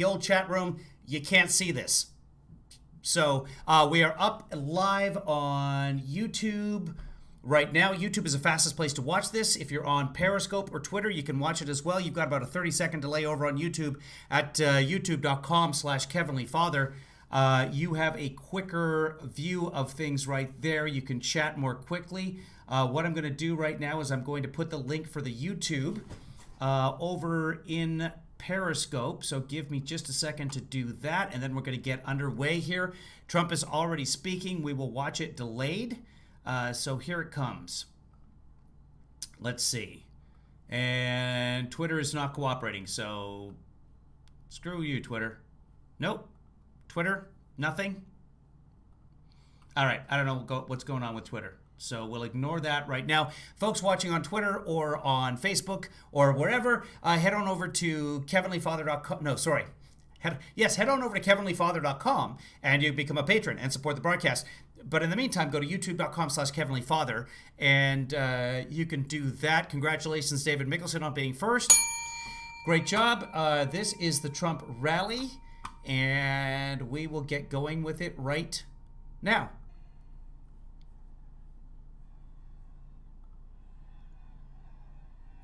the old chat room, you can't see this. So we are up live on YouTube right now. YouTube is the fastest place to watch this. If you're on Periscope or Twitter, you can watch it as well. You've got about a 30-second delay over on YouTube at youtube.com/KevinLeeFather. You have a quicker view of things right there. You can chat more quickly. What I'm going to do right now is I'm going to put the link for the YouTube over in Periscope. So give me just a second to do that, and then we're going to get underway here. Trump is already speaking. We will watch it delayed. So here it comes. Let's see. And Twitter is not cooperating, so screw you, Twitter. Nope. Twitter, nothing. All right, I don't know what's going on with Twitter, so we'll ignore that right now. Folks watching on Twitter or on Facebook or wherever, head on over to KevinLeeFather.com. No, sorry. Head on over to KevinLeeFather.com and you become a patron and support the broadcast. But in the meantime, go to youtube.com/KevinLeeFather and you can do that. Congratulations, David Mickelson, on being first. Great job. This is the Trump rally, and we will get going with it right now.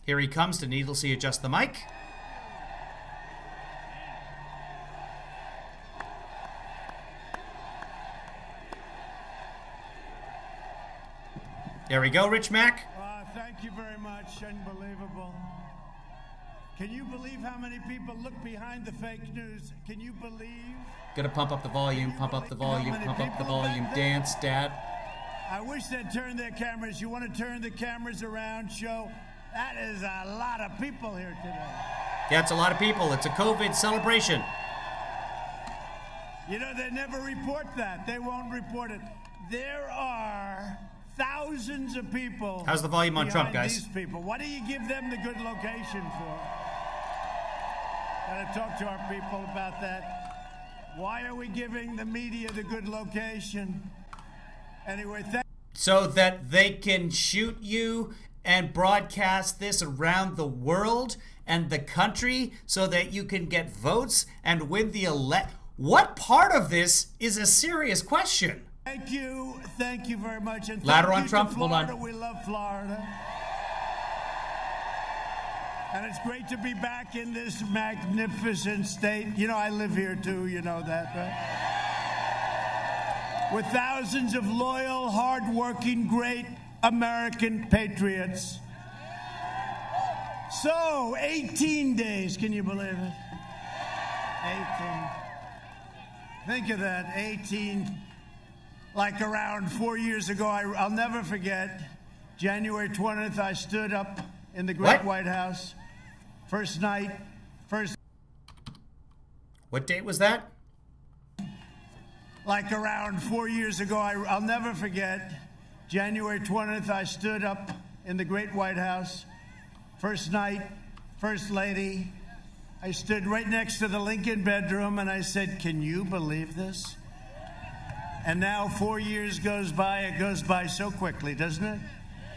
Here he comes to needlessly adjust the mic. There we go, Rich Mack. Thank you very much. Unbelievable. Can you believe how many people look behind the fake news? Can you believe? Gotta pump up the volume, pump up the volume, pump up the volume. Dance, Dad. I wish they'd turn their cameras. You want to turn the cameras around, show? That is a lot of people here today. Yeah, it's a lot of people. It's a COVID celebration. You know, they never report that. They won't report it. There are thousands of people. How's the volume on Trump, guys? These people. What do you give them the good location for? Gotta talk to our people about that. Why are we giving the media the good location? Anyway, so that they can shoot you and broadcast this around the world and the country so that you can get votes and win the What part of this is a serious question? Thank you very much. And ladder on Trump, hold on. We love Florida. And it's great to be back in this magnificent state. You know, I live here too, you know that, right? With thousands of loyal, hardworking, great American patriots. So, 18 days, can you believe it? 18. Think of that, 18. Like around 4 years ago, I'll never forget, January 20th, I stood up in the great White House. First night, What date was that? Like around 4 years ago, I'll never forget, January 20th, I stood up in the great White House. First night, First Lady. I stood right next to the Lincoln bedroom and I said, can you believe this? And now 4 years goes by. It goes by so quickly, doesn't it?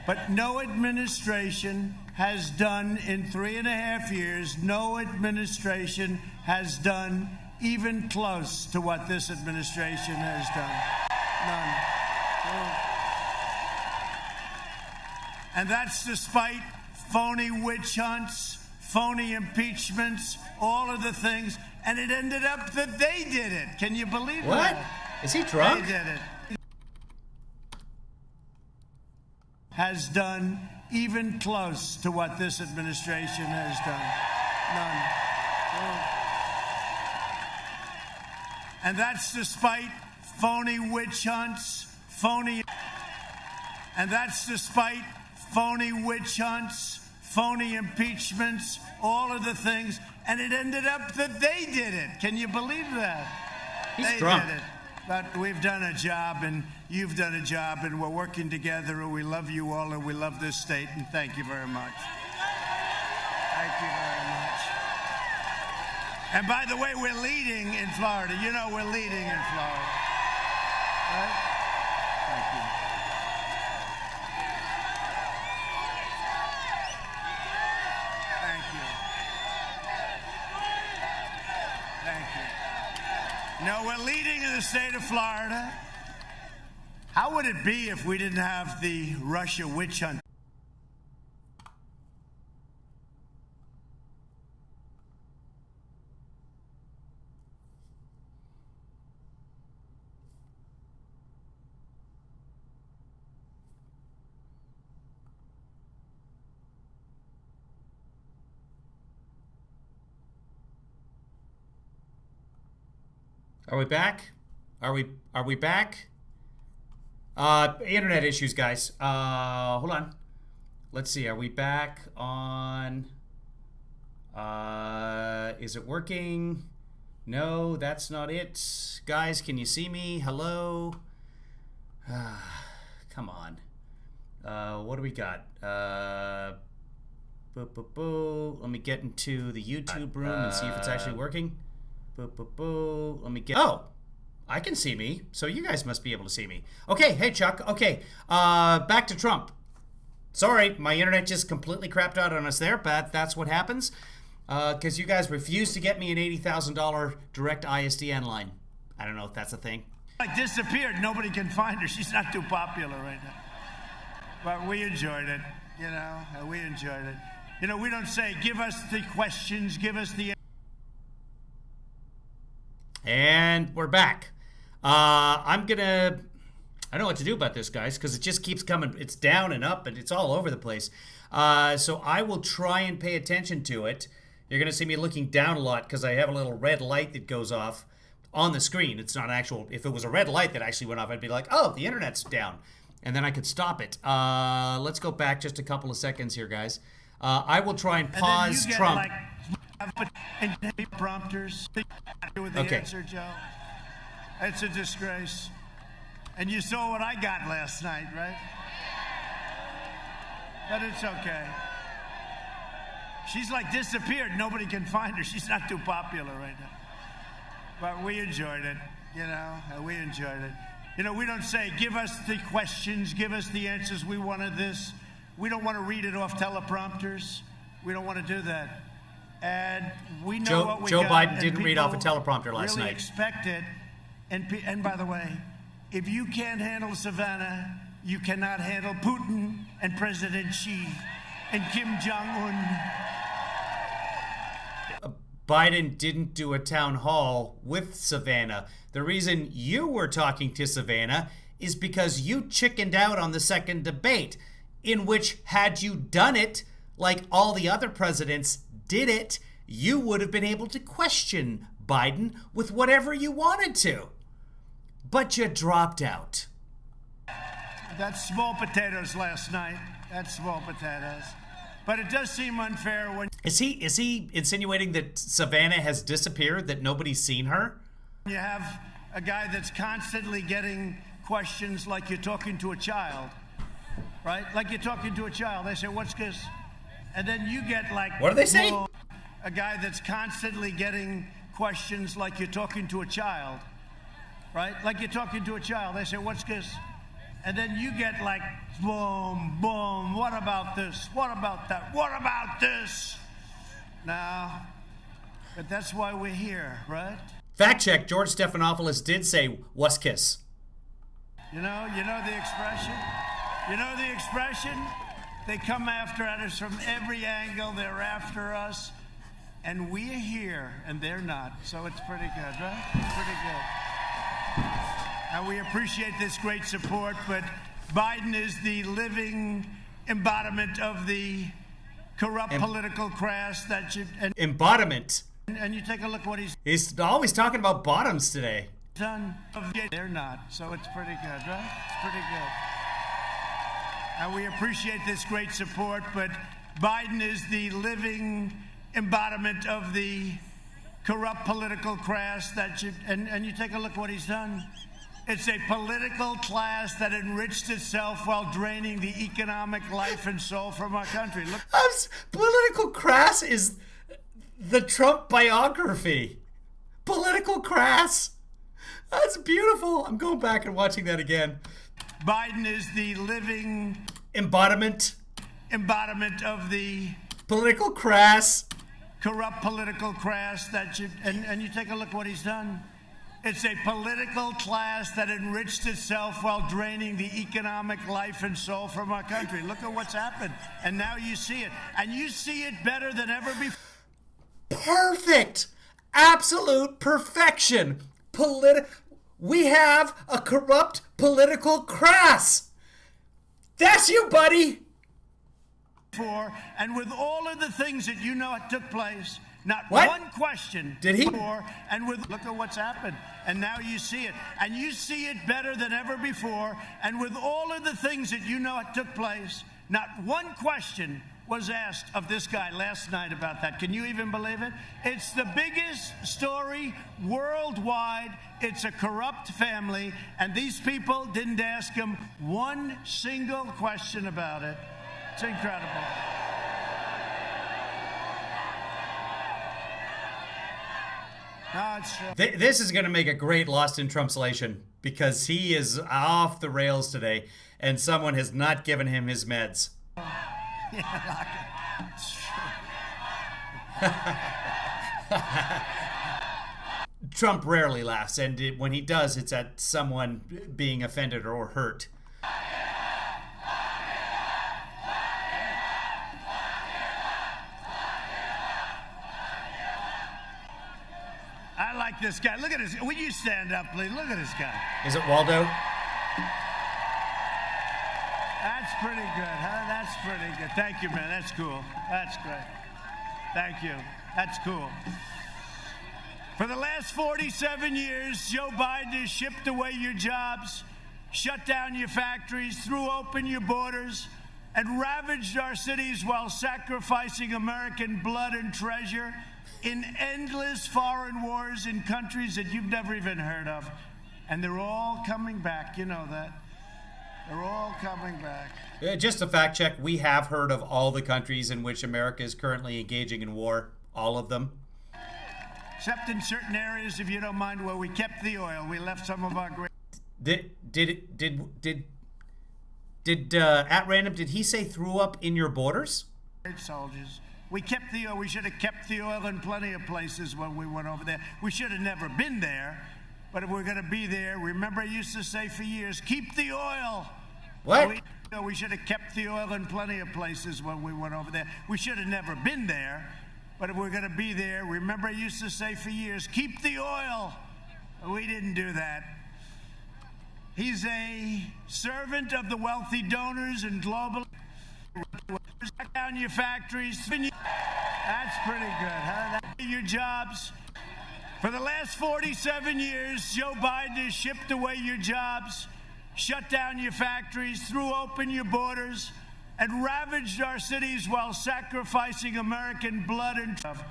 But no administration has done in 3.5 years, no administration has done even close to what this administration has done. None. And that's despite phony witch hunts, phony impeachments, all of the things. And it ended up that they did it. Can you believe that? What? Is he drunk? They did it. Has done even close to what this administration has done. None. And that's despite phony witch hunts, phony impeachments, all of the things. And it ended up that they did it. Can you believe that? He's drunk. Did it. But we've done a job, and you've done a job, and we're working together, and we love you all, and we love this state, and thank you very much. Thank you very much. And by the way, we're leading in Florida. You know we're leading in Florida. Right? Thank you. Thank you. you. No, we're leading in the state of Florida. How would it be if we didn't have the Russia witch hunt? Are we back? Are we back? Internet issues, guys. Hold on. Let's see. Are we back on? Is it working? No, that's not it. Guys, can you see me? Hello? Come on. What do we got? Let me get into the YouTube room and see if it's actually working. Let me get. Oh, I can see me, so you guys must be able to see me. Okay, hey Chuck. Okay, back to Trump. Sorry, my internet just completely crapped out on us there, but that's what happens because you guys refused to get me an $80,000 direct ISDN line. I don't know if that's a thing. Like disappeared. Nobody can find her. She's not too popular right now. But we enjoyed it. You know, we enjoyed it. You know, we don't say, give us the questions, give us the. And we're back. I don't know what to do about this, guys, because it just keeps coming. It's down and up, and it's all over the place. So I will try and pay attention to it. You're going to see me looking down a lot because I have a little red light that goes off on the screen. It's not actual. If it was a red light that actually went off, I'd be like, oh, the internet's down. And then I could stop it. Let's go back just a couple of seconds here, guys. I will try and pause Trump. And prompters with the answer, Joe. It's a disgrace. And you saw what I got last night, right? But it's okay. She's like disappeared. Nobody can find her. She's not too popular right now. But we enjoyed it, you know. We enjoyed it. You know, we don't say, give us the questions, give us the answers. We wanted this. We don't want to read it off teleprompters. We don't want to do that. And we know what we Joe got, Biden didn't read off a teleprompter last really night. Expect it. And by the way, if you can't handle Savannah, you cannot handle Putin and President Xi and Kim Jong-un. Biden didn't do a town hall with Savannah. The reason you were talking to Savannah is because you chickened out on the second debate, in which had you done it like all the other presidents did it, you would have been able to question Biden with whatever you wanted to. But you dropped out. That's small potatoes last night. That's small potatoes. But it does seem unfair when... Is he insinuating that Savannah has disappeared, that nobody's seen her? You have a guy that's constantly getting questions like you're talking to a child, right? Like you're talking to a child. They say, what's this? And then you get like... What do they say? A guy that's constantly getting questions like you're talking to a child, right? Like you're talking to a child. They say, what's this? And then you get like, boom, boom, what about this? What about that? What about this? Now, but that's why we're here, right? Fact check, George Stephanopoulos did say, "What's kiss?" You know the expression? You know the expression? They come after us from every angle. They're after us. And we're here, and they're not. So it's pretty good, right? It's pretty good. And we appreciate this great support, but Biden is the living embodiment of the corrupt political class that should... Embodiment. And you take a look what he's always talking about bottoms today. Done. They're not. So it's pretty good, right? It's pretty good. And we appreciate this great support, but Biden is the living embodiment of the corrupt political class that should... And you take a look what he's done. It's a political class that enriched itself while draining the economic life and soul from our country. Look, political crass is the Trump biography. Political crass. That's beautiful. I'm going back and watching that again. Biden is the living embodiment of the political crass. corrupt political class and you take a look what he's done. It's a political class that enriched itself while draining the economic life and soul from our country. Look at what's happened. And now you see it. And you see it better than ever before. Perfect. Absolute perfection. We have a corrupt political class. That's you, buddy. And with all of the things that you know took place, not what? One question. Did he? And look at what's happened. And now you see it. And you see it better than ever before. And with all of the things that you know took place, not one question was asked of this guy last night about that. Can you even believe it? It's the biggest story worldwide. It's a corrupt family, and these people didn't ask him one single question about it. It's incredible. No, it's true. This is going to make a great Lost in Trumpslation because he is off the rails today, and someone has not given him his meds. Yeah, lock it. It's true. Trump rarely laughs, and when he does, it's at someone being offended or hurt. I like this guy. Look at this. Will you stand up, please? Look at this guy. Is it Waldo? That's pretty good, huh? That's pretty good. Thank you, man. That's cool. That's great. Thank you. That's cool. For the last 47 years, Joe Biden has shipped away your jobs, shut down your factories, threw open your borders, and ravaged our cities while sacrificing American blood and treasure in endless foreign wars in countries that you've never even heard of. And they're all coming back. You know that. They're all coming back. Just a fact check, we have heard of all the countries in which America is currently engaging in war. All of them. Except in certain areas, if you don't mind, where we kept the oil. We left some of our great... At random, did he say threw up in your borders? Great soldiers. We kept the oil. We should have kept the oil in plenty of places when we went over there. We should have never been there. But if we're going to be there, remember I used to say for years, keep the oil. What? We should have kept the oil in plenty of places when we went over there. We should have never been there. But if we're going to be there, remember I used to say for years, keep the oil. We didn't do that. He's a servant of the wealthy donors and global... Shut down your factories. That's pretty good, huh? Your jobs. For the last 47 years, Joe Biden has shipped away your jobs, shut down your factories, threw open your borders, and ravaged our cities while sacrificing American blood and stuff.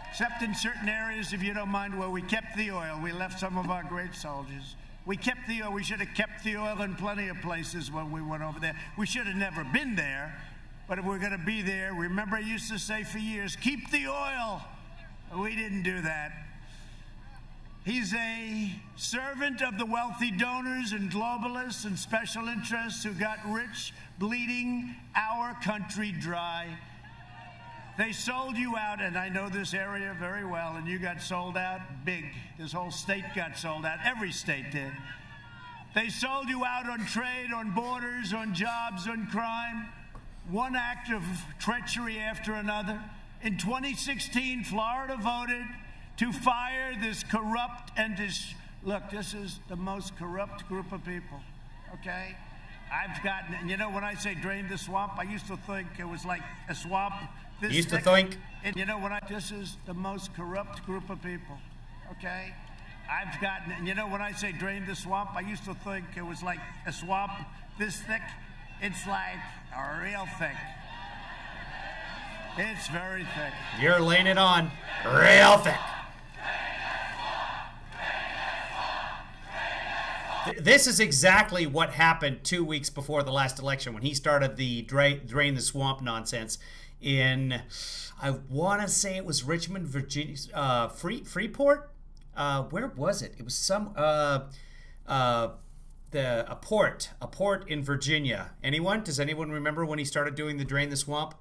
Except in certain areas, if you don't mind, where we kept the oil. We left some of our great soldiers. We kept the oil. We should have kept the oil in plenty of places when we went over there. We should have never been there. But if we're going to be there, remember I used to say for years, keep the oil. We didn't do that. He's a servant of the wealthy donors and globalists and special interests who got rich bleeding our country dry. They sold you out, and I know this area very well, and you got sold out big. This whole state got sold out. Every state did. They sold you out on trade, on borders, on jobs, on crime. One act of treachery after another. In 2016, Florida voted to fire this corrupt and look, this is the most corrupt group of people, okay? I've gotten, you know, when I say drain the swamp, I used to think it was like a swamp. This used to think? And you know, this is the most corrupt group of people, okay? I've gotten, you know, when I say drain the swamp, I used to think it was like a swamp this thick. It's like real thick. It's very thick. You're laying it on real thick. This is exactly what happened 2 weeks before the last election when he started the drain the swamp nonsense in, I want to say it was Richmond, Virginia, Freeport. Where was it? It was some a port in Virginia. Anyone? Does anyone remember when he started doing the drain the swamp?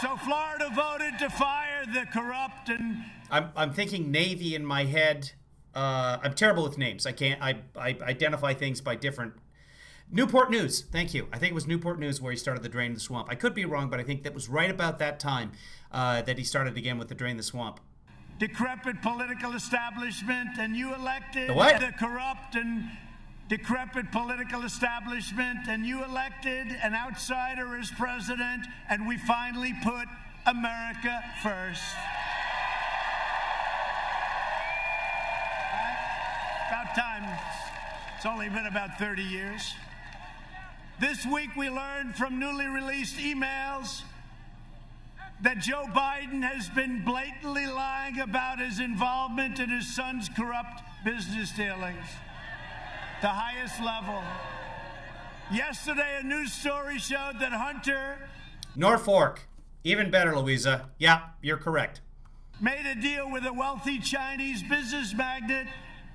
So Florida voted to fire the corrupt and... I'm thinking Navy in my head. I'm terrible with names. I identify things by different... Newport News. Thank you. I think it was Newport News where he started the Drain the Swamp. I could be wrong, but I think that was right about that time that he started again with the Drain the Swamp. Decrepit political establishment, and you elected The what? the corrupt and decrepit political establishment, and you elected an outsider as president, and we finally put America first. About time. It's only been about 30 years. This week we learned from newly released emails that Joe Biden has been blatantly lying about his involvement in his son's corrupt business dealings. The highest level. Yesterday, a news story showed that Hunter... Norfolk. Even better, Louisa. Yeah, you're correct. ...made a deal with a wealthy Chinese business magnate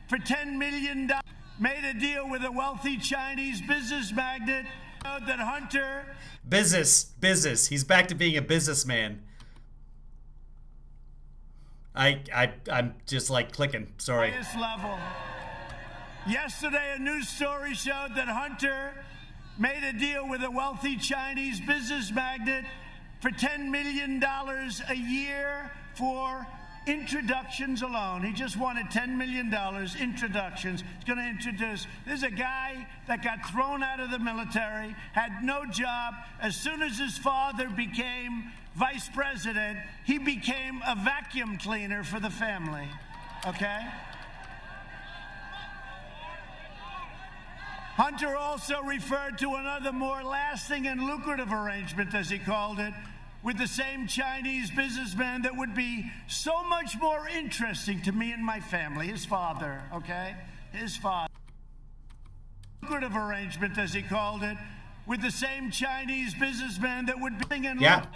for $10 million. Made a deal with a wealthy Chinese business magnate that Hunter... Business. He's back to being a businessman. I'm just like clicking. Sorry. Highest level. Yesterday, a news story showed that Hunter made a deal with a wealthy Chinese business magnate for $10 million a year for introductions alone. He just wanted $10 million, introductions. He's going to introduce. There's a guy that got thrown out of the military, had no job. As soon as his father became vice president, he became a vacuum cleaner for the family. Okay? Hunter also referred to another more lasting and lucrative arrangement, as he called it, with the same Chinese businessman that would be so much more interesting to me and my family, his father, okay? His father. Lucrative arrangement, as he called it, with the same Chinese businessman that would be... Yeah.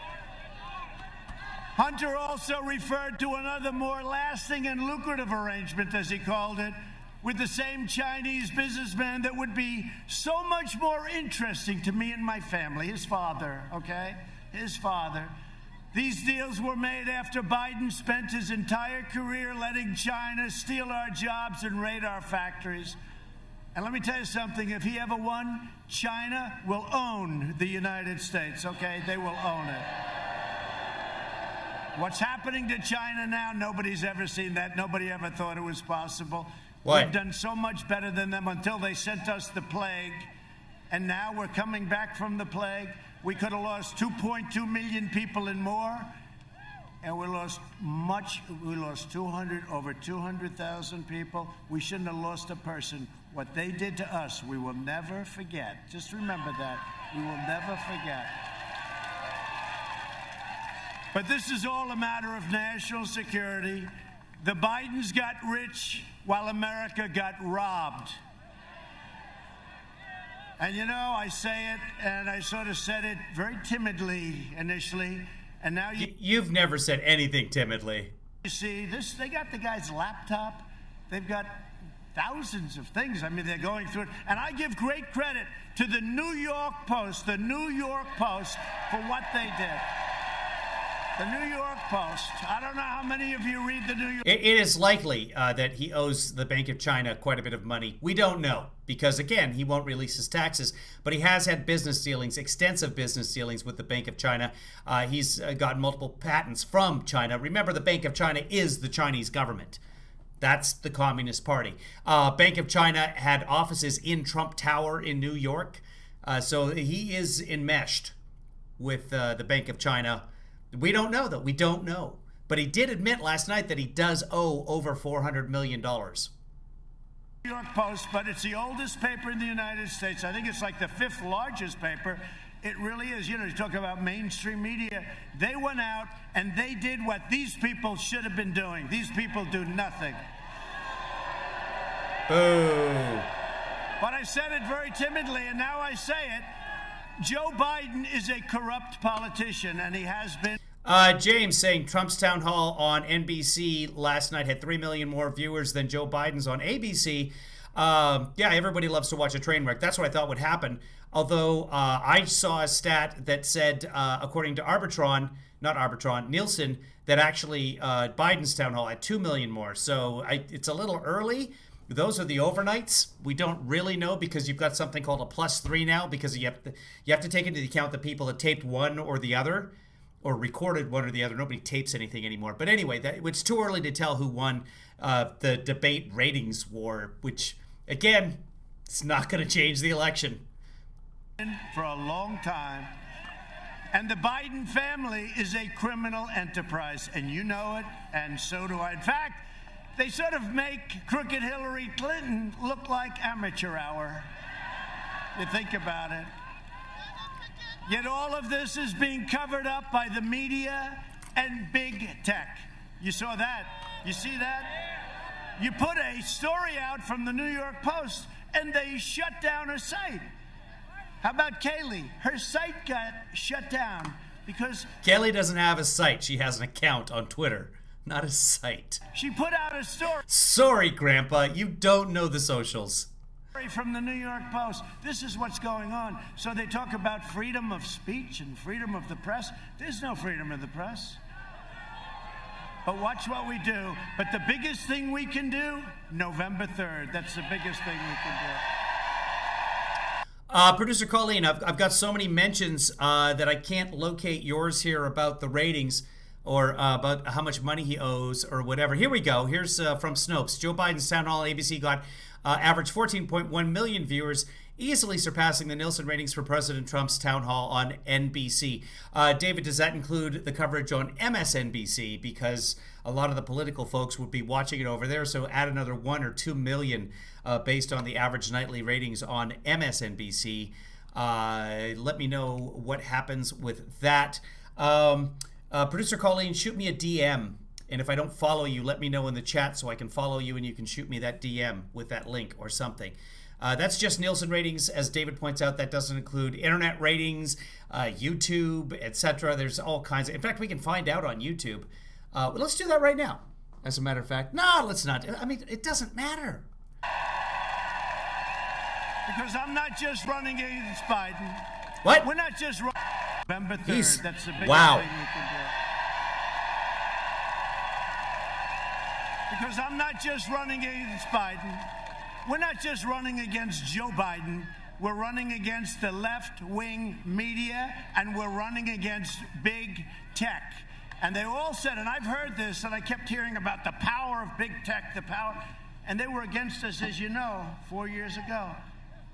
Hunter also referred to another more lasting and lucrative arrangement, as he called it, with the same Chinese businessman that would be so much more interesting to me and my family, his father, okay? His father. These deals were made after Biden spent his entire career letting China steal our jobs and raid our factories. And let me tell you something, if he ever won, China will own the United States, okay? They will own it. What's happening to China now, nobody's ever seen that. Nobody ever thought it was possible. What? We've done so much better than them until they sent us the plague. And now we're coming back from the plague. We could have lost 2.2 million people and more. And we lost much. We lost over 200,000 people. We shouldn't have lost a person. What they did to us, we will never forget. Just remember that. We will never forget. But this is all a matter of national security. The Bidens got rich while America got robbed. And you know, I say it, and I sort of said it very timidly initially, and now You've never said anything timidly. You see, they got the guy's laptop. They've got thousands of things. I mean, they're going through it. And I give great credit to the New York Post, for what they did. The New York Post. I don't know how many of you read the New York... It is likely that he owes the Bank of China quite a bit of money. We don't know because, again, he won't release his taxes. But he has had business dealings, extensive business dealings with the Bank of China. He's gotten multiple patents from China. Remember, the Bank of China is the Chinese government. That's the Communist Party. Bank of China had offices in Trump Tower in New York. So he is enmeshed with the Bank of China. We don't know, though. We don't know. But he did admit last night that he does owe over $400 million. New York Post, but it's the oldest paper in the United States. I think it's like the 5th largest paper. It really is. You know, you talk about mainstream media. They went out and they did what these people should have been doing. These people do nothing. Boo. But I said it very timidly, and now I say it. Joe Biden is a corrupt politician, and he has been. James saying Trump's town hall on NBC last night had 3 million more viewers than Joe Biden's on ABC. Yeah, everybody loves to watch a train wreck. That's what I thought would happen. Although I saw a stat that said, according to Arbitron, not Arbitron, Nielsen, that actually Biden's town hall had 2 million more. So it's a little early. Those are the overnights. We don't really know because you've got something called a +3 now, because you have to take into account the people that taped one or the other, or recorded one or the other. Nobody tapes anything anymore. But anyway, it's too early to tell who won the debate ratings war, which, again, it's not going to change the election. For a long time. And the Biden family is a criminal enterprise, and you know it, and so do I. In fact, they sort of make crooked Hillary Clinton look like amateur hour. You think about it. Yet all of this is being covered up by the media and big tech. You saw that? You see that? You put a story out from the New York Post, and they shut down her site. How about Kayleigh? Her site got shut down because... Kayleigh doesn't have a site. She has an account on Twitter, not a site. She put out a story. Sorry, Grandpa, you don't know the socials. From the New York Post. This is what's going on. So they talk about freedom of speech and freedom of the press. There's no freedom of the press. But watch what we do. But the biggest thing we can do, November 3rd. That's the biggest thing we can do. Producer Colleen, I've got so many mentions that I can't locate yours here about the ratings or about how much money he owes or whatever. Here we go. Here's from Snopes. Joe Biden's town hall ABC got average 14.1 million viewers, easily surpassing the Nielsen ratings for President Trump's town hall on NBC. David, does that include the coverage on MSNBC? Because a lot of the political folks would be watching it over there, so add another 1 or 2 million based on the average nightly ratings on MSNBC. Let me know what happens with that. Producer Colleen, shoot me a DM. And if I don't follow you, let me know in the chat so I can follow you and you can shoot me that DM with that link or something. That's just Nielsen ratings. As David points out, that doesn't include internet ratings, YouTube, etc. There's all kinds of... In fact, we can find out on YouTube. Let's do that right now, as a matter of fact. No, let's not. I mean, it doesn't matter. Because I'm not just running against Biden. What? We're not just running... November 3rd. That's the biggest wow. thing we can do. Because I'm not just running against Biden. We're not just running against Joe Biden. We're running against the left-wing media, and we're running against big tech. And they all said, and I've heard this, and I kept hearing about the power of big tech, the power, and they were against us, as you know, 4 years ago.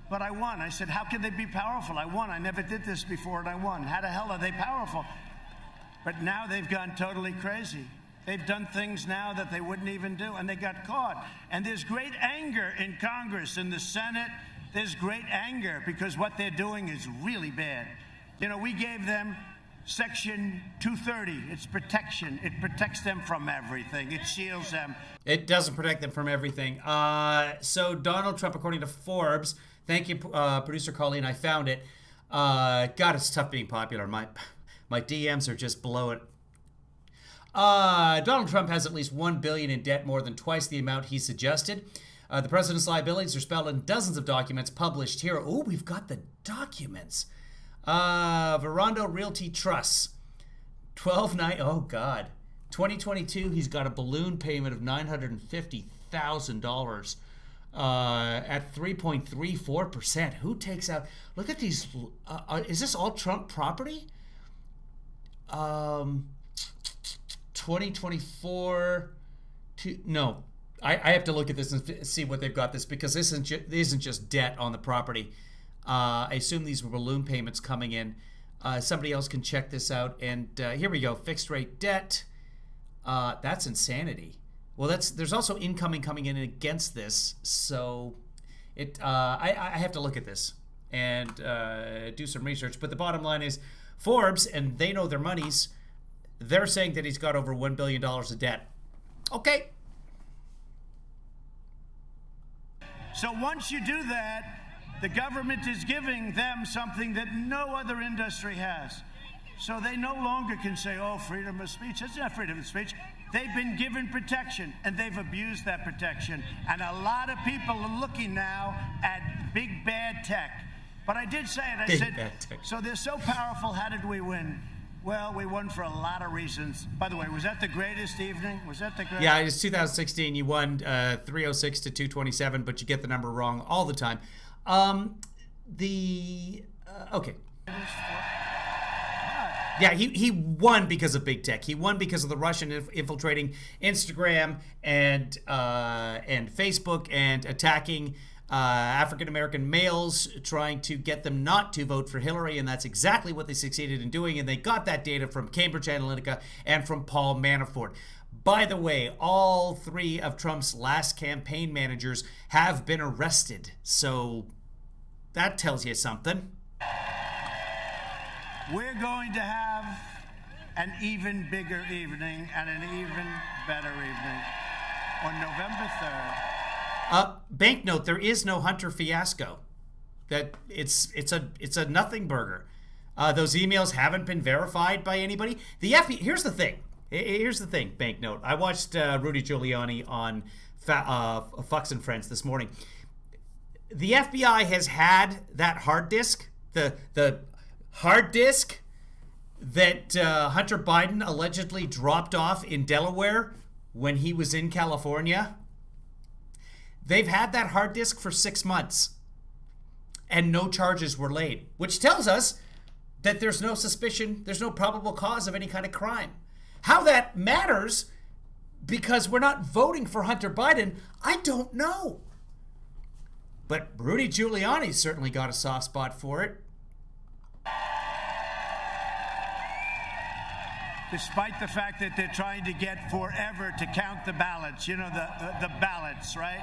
But I won. I said, how can they be powerful? I won. I never did this before, and I won. How the hell are they powerful? But now they've gone totally crazy. They've done things now that they wouldn't even do, and they got caught. And there's great anger in Congress, in the Senate. There's great anger because what they're doing is really bad. You know, we gave them Section 230. It's protection. It protects them from everything. It shields them. It doesn't protect them from everything. So Donald Trump, according to Forbes, thank you, Producer Colleen, I found it. God, it's tough being popular. My DMs are just blowing. Donald Trump has at least $1 billion in debt, more than twice the amount he suggested. The president's liabilities are spelled in dozens of documents published here. Oh, we've got the documents. Verondo Realty Trusts, 2022, he's got a balloon payment of $950,000 at 3.34%. Who takes out? Look at these. Is this all Trump property? 2024 no, I have to look at this and see what they've got this, because this isn't just debt on the property. I assume these were balloon payments coming in. Somebody else can check this out. And here we go, fixed rate debt. That's insanity. Well, there's also incoming coming in against this. So I have to look at this and do some research. But the bottom line is Forbes, and they know their monies, they're saying that he's got over $1 billion of debt. Okay. So once you do that, the government is giving them something that no other industry has. So they no longer can say, oh, freedom of speech. That's not freedom of speech. They've been given protection, and they've abused that protection. And a lot of people are looking now at big bad tech. But I did say it. I said, so they're so powerful, how did we win? Well, we won for a lot of reasons. By the way, was that the greatest evening? Was that the greatest? Yeah, it's 2016. You won 306 to 227, but you get the number wrong all the time. Okay. Yeah, he won because of big tech. He won because of the Russian infiltrating Instagram and Facebook and attacking African American males, trying to get them not to vote for Hillary, and that's exactly what they succeeded in doing. And they got that data from Cambridge Analytica and from Paul Manafort. By the way, all three of Trump's last campaign managers have been arrested, so that tells you something. We're going to have an even bigger evening and an even better evening on November 3rd. Banknote, there is no Hunter fiasco. That it's a nothing burger. Those emails haven't been verified by anybody. The FBI. Here's the thing. Banknote. I watched Rudy Giuliani on Fox and Friends this morning. The FBI has had that hard disk, the hard disk that Hunter Biden allegedly dropped off in Delaware when he was in California. They've had that hard disk for 6 months, and no charges were laid, which tells us that there's no suspicion, there's no probable cause of any kind of crime. How that matters, because we're not voting for Hunter Biden, I don't know. But Rudy Giuliani certainly got a soft spot for it. Despite the fact that they're trying to get forever to count the ballots, you know, the ballots, right?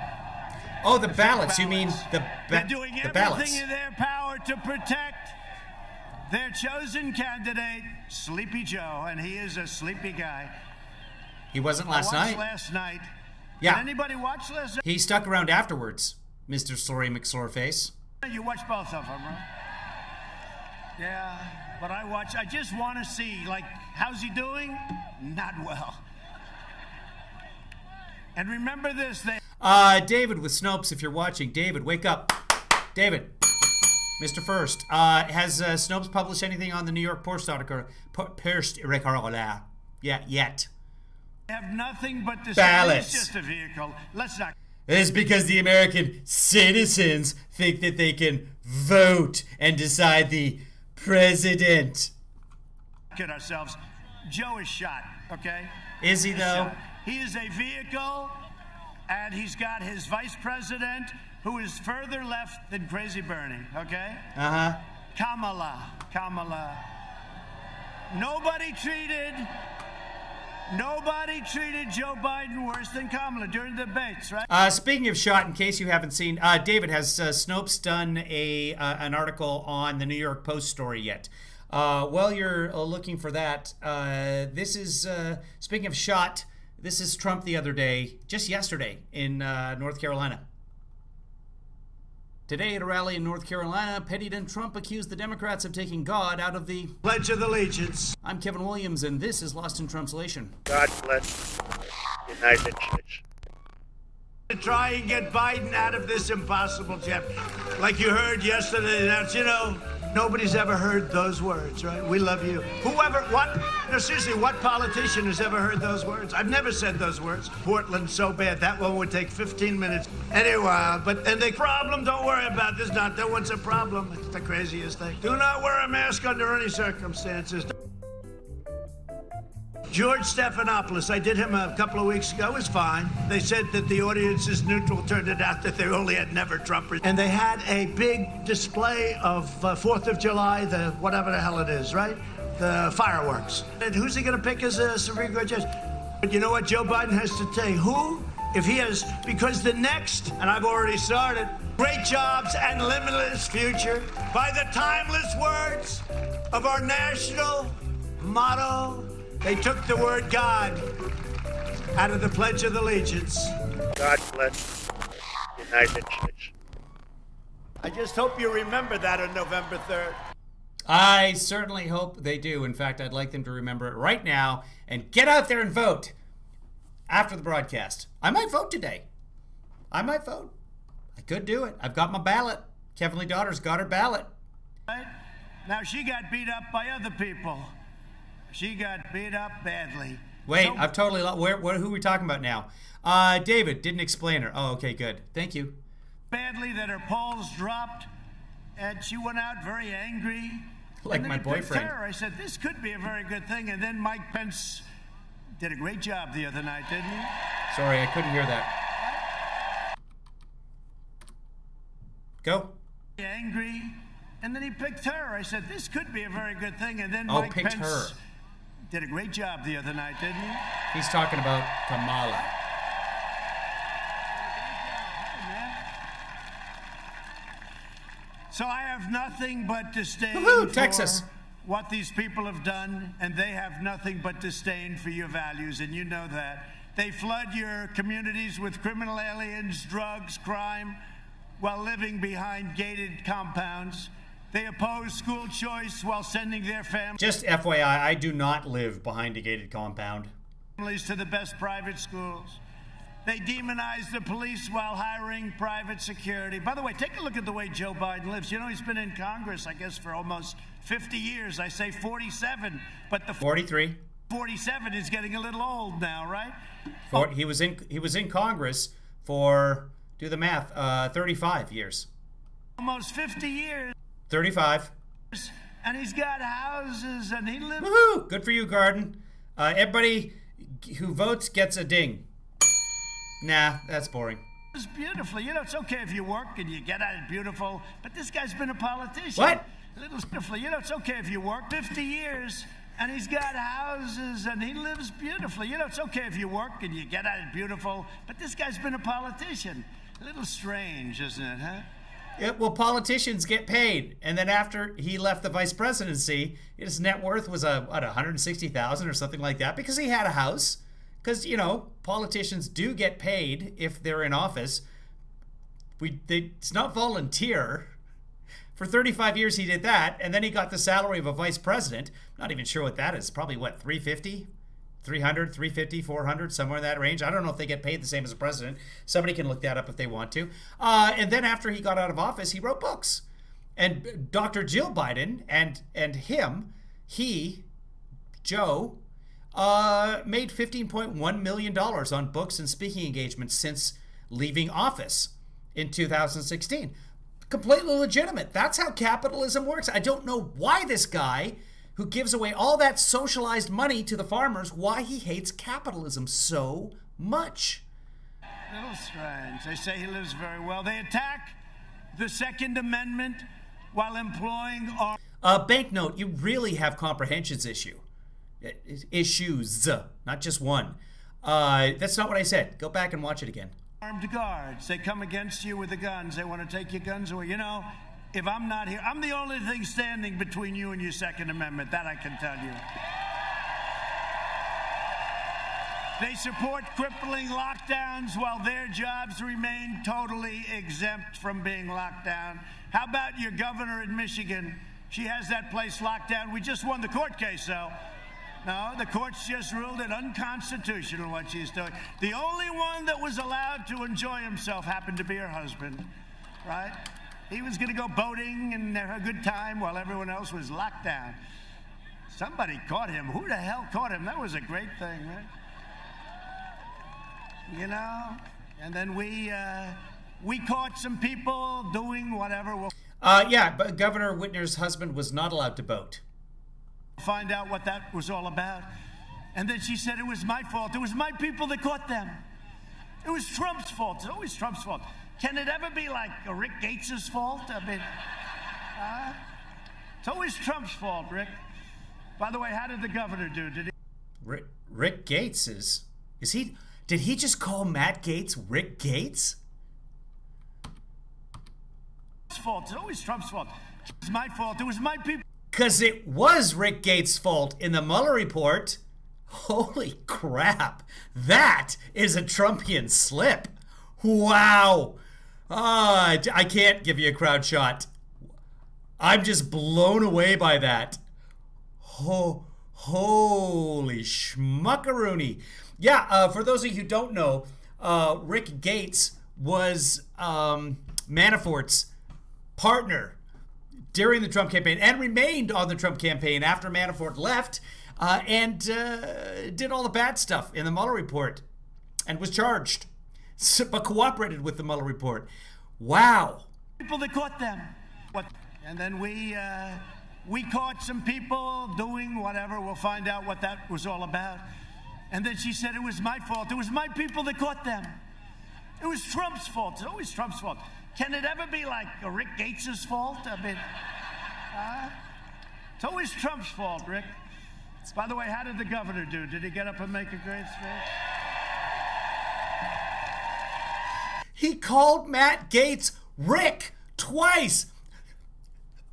Oh, the ballots. You mean they're doing everything ballots in their power to protect their chosen candidate, Sleepy Joe, and he is a sleepy guy. He wasn't last night. Last night. Yeah. Did anybody watch last night? He stuck around afterwards, Mr. Slory McSloreface. You watched both of them, right? Yeah, but I just want to see, like, how's he doing? Not well. And remember this, David with Snopes, if you're watching. David, wake up. David, Mr. First. Has Snopes published anything on the New York Post article? Yeah, yet. I have nothing but to ballots. Say it's just a vehicle. Let's not. It's because the American citizens think that they can vote and decide the president. Get ourselves. Joe is shot, okay? Is he, though? He is a vehicle, and he's got his vice president, who is further left than Crazy Bernie, okay? Uh-huh. Kamala. Nobody treated Joe Biden worse than Kamala during the debates, right? Speaking of shot, in case you haven't seen, David, has Snopes done an article on the New York Post story yet? While you're looking for that, this is, speaking of shot, this is Trump the other day, just yesterday, in North Carolina. Today at a rally in North Carolina, President Trump accused the Democrats of taking God out of the Pledge of Allegiance. I'm Kevin Williams, and this is Lost in Translation. God bless the United States. To try and get Biden out of this impossible jam. Like you heard yesterday, that's, you know, nobody's ever heard those words, right? We love you. Seriously, what politician has ever heard those words? I've never said those words. Portland's so bad, that one would take 15 minutes. Anyway, and the problem, don't worry about this, not that one's a problem. It's the craziest thing. Do not wear a mask under any circumstances. George Stephanopoulos, I did him a couple of weeks ago, was fine. They said that the audience is neutral. Turned it out that they only had never Trumpers. And they had a big display of 4th of July, the whatever the hell it is, right? The fireworks. And who's he going to pick as a Supreme Court judge? But you know what Joe Biden has to say? Who? If he has, because the next, and I've already started, great jobs and limitless future by the timeless words of our national motto. They took the word God out of the Pledge of Allegiance. God bless the United States. I just hope you remember that on November 3rd. I certainly hope they do. In fact, I'd like them to remember it right now and get out there and vote after the broadcast. I might vote today. I might vote. I could do it. I've got my ballot. Kevin Lee Daughter's got her ballot. Right? Now, she got beat up by other people. She got beat up badly. Wait, So I've totally who are we talking about now? David didn't explain her. Oh, okay, good. Thank you. badly that her polls dropped, and she went out very angry. Like and then my he picked boyfriend. her. I said, this could be a very good thing. And then Mike Pence did a great job the other night, didn't he? Sorry, I couldn't hear that. Go. Angry. And then he picked her. I said, this could be a very good thing. And then Oh, Mike picked Pence her. did a great job the other night, didn't he? He's talking about Kamala. So I have nothing but disdain Woohoo, for Texas. what these people have done, and they have nothing but disdain for your values, and you know that. They flood your communities with criminal aliens, drugs, crime, while living behind gated compounds. They oppose school choice while sending their Just FYI, I do not live behind a gated compound. families to the best private schools. They demonize the police while hiring private security. By the way, take a look at the way Joe Biden lives. You know, he's been in Congress, I guess, for almost 50 years. I say 47, but the 43. 47 is getting a little old now, right? He was in Congress for, do the math, 35 years. Almost 50 years, 35. and he's got houses, and he lives Woohoo! Good for you, Garden. Everybody who votes gets a ding. Nah, that's boring. beautifully. You know, it's okay if you work and you get at it beautiful, but this guy's been a politician. What? A little beautifully. You know, it's okay if you work 50 years, and he's got houses, and he lives beautifully. You know, it's okay if you work and you get at it beautiful, but this guy's been a politician. A little strange, isn't it, huh? Yeah, well, politicians get paid, and then after he left the vice presidency, his net worth was what, 160,000 or something like that, because he had a house. Because, you know, politicians do get paid if they're in office. It's not volunteer. For 35 years he did that, and then he got the salary of a vice president. Not even sure what that is. Probably, what, 350? 300, 350, 400, somewhere in that range. I don't know if they get paid the same as a president. Somebody can look that up if they want to. And then after he got out of office, he wrote books. And Dr. Jill Biden and Joe, made $15.1 million on books and speaking engagements since leaving office in 2016. Completely legitimate. That's how capitalism works. I don't know why this guy who gives away all that socialized money to the farmers, why he hates capitalism so much. A little strange. They say he lives very well. They attack the Second Amendment while employing Banknote, you really have comprehensions issues, not just one. That's not what I said. Go back and watch it again. armed guards. They come against you with the guns. They want to take your guns away. You know, if I'm not here, I'm the only thing standing between you and your Second Amendment. That I can tell you. They support crippling lockdowns while their jobs remain totally exempt from being locked down. How about your governor in Michigan? She has that place locked down. We just won the court case, though. No, the courts just ruled it unconstitutional what she's doing. The only one that was allowed to enjoy himself happened to be her husband, right? He was going to go boating and have a good time while everyone else was locked down. Somebody caught him. Who the hell caught him? That was a great thing, right? You know? And then we caught some people doing whatever. Yeah, but Governor Whitner's husband was not allowed to boat. Find out what that was all about. And then she said it was my fault. It was my people that caught them. It was Trump's fault. It's always Trump's fault. Can it ever be like Rick Gates's fault? I mean, it's always Trump's fault, Rick. By the way, how did the governor do? Did he? Rick Gates did he just call Matt Gaetz Rick Gates? It's fault. It's always Trump's fault. It's my fault. It was my people. Because it was Rick Gates' fault in the Mueller report. Holy crap. That is a Trumpian slip. Wow. I can't give you a crowd shot. I'm just blown away by that. Holy schmuckaroony. Yeah, for those of you who don't know, Rick Gates was Manafort's partner during the Trump campaign and remained on the Trump campaign after Manafort left. and did all the bad stuff in the Mueller report and was charged, but cooperated with the Mueller report. Wow. People that caught them. And then we caught some people doing whatever. We'll find out what that was all about. And then she said it was my fault. It was my people that caught them. It was Trump's fault. It's always Trump's fault. Can it ever be like Rick Gates' fault? I mean, it's always Trump's fault, Rick. By the way, how did the governor do? Did he get up and make a great speech? He called Matt Gaetz Rick twice.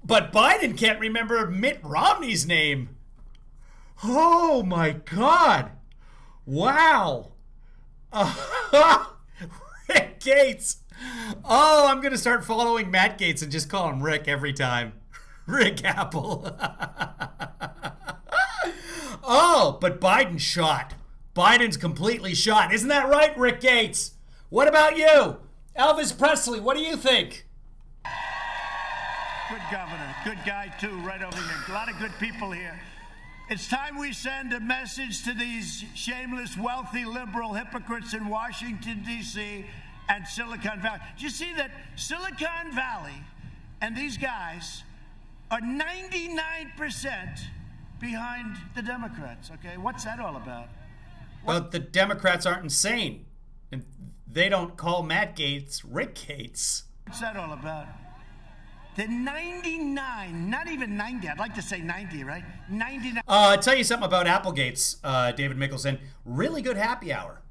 But Biden can't remember Mitt Romney's name. Oh my God. Wow. Rick Gates. Oh, I'm going to start following Matt Gaetz and just call him Rick every time. Rick Apple. Oh, but Biden's shot. Biden's completely shot. Isn't that right, Rick Gates? What about you? Elvis Presley, what do you think? Good governor. Good guy, too, right over here. A lot of good people here. It's time we send a message to these shameless, wealthy, liberal hypocrites in Washington, D.C. and Silicon Valley. Do you see that Silicon Valley and these guys are 99% behind the Democrats, okay? What's that all about? Well, the Democrats aren't insane. And they don't call Matt Gaetz Rick Gates. What's that all about? They're 99, not even 90. I'd like to say 90, right? 99. I'll tell you something about Applegates, David Mickelson. Really good happy hour.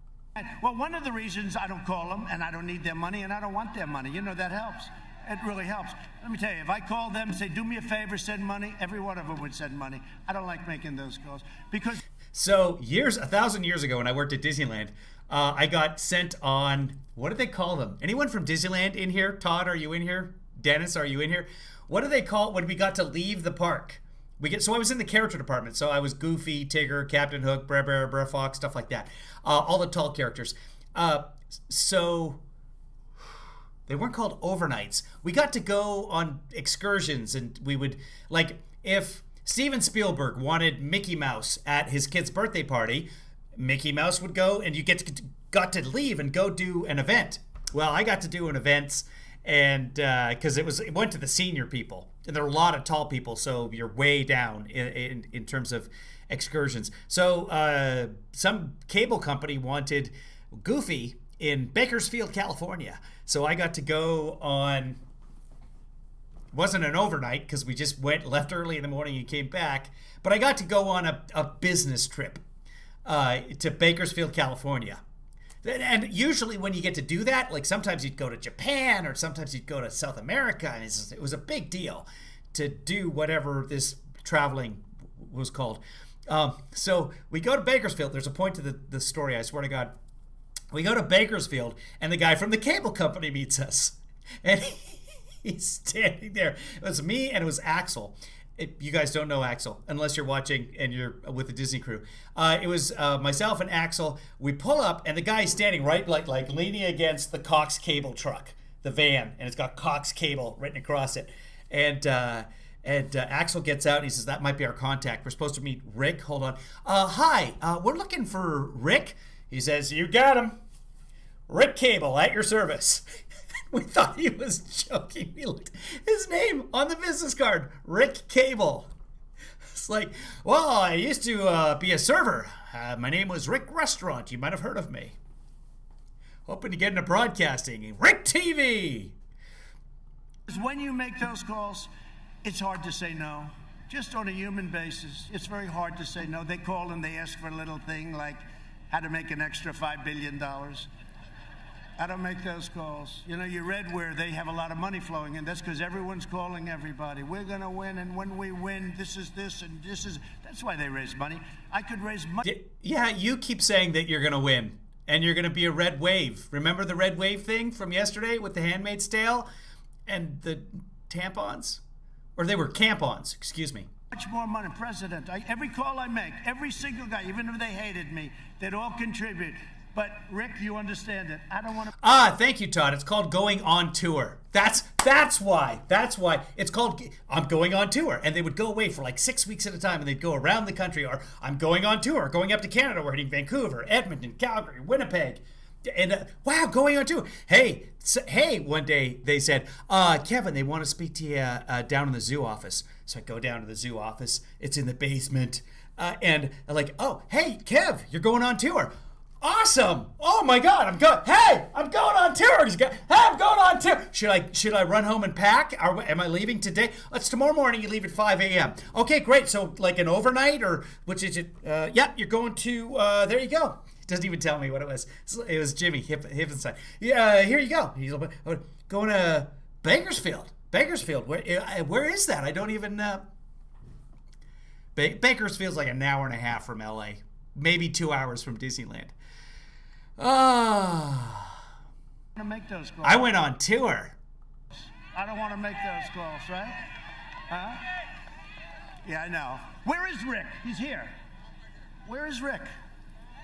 Well, one of the reasons I don't call them, and I don't need their money, and I don't want their money, you know, that helps. It really helps. Let me tell you, if I call them and say, do me a favor, send money, every one of them would send money. I don't like making those calls because... So 1,000 years ago when I worked at Disneyland, I got sent on, what do they call them? Anyone from Disneyland in here? Todd, are you in here? Dennis, are you in here? What do they call it when we got to leave the park? So I was in the character department. So I was Goofy, Tigger, Captain Hook, Brer Bear, Brer Fox, stuff like that. All the tall characters. So they weren't called overnights. We got to go on excursions, and we would, like, if Steven Spielberg wanted Mickey Mouse at his kid's birthday party, Mickey Mouse would go, and you got to leave and go do an event. Well, I got to do an event, and because it went to the senior people, and there are a lot of tall people, so you're way down in terms of excursions. So some cable company wanted Goofy in Bakersfield, California. So I got to go on. It wasn't an overnight because we just left early in the morning and came back. But I got to go on a business trip to Bakersfield, California. And usually when you get to do that, like sometimes you'd go to Japan or sometimes you'd go to South America. And it was a big deal to do whatever this traveling was called. So we go to Bakersfield. There's a point to the story, I swear to God. We go to Bakersfield, and the guy from the cable company meets us. And he's standing there. It was me and it was Axel. You guys don't know Axel unless you're watching and you're with the Disney crew. It was myself and Axel. We pull up, and the guy's standing right, like leaning against the Cox cable truck, the van, and it's got Cox cable written across it. And Axel gets out, and he says, that might be our contact. We're supposed to meet Rick. Hold on. Hi, we're looking for Rick. He says, you got him. Rick Cable at your service. We thought he was joking. We looked his name on the business card, Rick Cable. It's like, well, I used to be a server. My name was Rick Restaurant. You might have heard of me. Hoping to get into broadcasting. Rick TV. When you make those calls, it's hard to say no. Just on a human basis, it's very hard to say no. They call and they ask for a little thing like how to make an extra $5 billion. I don't make those calls. You know, you read where they have a lot of money flowing in. That's because everyone's calling everybody. We're going to win, and when we win, this is this, and this is... That's why they raise money. I could raise money. Yeah, you keep saying that you're going to win, and you're going to be a red wave. Remember the red wave thing from yesterday with the Handmaid's Tale and the tampons? Or they were campons, excuse me. Much more money, President. Every call I make, every single guy, even if they hated me, they'd all contribute. But Rick, you understand it. I don't want to. Ah, thank you, Todd. It's called going on tour. That's why. That's why it's called I'm going on tour. And they would go away for like 6 weeks at a time, and they'd go around the country. Or I'm going on tour, going up to Canada. We're hitting Vancouver, Edmonton, Calgary, Winnipeg, and wow, going on tour. Hey, one day they said, Kevin, they want to speak to you down in the zoo office. So I go down to the zoo office. It's in the basement, and I'm like, oh, hey, Kev, you're going on tour. Awesome! Oh my God, I'm going. Hey, I'm going on tour. Hey, I'm going on tour. Should I run home and pack? Am I leaving today? It's tomorrow morning. You leave at 5 a.m. Okay, great. So like an overnight, or which is it? Yeah, you're going to. There you go. Doesn't even tell me what it was. It was Jimmy Hippenstein. Yeah, here you go. He's going to Bakersfield. Bakersfield. Where is that? I don't even. Bakersfield's like an hour and a half from LA. Maybe 2 hours from Disneyland. To make those calls. I went on tour. I don't want to make those calls, right? Huh? Yeah, I know. Where is Rick? He's here. Where is Rick?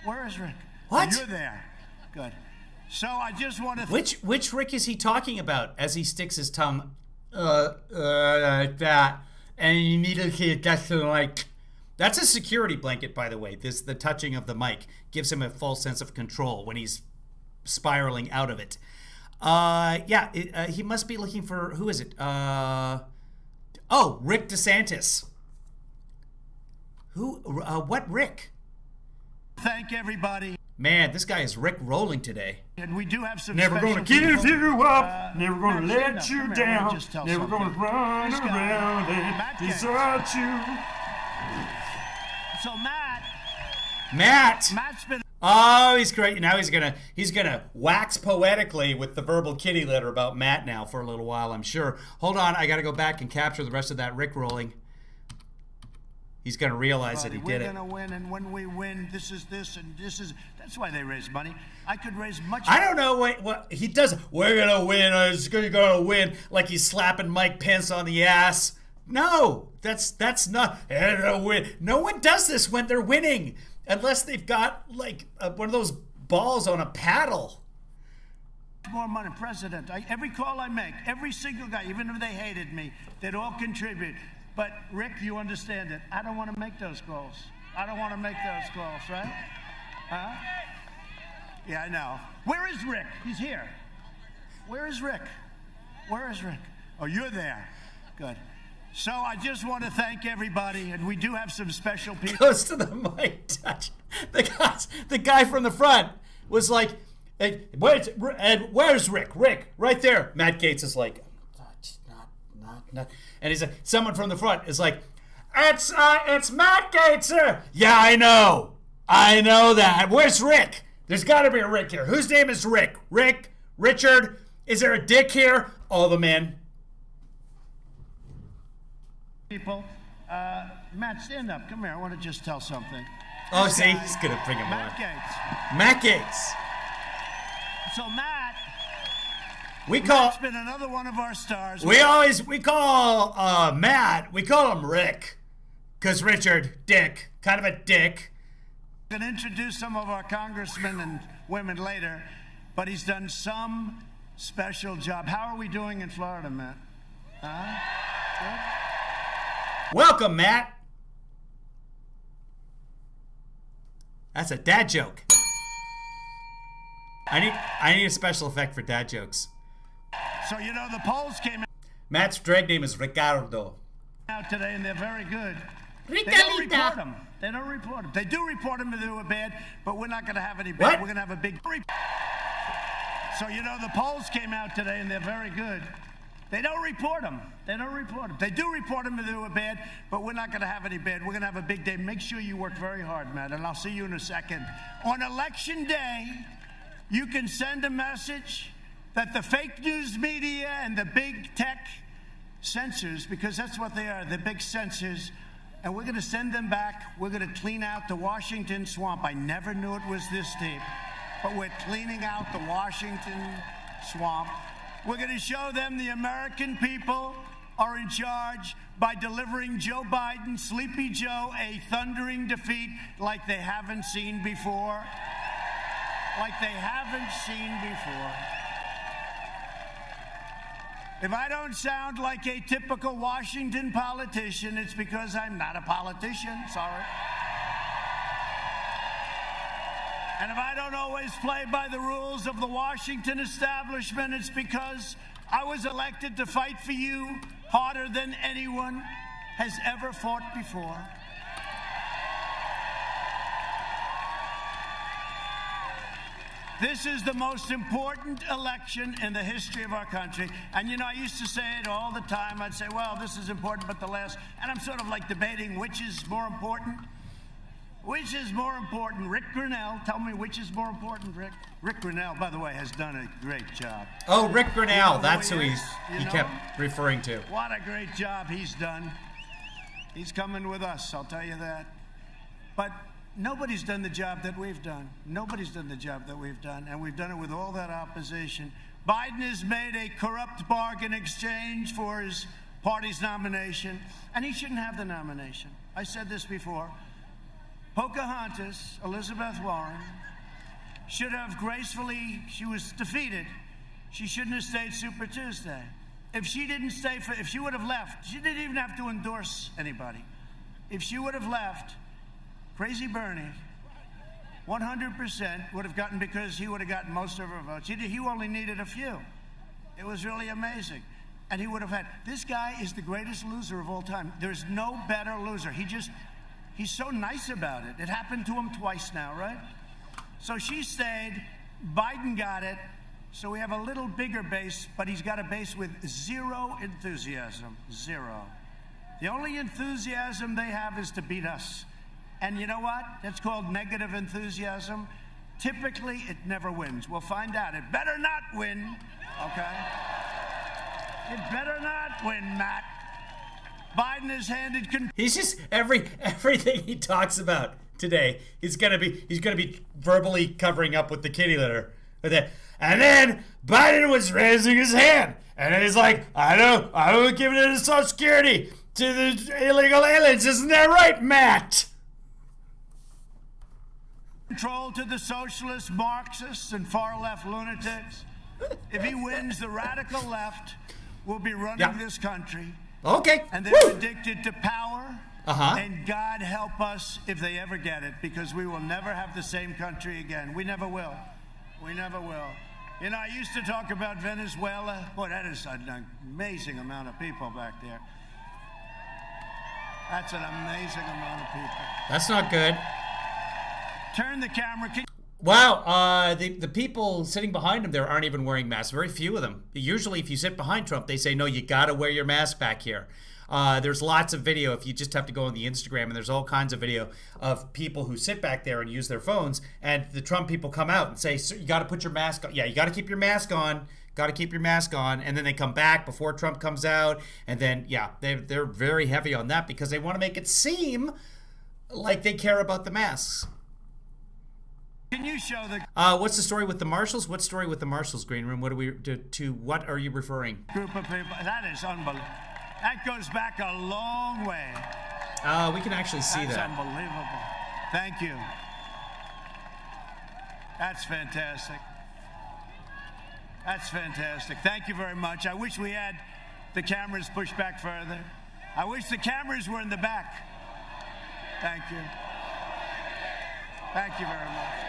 Where is Rick? What? Oh, you're there. Good. So I just want to. Which Rick is he talking about as he sticks his tongue like that? And you need to hear that's like. That's a security blanket, by the way. The touching of the mic gives him a false sense of control when he's spiraling out of it. He must be looking for, who is it? Rick DeSantis. What Rick? Thank everybody. Man, this guy is Rick rolling today. And we do have some. Never gonna give you up, never gonna let you down, never gonna run around and desert you. So Matt's been. Oh, he's great. Now he's gonna wax poetically with the verbal kitty litter about Matt now for a little while, I'm sure. Hold on, I gotta go back and capture the rest of that Rick rolling. He's gonna realize that he did it. We're gonna win, and when we win, this is this, and this is. That's why they raise money. I could raise much. I don't know what he does. We're gonna win. You're gonna win. Like he's slapping Mike Pence on the ass. No, that's not a win. No one does this when they're winning, unless they've got like one of those balls on a paddle. More money, President. Every call I make, every single guy, even if they hated me, they'd all contribute. But Rick, you understand it. I don't want to make those calls. I don't want to make those calls, right? Huh? Yeah, I know. Where is Rick? He's here. Where is Rick? Where is Rick? Oh, you're there. Good. So I just want to thank everybody, and we do have some special people. Goes to the mic touch. The guy from the front was like, where's Rick? Rick, right there. Matt Gaetz is like, not. And he's like, someone from the front is like, it's Matt Gaetz. Yeah, I know that. Where's Rick? There's got to be a Rick here. Whose name is Rick? Rick? Richard? Is there a Dick here? All the men. People, Matt, stand up. Come here. I want to just tell something. Oh, see, he's gonna bring him Matt on. Gaetz. Matt Gaetz. So Matt's been another one of our stars. We call Matt. We call him Rick, cause Richard, Dick, kind of a dick. I'm gonna introduce some of our congressmen and women later, but he's done some special job. How are we doing in Florida, Matt? Huh? Good? Welcome, Matt. That's a dad joke. I need a special effect for dad jokes. So you know the polls came Matt's drag name is Ricardo. out today, and they're very good. Ricalita. They don't report them. They don't report them. They do report them if they were bad, but we're not going to have any bad. What? We're going to have a big. So you know the polls came out today, and they're very good. They don't report them. They don't report them. They do report them if they were bad, but we're not going to have any bad. We're going to have a big day. Make sure you work very hard, Matt, and I'll see you in a second. On Election Day, you can send a message that the fake news media and the big tech censors, because that's what they are, the big censors, and we're going to send them back. We're going to clean out the Washington swamp. I never knew it was this deep, but we're cleaning out the Washington swamp. We're going to show them the American people are in charge by delivering Joe Biden, Sleepy Joe, a thundering defeat like they haven't seen before. like they haven't seen before. If I don't sound like a typical Washington politician, it's because I'm not a politician, sorry. And if I don't always play by the rules of the Washington establishment, it's because I was elected to fight for you harder than anyone has ever fought before. This is the most important election in the history of our country. And, you know, I used to say it all the time. I'd say, well, this is important, but the last. And I'm sort of like debating which is more important. Which is more important? Rick Grinnell. Tell me which is more important, Rick. Rick Grinnell, by the way, has done a great job. Oh, Rick Grinnell. You know That's who who he he kept referring to. What a great job he's done. He's coming with us, I'll tell you that. But nobody's done the job that we've done. Nobody's done the job that we've done, and we've done it with all that opposition. Biden has made a corrupt bargain exchange for his party's nomination, and he shouldn't have the nomination. I said this before. Pocahontas, Elizabeth Warren, should have gracefully, she was defeated. She shouldn't have stayed Super Tuesday. If she didn't stay, if she would have left, she didn't even have to endorse anybody. If she would have left, Crazy Bernie, 100% would have gotten, because he would have gotten most of her votes. He only needed a few. It was really amazing. And he would have had, this guy is the greatest loser of all time. There's no better loser. He's so nice about it. It happened to him twice now, right? So she stayed, Biden got it, so we have a little bigger base, but he's got a base with zero enthusiasm, zero. The only enthusiasm they have is to beat us. And you know what? That's called negative enthusiasm. Typically, it never wins. We'll find out. It better not win, okay? It better not win, Matt. Biden has handed control. He's just everything he talks about today. He's gonna be verbally covering up with the kitty litter. And then Biden was raising his hand, and he's like, I don't give it to Social Security to the illegal aliens. Isn't that right, Matt? Control to the socialists, Marxists, and far-left lunatics. If he wins, the radical left will be running this country. Okay. And they're addicted to power. Uh-huh. And God help us if they ever get it, because we will never have the same country again. We never will. We never will. You know, I used to talk about Venezuela. Boy, that is an amazing amount of people back there. That's an amazing amount of people. That's not good. Turn the camera. Wow, the people sitting behind him there aren't even wearing masks. Very few of them. Usually, if you sit behind Trump, they say, no, you got to wear your mask back here. There's lots of video. If you just have to go on the Instagram, and there's all kinds of video of people who sit back there and use their phones, and the Trump people come out and say, so you got to put your mask on. Yeah, you got to keep your mask on. Got to keep your mask on. And then they come back before Trump comes out. And then, yeah, they're very heavy on that because they want to make it seem like they care about the masks. Can you show the what's the story with the marshals? What story with the marshals, Green Room? What are we to what are you referring? Group of people. That is unbelievable. That goes back a long way. We can actually see That's that. unbelievable. Thank you. That's fantastic. That's fantastic. Thank you very much. I wish we had the cameras pushed back further. I wish the cameras were in the back. Thank you. Thank you very much.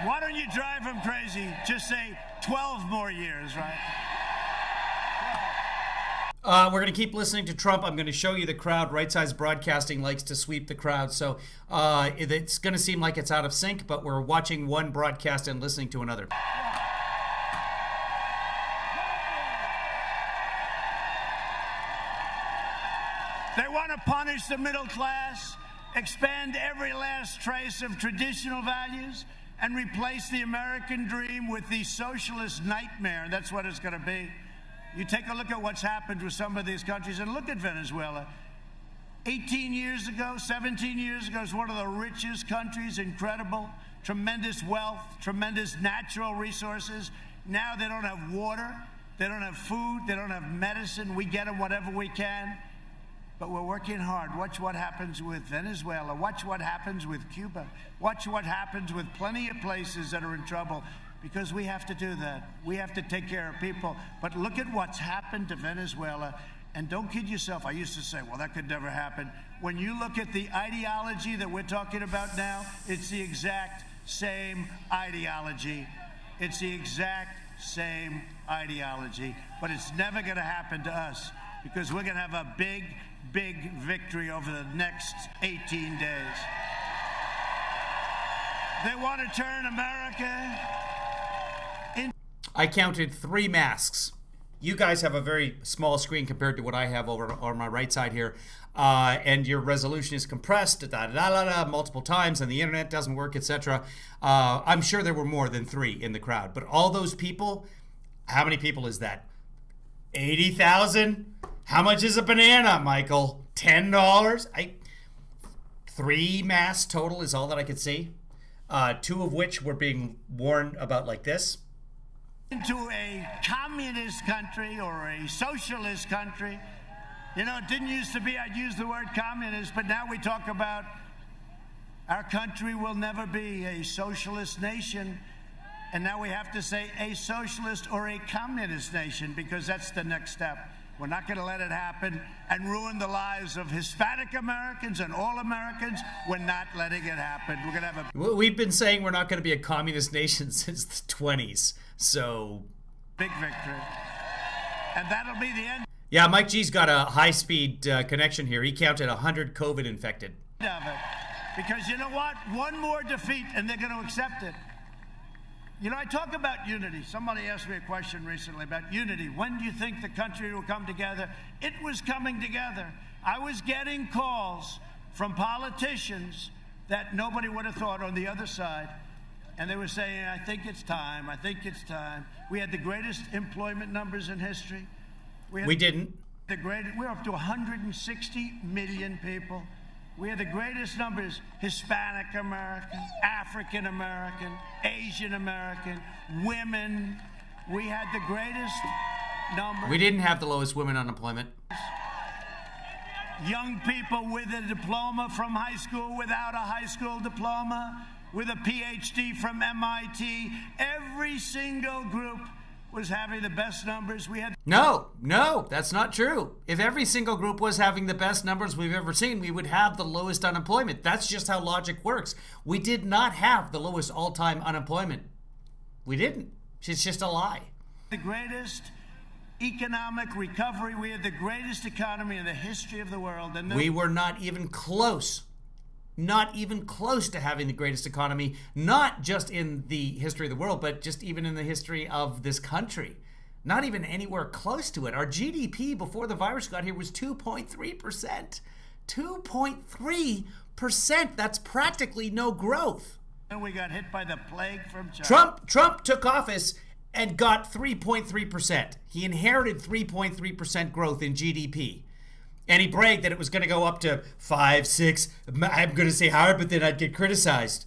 Why don't you drive him crazy? Just say 12 more years, right? We're going to keep listening to Trump. I'm going to show you the crowd. Right Size Broadcasting likes to sweep the crowd. So it's going to seem like it's out of sync, but we're watching one broadcast and listening to another. They want to punish the middle class, expand every last trace of traditional values, and replace the American dream with the socialist nightmare. That's what it's going to be. You take a look at what's happened with some of these countries, and look at Venezuela. 18 years ago, 17 years ago, it's one of the richest countries, incredible, tremendous wealth, tremendous natural resources. Now they don't have water, they don't have food, they don't have medicine. We get them whatever we can. But we're working hard. Watch what happens with Venezuela. Watch what happens with Cuba. Watch what happens with plenty of places that are in trouble, because we have to do that. We have to take care of people. But look at what's happened to Venezuela. And don't kid yourself. I used to say, well, that could never happen. When you look at the ideology that we're talking about now, it's the exact same ideology. It's the exact same ideology. But it's never going to happen to us, because we're going to have a big, big victory over the next 18 days. They want to turn America into... I counted 3 masks. You guys have a very small screen compared to what I have over on my right side here. And your resolution is compressed multiple times, and the internet doesn't work, etc. I'm sure there were more than 3 in the crowd. But all those people, how many people is that? 80,000? How much is a banana, Michael? $10? 3 masks total is all that I could see. 2 of which were being worn about like this. Into a communist country or a socialist country. You know, it didn't used to be I'd use the word communist, but now we talk about our country will never be a socialist nation. And now we have to say a socialist or a communist nation, because that's the next step. We're not going to let it happen and ruin the lives of Hispanic Americans and all Americans. We're not letting it happen. We're going to have a... We've been saying we're not going to be a communist nation since the 20s. So... big victory. And that'll be the end. Yeah, Mike G's got a high-speed connection here. He counted 100 COVID infected. Of it. Because you know what? One more defeat and they're going to accept it. You know, I talk about unity. Somebody asked me a question recently about unity. When do you think the country will come together? It was coming together. I was getting calls from politicians that nobody would have thought on the other side. And they were saying, I think it's time. I think it's time. We had the greatest employment numbers in history. We didn't. We're up to 160 million people. We had the greatest numbers: Hispanic American, African American, Asian American, women. We had the greatest numbers. We didn't have the lowest women unemployment. Young people with a diploma from high school, without a high school diploma, with a PhD from MIT. Every single group was having the best numbers. We had... No, that's not true. If every single group was having the best numbers we've ever seen, we would have the lowest unemployment. That's just how logic works. We did not have the lowest all-time unemployment. We didn't. It's just a lie. The greatest economic recovery. We had the greatest economy in the history of the world. And we were not even close. Not even close to having the greatest economy, not just in the history of the world, but just even in the history of this country. Not even anywhere close to it. Our GDP before the virus got here was 2.3%. 2.3%. That's practically no growth. And we got hit by the plague from China. Trump took office and got 3.3%. He inherited 3.3% growth in GDP. And he bragged that it was going to go up to 5, 6. I'm going to say higher, but then I'd get criticized.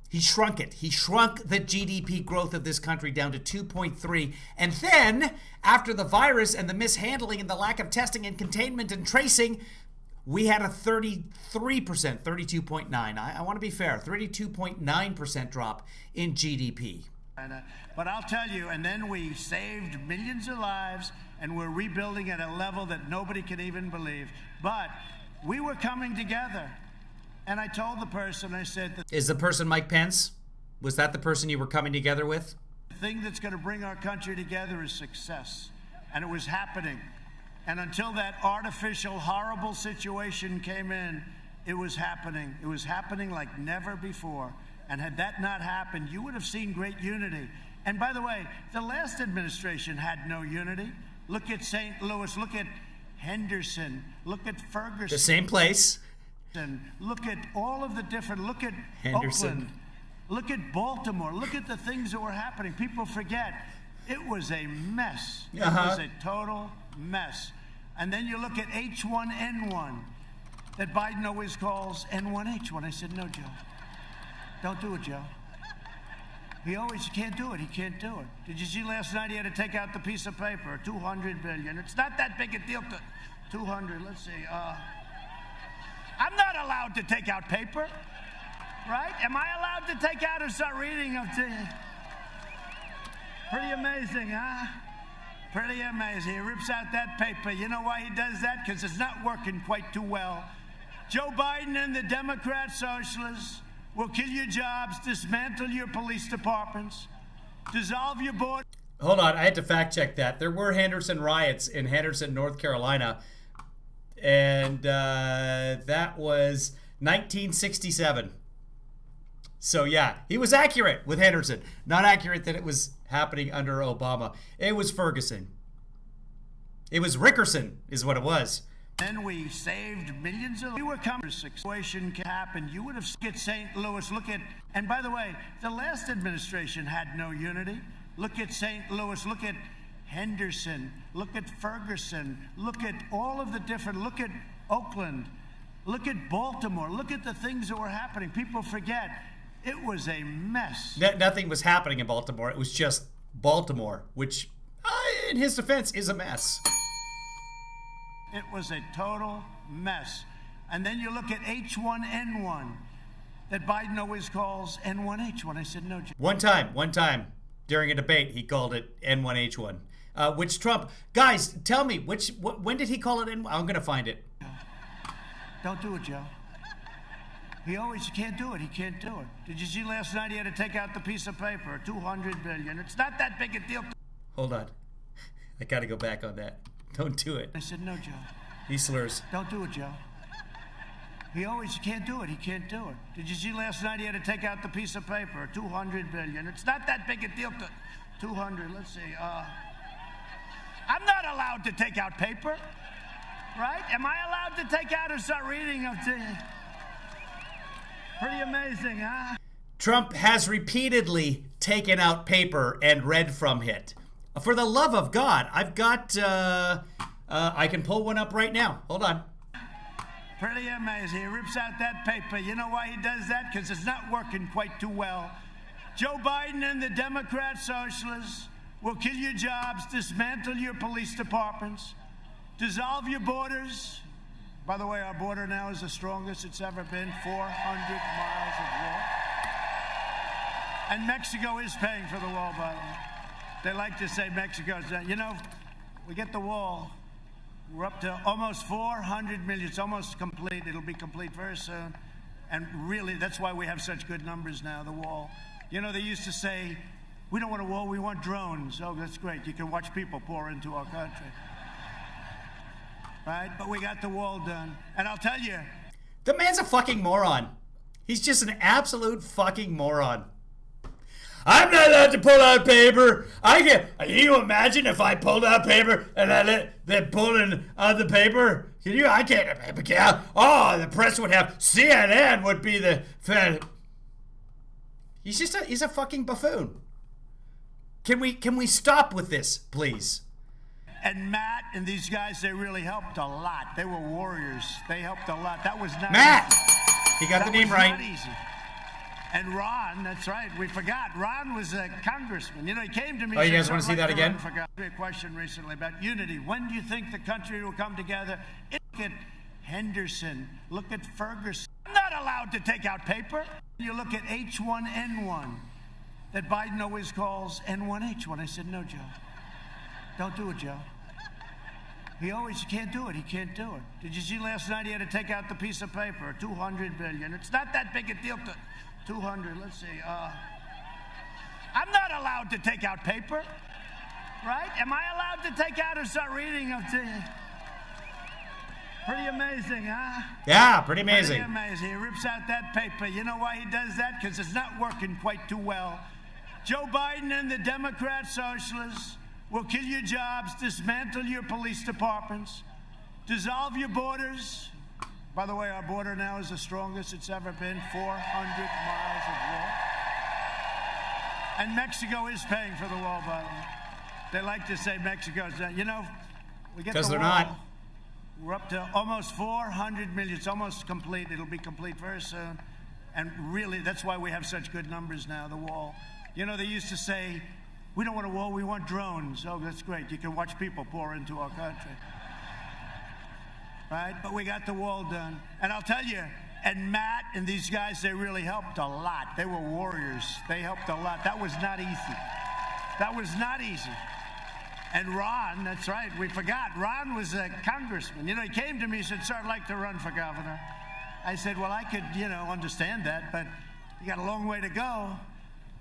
He shrunk it. He shrunk the GDP growth of this country down to 2.3. And then, after the virus and the mishandling and the lack of testing and containment and tracing, we had a 33%, 32.9. I want to be fair, 32.9% drop in GDP. But I'll tell you, and then we saved millions of lives, and we're rebuilding at a level that nobody can even believe. But we were coming together. And I told the person, I said... Is the person Mike Pence? Was that the person you were coming together with? The thing that's going to bring our country together is success. And it was happening. And until that artificial, horrible situation came in, it was happening. It was happening like never before. And had that not happened, you would have seen great unity. And by the way, the last administration had no unity. Look at St. Louis. Look at Henderson. Look at Ferguson. The same place. Look at all of the different. Look at Henderson. Oakland. Look at Baltimore. Look at the things that were happening. People forget. It was a mess. It was a total mess. And then you look at H1N1 that Biden always calls N1H1. I said, no, Joe. Don't do it, Joe. He can't do it. He can't do it. Did you see last night he had to take out the piece of paper, $200 billion. It's not that big a deal. 200, let's see. I'm not allowed to take out paper, right? Am I allowed to take out or start reading them to you? Pretty amazing, huh? Pretty amazing. He rips out that paper. You know why he does that? Because it's not working quite too well. Joe Biden and the Democrat socialists will kill your jobs, dismantle your police departments, dissolve your board. Hold on, I had to fact check that. There were Henderson riots in Henderson, North Carolina, and that was 1967. So yeah, he was accurate with Henderson. Not accurate that it was happening under Obama. It was Ferguson. It was Rickerson is what it was. Then we saved millions of. We were coming. Situation can happen. You would have looked at St. Louis. Look at, and by the way, the last administration had no unity. Look at St. Louis. Look at Henderson. Look at Ferguson. Look at all of the different. Look at Oakland. Look at Baltimore. Look at the things that were happening. People forget. It was a mess. Nothing was happening in Baltimore. It was just Baltimore, which, in his defense, is a mess. It was a total mess. And then you look at H1N1 that Biden always calls N1H1. I said, no. One time during a debate, he called it N1H1, which Trump, guys, tell me, when did he call it N1? I'm going to find it. Don't do it, Joe. He can't do it. He can't do it. Did you see last night he had to take out the piece of paper, $200 billion. It's not that big a deal. Hold on. I got to go back on that. Don't do it. I said, no, Joe. He slurs. Don't do it, Joe. He can't do it. He can't do it. Did you see last night he had to take out the piece of paper, $200 billion. It's not that big a deal. 200, let's see. I'm not allowed to take out paper, right? Am I allowed to take out or start reading them to you? Pretty amazing, huh? Trump has repeatedly taken out paper and read from it. For the love of God, I've got, I can pull one up right now. Hold on. Pretty amazing. He rips out that paper. You know why he does that? Because it's not working quite too well. Joe Biden and the Democrat socialists will kill your jobs, dismantle your police departments, dissolve your borders. By the way, our border now is the strongest it's ever been, 400 miles of wall. And Mexico is paying for the wall, by the way. They like to say Mexico's, you know, we get the wall. We're up to almost 400 million. It's almost complete. It'll be complete very soon. And really, that's why we have such good numbers now, the wall. You know, they used to say, we don't want a wall, we want drones. Oh, that's great. You can watch people pour into our country. Right? But we got the wall done. And I'll tell you. The man's a fucking moron. He's just an absolute fucking moron. I'm not allowed to pull out paper. Can you imagine if I pulled out paper and I let them pull in the paper? I can't. Oh, the press would have, CNN would be the. He's a fucking buffoon. Can we stop with this, please? And Matt and these guys, they really helped a lot. They were warriors. They helped a lot. That was not Matt. Easy. He got the name right. Not easy. And Ron, that's right, we forgot. Ron was a congressman. You know, he came to me. Oh, you guys want to see that again? I forgot a question recently about unity. When do you think the country will come together? Look at Henderson. Look at Ferguson. I'm not allowed to take out paper. You look at H1N1 that Biden always calls N1H1. I said, no, Joe. Don't do it, Joe. He can't do it. He can't do it. Did you see last night he had to take out the piece of paper, $200 billion. It's not that big a deal. 200, let's see. I'm not allowed to take out paper, right? Am I allowed to take out or start reading them to you? Pretty amazing, huh? Yeah, pretty amazing. Pretty amazing. He rips out that paper. You know why he does that? Because it's not working quite too well. Joe Biden and the Democrat socialists will kill your jobs, dismantle your police departments, dissolve your borders. By the way, our border now is the strongest it's ever been, 400 miles of wall. And Mexico is paying for the wall, by the way. They like to say Mexico's, you know, we get the wall. Because they're not. We're up to almost 400 million. It's almost complete. It'll be complete very soon. And really, that's why we have such good numbers now, the wall. You know, they used to say, we don't want a wall, we want drones. Oh, that's great. You can watch people pour into our country. right? But we got the wall done. And I'll tell you, and Matt and these guys, they really helped a lot. They were warriors. They helped a lot. That was not easy. That was not easy. And Ron, that's right, we forgot. Ron was a congressman. You know, he came to me and said, sir, I'd like to run for governor. I said, well, I could, understand that, but you got a long way to go.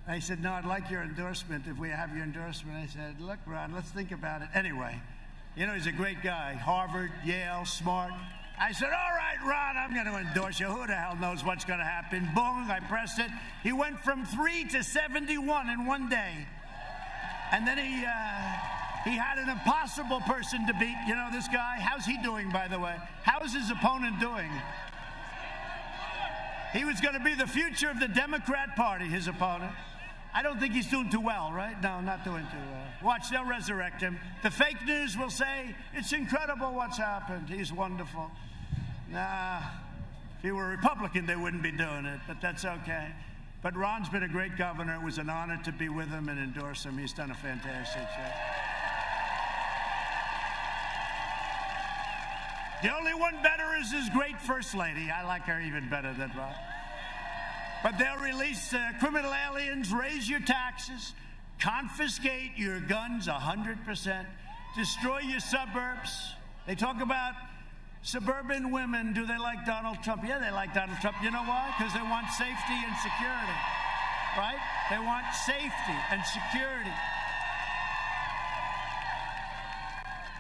I said, no, I'd like your endorsement if we have your endorsement. I said, look, Ron, let's think about it. Anyway, he's a great guy. Harvard, Yale, smart. I said, all right, Ron, I'm going to endorse you. Who the hell knows what's going to happen? Boom, I pressed it. He went from 3 to 71 in one day. And then he had an impossible person to beat. You know this guy? How's he doing, by the way? How's his opponent doing? He was going to be the future of the Democrat Party, his opponent. I don't think he's doing too well, right? No, not doing too well. Watch, they'll resurrect him. The fake news will say, it's incredible what's happened. He's wonderful. Nah, if he were a Republican, they wouldn't be doing it, but that's okay. But Ron's been a great governor. It was an honor to be with him and endorse him. He's done a fantastic job. The only one better is his great first lady. I like her even better than Ron. But they'll release criminal aliens, raise your taxes, confiscate your guns 100%, destroy your suburbs. They talk about suburban women. Do they like Donald Trump? Yeah, they like Donald Trump. You know why? Because they want safety and security, right? They want safety and security.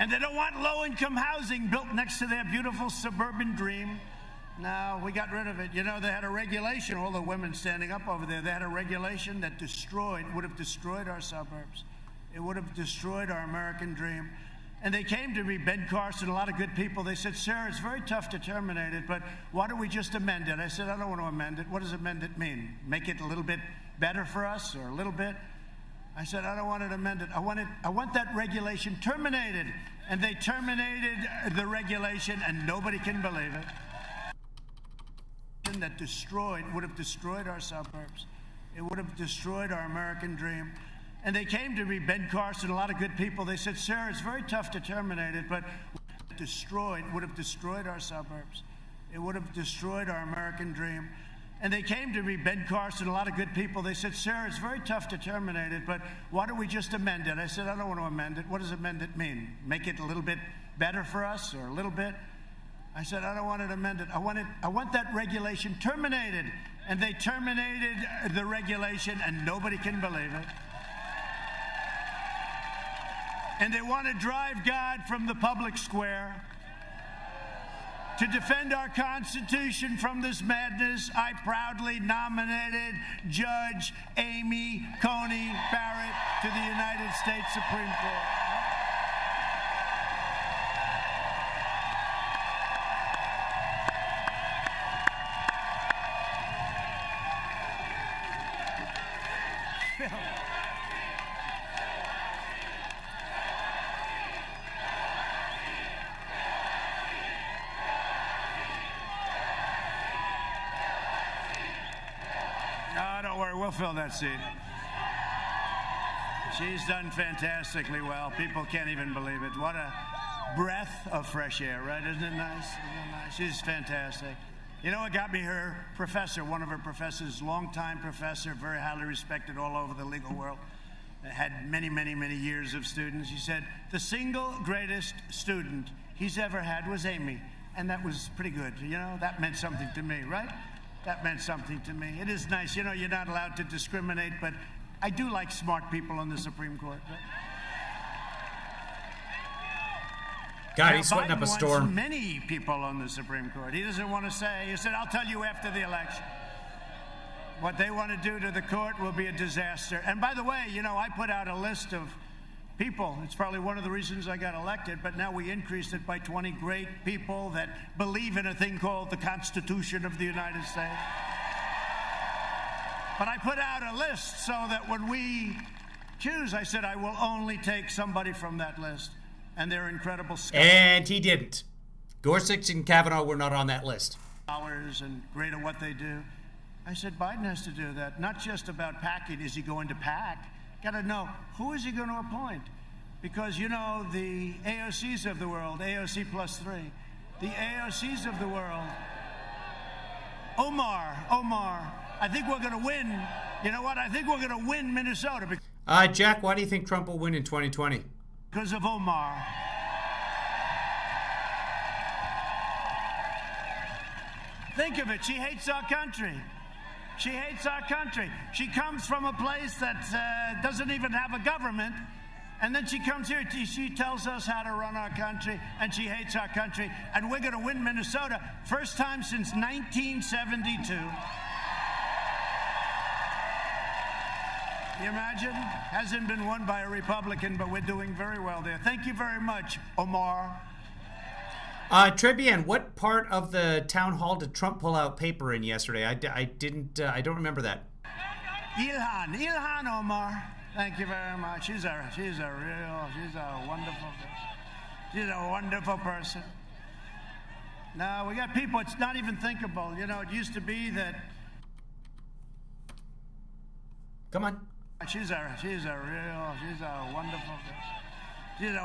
And they don't want low-income housing built next to their beautiful suburban dream. No, we got rid of it. They had a regulation, all the women standing up over there, they had a regulation that would have destroyed our suburbs. It would have destroyed our American dream. And they came to me, Ben Carson, a lot of good people. They said, sir, it's very tough to terminate it, but why don't we just amend it? I said, I don't want to amend it. What does amend it mean? Make it a little bit better for us, or a little bit? I said, I don't want it amended. I want that regulation terminated. And they terminated the regulation, and nobody can believe it. That would have destroyed our suburbs. It would have destroyed our American dream. And they came to me, Ben Carson, a lot of good people. They said, sir, it's very tough to terminate it, but would have destroyed our suburbs. It would have destroyed our American dream. And they came to me, Ben Carson, a lot of good people. They said, sir, it's very tough to terminate it, but why don't we just amend it? I said, I don't want to amend it. What does amend it mean? Make it a little bit better for us, or a little bit? I said, I don't want it amended. I want that regulation terminated. And they terminated the regulation, and nobody can believe it. And they want to drive God from the public square. To defend our Constitution from this madness, I proudly nominated Judge Amy Coney Barrett to the United States Supreme Court. No, don't worry, we'll fill that seat. She's done fantastically well. People can't even believe it. What a breath of fresh air, right? Isn't it nice? Isn't it nice? She's fantastic. You know what got me? Her professor, one of her professors, longtime professor, very highly respected all over the legal world, had many, many, many years of students. He said, the single greatest student he's ever had was Amy. And that was pretty good. That meant something to me, right? That meant something to me. It is nice. You're not allowed to discriminate, but I do like smart people on the Supreme Court. Right? God, he's sweating up a storm. Wants many people on the Supreme Court. He doesn't want to say. He said, I'll tell you after the election. What they want to do to the court will be a disaster. And by the way, I put out a list of people. It's probably one of the reasons I got elected, but now we increased it by 20 great people that believe in a thing called the Constitution of the United States. But I put out a list so that when we choose, I said I will only take somebody from that list. And they're incredible scholars. And he didn't. Gorsuch and Kavanaugh were not on that list. Scholars and great at what they do. I said Biden has to do that. Not just about packing. Is he going to pack? Got to know, who is he going to appoint? Because, the AOCs of the world, AOC +3, the AOCs of the world. Omar, I think we're going to win. You know what? I think we're going to win Minnesota Jack, why do you think Trump will win in 2020? because of Omar. Think of it. She hates our country. She hates our country. She comes from a place that doesn't even have a government. And then she comes here, she tells us how to run our country, and she hates our country. And we're going to win Minnesota. First time since 1972. You imagine? Hasn't been won by a Republican, but we're doing very well there. Thank you very much, Omar. Trebian, what part of the town hall did Trump pull out paper in yesterday? I don't remember that. Ilhan Omar. Thank you very much. She's a wonderful person. No, we got people, it's not even thinkable. You know, it used to be that. Come on. She's a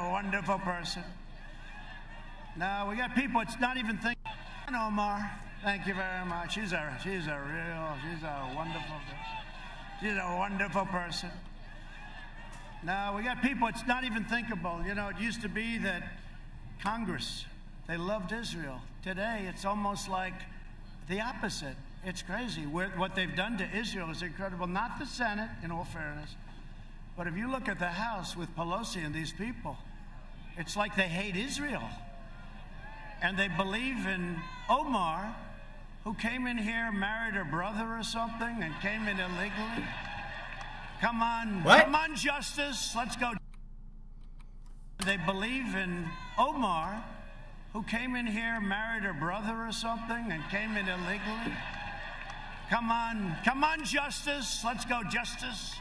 wonderful person. No, we got people, it's not even thinkable. Omar. Thank you very much. She's a wonderful person. No, we got people, it's not even thinkable. You know, it used to be that Congress, they loved Israel. Today, it's almost like the opposite. It's crazy. What they've done to Israel is incredible. Not the Senate, in all fairness, but if you look at the House with Pelosi and these people, it's like they hate Israel. And they believe in Omar, who came in here, married her brother or something, and came in illegally. Come on. What? Come on, Justice. Let's go. They believe in Omar, who came in here, married her brother or something, and came in illegally. Come on, Justice. Let's go, Justice.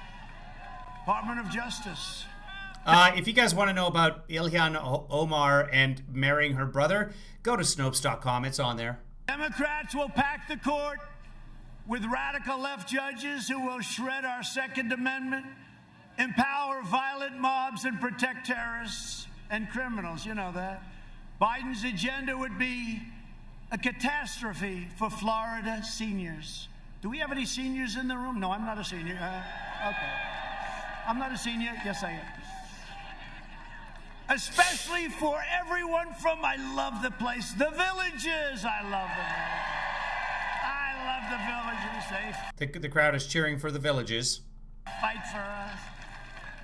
Department of Justice. If you guys want to know about Ilhan Omar and marrying her brother, go to Snopes.com. It's on there. Democrats will pack the court with radical left judges who will shred our Second Amendment, empower violent mobs, and protect terrorists and criminals. You know that. Biden's agenda would be a catastrophe for Florida seniors. Do we have any seniors in the room? No, I'm not a senior. Okay. I'm not a senior. Yes, I am. Especially for everyone from, I love the place, the Villages. I love the Villages. The crowd is cheering for the Villages. Fight for us.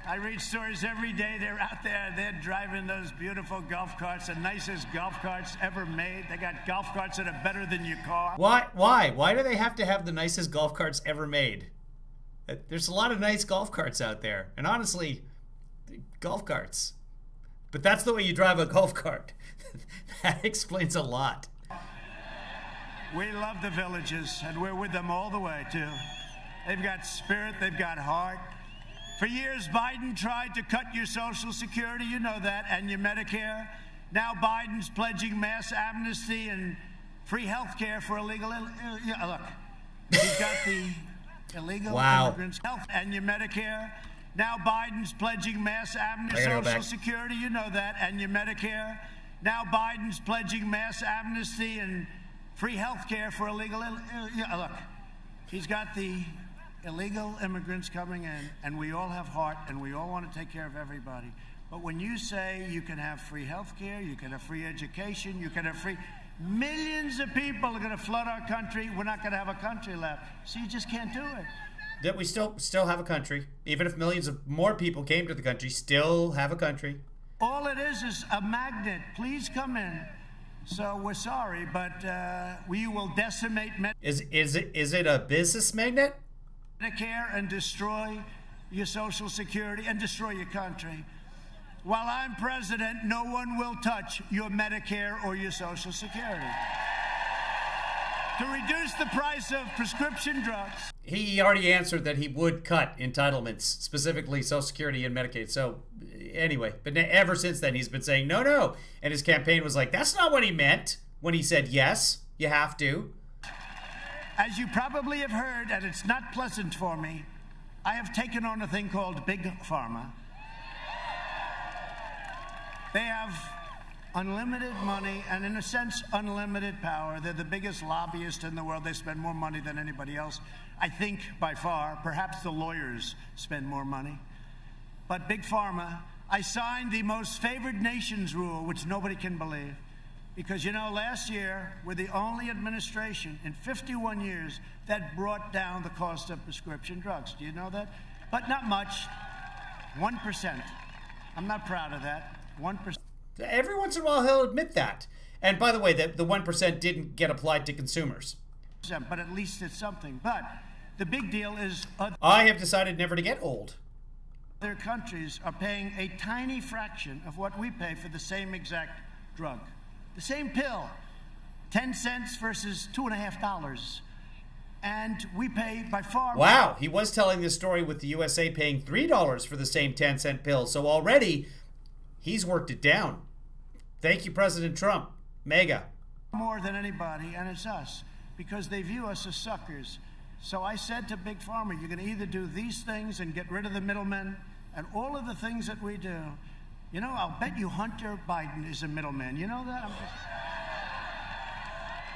I read stories every day. They're out there. They're driving those beautiful golf carts, the nicest golf carts ever made. They got golf carts that are better than your car. Why? Why do they have to have the nicest golf carts ever made? There's a lot of nice golf carts out there. And honestly, golf carts. But that's the way you drive a golf cart. That explains a lot. We love the Villages, and we're with them all the way, too. They've got spirit. They've got heart. For years, Biden tried to cut your Social Security, you know that, and your Medicare. Now Biden's pledging mass amnesty and free health care for illegal... look, he's got the illegal immigrants' health and your Medicare. Now Biden's pledging mass amnesty, Social Security, you know that, and your Medicare. Now Biden's pledging mass amnesty and free health care for illegal... look, he's got the illegal immigrants coming in, and we all have heart, and we all want to take care of everybody. But when you say you can have free health care, you can have free education, you can have free... Millions of people are going to flood our country. We're not going to have a country left. So you just can't do it. That we still have a country. Even if millions of more people came to the country, still have a country. All it is a magnet. Please come in. So we're sorry, but we will decimate Is it a business magnet? Medicare and destroy your Social Security and destroy your country. While I'm president, no one will touch your Medicare or your Social Security. To reduce the price of prescription drugs. He already answered that he would cut entitlements, specifically Social Security and Medicaid. So anyway, but ever since then, he's been saying, no. And his campaign was like, that's not what he meant when he said, yes, you have to. As you probably have heard, and it's not pleasant for me, I have taken on a thing called Big Pharma. They have unlimited money and, in a sense, unlimited power. They're the biggest lobbyist in the world. They spend more money than anybody else, I think, by far. Perhaps the lawyers spend more money. But Big Pharma, I signed the most favored nations rule, which nobody can believe. Because, you know, last year, we're the only administration in 51 years that brought down the cost of prescription drugs. Do you know that? But not much. 1%. I'm not proud of that. 1%. Every once in a while, he'll admit that. And by the way, the 1% didn't get applied to consumers. But at least it's something. But the big deal is I have decided never to get old. other countries are paying a tiny fraction of what we pay for the same exact drug. The same pill, 10 cents versus $2.50. And we pay by far. Wow, he was telling this story with the USA paying $3 for the same 10-cent pill. So already, he's worked it down. Thank you, President Trump. Mega. More than anybody, and it's us, because they view us as suckers. So I said to Big Pharma, you're going to either do these things and get rid of the middlemen and all of the things that we do. You know, I'll bet you Hunter Biden is a middleman. You know that?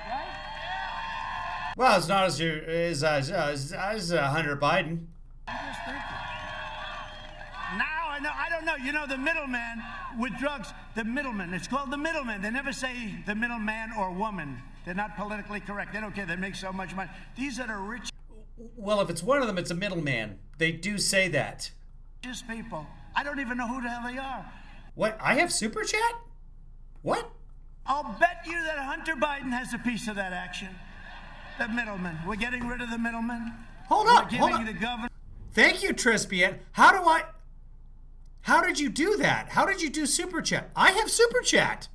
Right? Well, it's not as Hunter Biden. I'm just thinking. Now I know. I don't know. You know, the middleman with drugs, the middleman. It's called the middleman. They never say the middleman or woman. They're not politically correct. They don't care. They make so much money. These are the rich. Well, if it's one of them, it's a middleman. They do say that. Richest people. I don't even know who the hell they are. What? I have Super Chat? What? I'll bet you that Hunter Biden has a piece of that action. The middleman. We're getting rid of the middleman. Hold We're up. giving Hold the up. governor. Thank you, Trispian. How did you do that? How did you do Super Chat? I have Super Chat.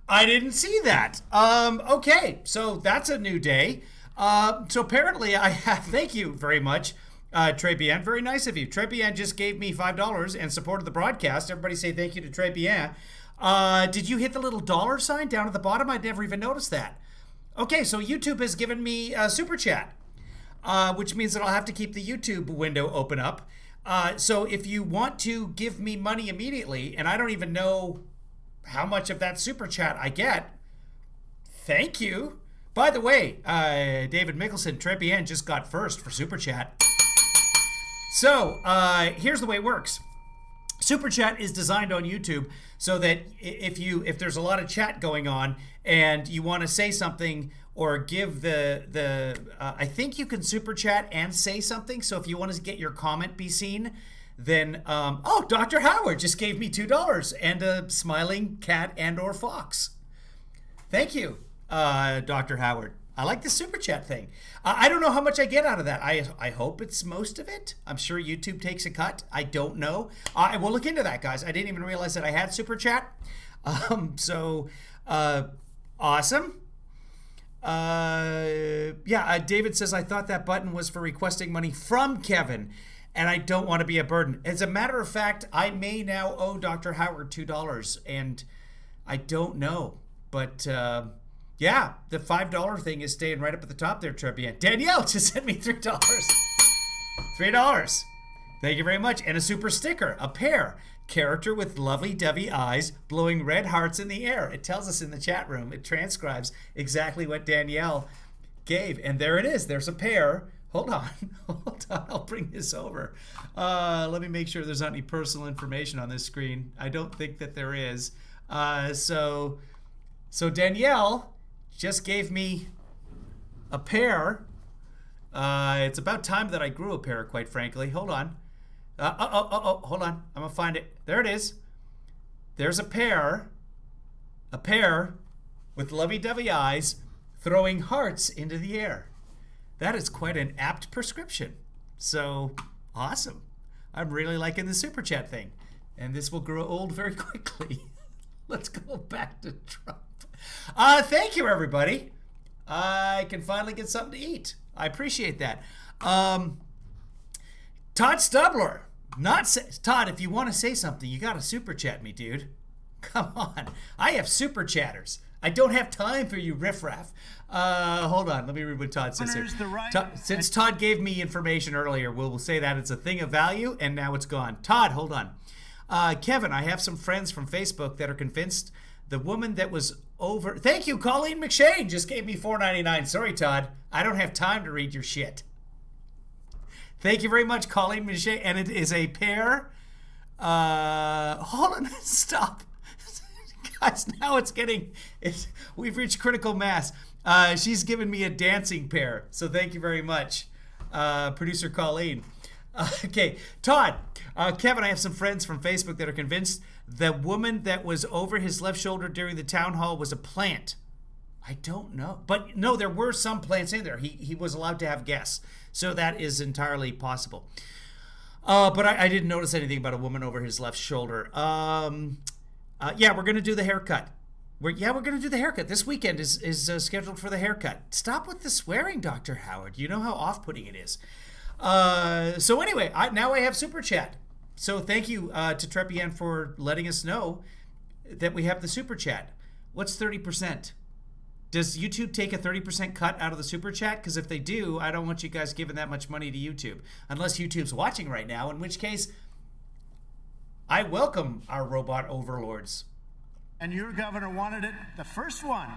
I didn't see that. Okay, so that's a new day. So apparently I have, thank you very much, Trebian. Very nice of you. Trebian just gave me $5 and supported the broadcast. Everybody say thank you to Trebian. Did you hit the little dollar sign down at the bottom? I never even noticed that. Okay, so YouTube has given me a Super Chat, which means that I'll have to keep the YouTube window open up. So if you want to give me money immediately, and I don't even know how much of that Super Chat I get, thank you. By the way, David Mickelson, Trebian just got first for Super Chat. So here's the way it works. Super Chat is designed on YouTube so that if there's a lot of chat going on and you want to say something or give I think you can Super Chat and say something. So if you want to get your comment be seen, then Dr. Howard just gave me $2 and a smiling cat and or fox. Thank you, Dr. Howard. I like the Super Chat thing. I don't know how much I get out of that. I hope it's most of it. I'm sure YouTube takes a cut. I don't know. I will look into that, guys. I didn't even realize that I had Super Chat. Awesome. David says, I thought that button was for requesting money from Kevin, and I don't want to be a burden. As a matter of fact, I may now owe Dr. Howard $2, and I don't know. But, yeah, the $5 thing is staying right up at the top there, Trebian. Danielle just sent me $3. $3. Thank you very much. And a super sticker, a pear. Character with lovely dovey eyes blowing red hearts in the air. It tells us in the chat room. It transcribes exactly what Danielle gave. And there it is. There's a pear. Hold on. Hold on. I'll bring this over. Let me make sure there's not any personal information on this screen. I don't think that there is. So Danielle just gave me a pear. It's about time that I grew a pear, quite frankly. Hold on. Hold on. I'm going to find it. There it is. There's a pear with lovey-dovey eyes throwing hearts into the air. That is quite an apt prescription. So, awesome. I'm really liking the Super Chat thing. And this will grow old very quickly. Let's go back to Trump. Thank you, everybody. I can finally get something to eat. I appreciate that. Todd Stubler. Todd, if you want to say something, you got to Super Chat me, dude. Come on. I have Super Chatters. I don't have time for you riffraff. Hold on. Let me read what Todd says here. Since Todd gave me information earlier, we'll say that it's a thing of value, and now it's gone. Todd, hold on. Kevin, I have some friends from Facebook that are convinced the woman that was over... Thank you, Colleen McShane just gave me $4.99. Sorry, Todd. I don't have time to read your shit. Thank you very much, Colleen McShane. And it is a pair... hold on, stop. Guys, now we've reached critical mass. She's given me a dancing pair. So thank you very much, producer Colleen. Okay, Todd, Kevin, I have some friends from Facebook that are convinced the woman that was over his left shoulder during the town hall was a plant. I don't know. But no, there were some plants in there. He was allowed to have guests. So that is entirely possible. But I didn't notice anything about a woman over his left shoulder. Yeah, we're going to do the haircut. We're going to do the haircut. This weekend is scheduled for the haircut. Stop with the swearing, Dr. Howard. You know how off-putting it is. So anyway, now I have Super Chat. So thank you to Trepian for letting us know that we have the Super Chat. What's 30%? Does YouTube take a 30% cut out of the Super Chat? Because if they do, I don't want you guys giving that much money to YouTube. Unless YouTube's watching right now, in which case, I welcome our robot overlords. And your governor wanted it, the first one,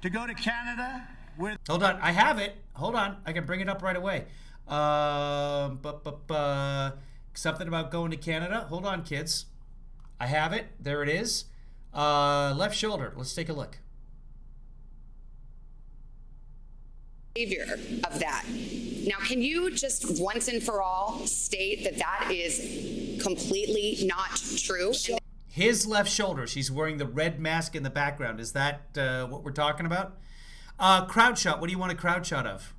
to go to Canada with... Hold on, I have it. Hold on, I can bring it up right away. Something about going to Canada. Hold on, kids. I have it. There it is. Left shoulder. Let's take a look. Behavior of that. Now, can you just once and for all state that that is completely not true? His left shoulder. She's wearing the red mask in the background. Is that what we're talking about? Crowd shot. What do you want a crowd shot of?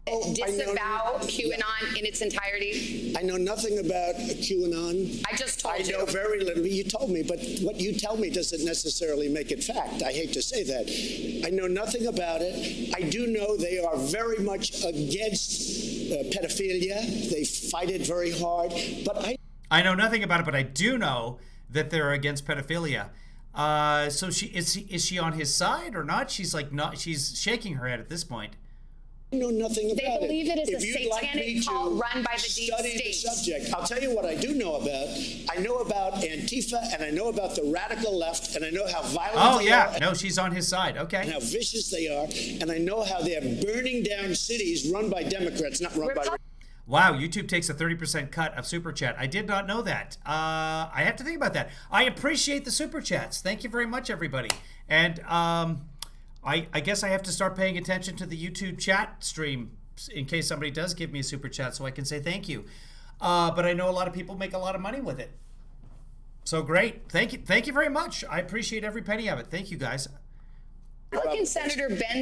Disavow QAnon in its entirety? I know nothing about QAnon. I just told you. I know very little. You told me, but what you tell me doesn't necessarily make it fact. I hate to say that. I know nothing about it. I do know they are very much against pedophilia. They fight it very hard. But I know nothing about it, but I do know that they're against pedophilia. So is she on his side or not? She's she's shaking her head at this point. I know nothing about it. They believe it is a like satanic cult run by the deep study state. The subject. I'll tell you what I do know about. I know about Antifa, and I know about the radical left, and I know how violent they are. No, she's on his side. Okay. And how vicious they are, and I know how they're burning down cities run by Democrats, not run by... Wow, YouTube takes a 30% cut of Super Chat. I did not know that. I have to think about that. I appreciate the Super Chats. Thank you very much, everybody. And I guess I have to start paying attention to the YouTube chat stream in case somebody does give me a Super Chat so I can say thank you. But I know a lot of people make a lot of money with it. So great. Thank you. Thank you very much. I appreciate every penny of it. Thank you, guys. Republican Senator Ben...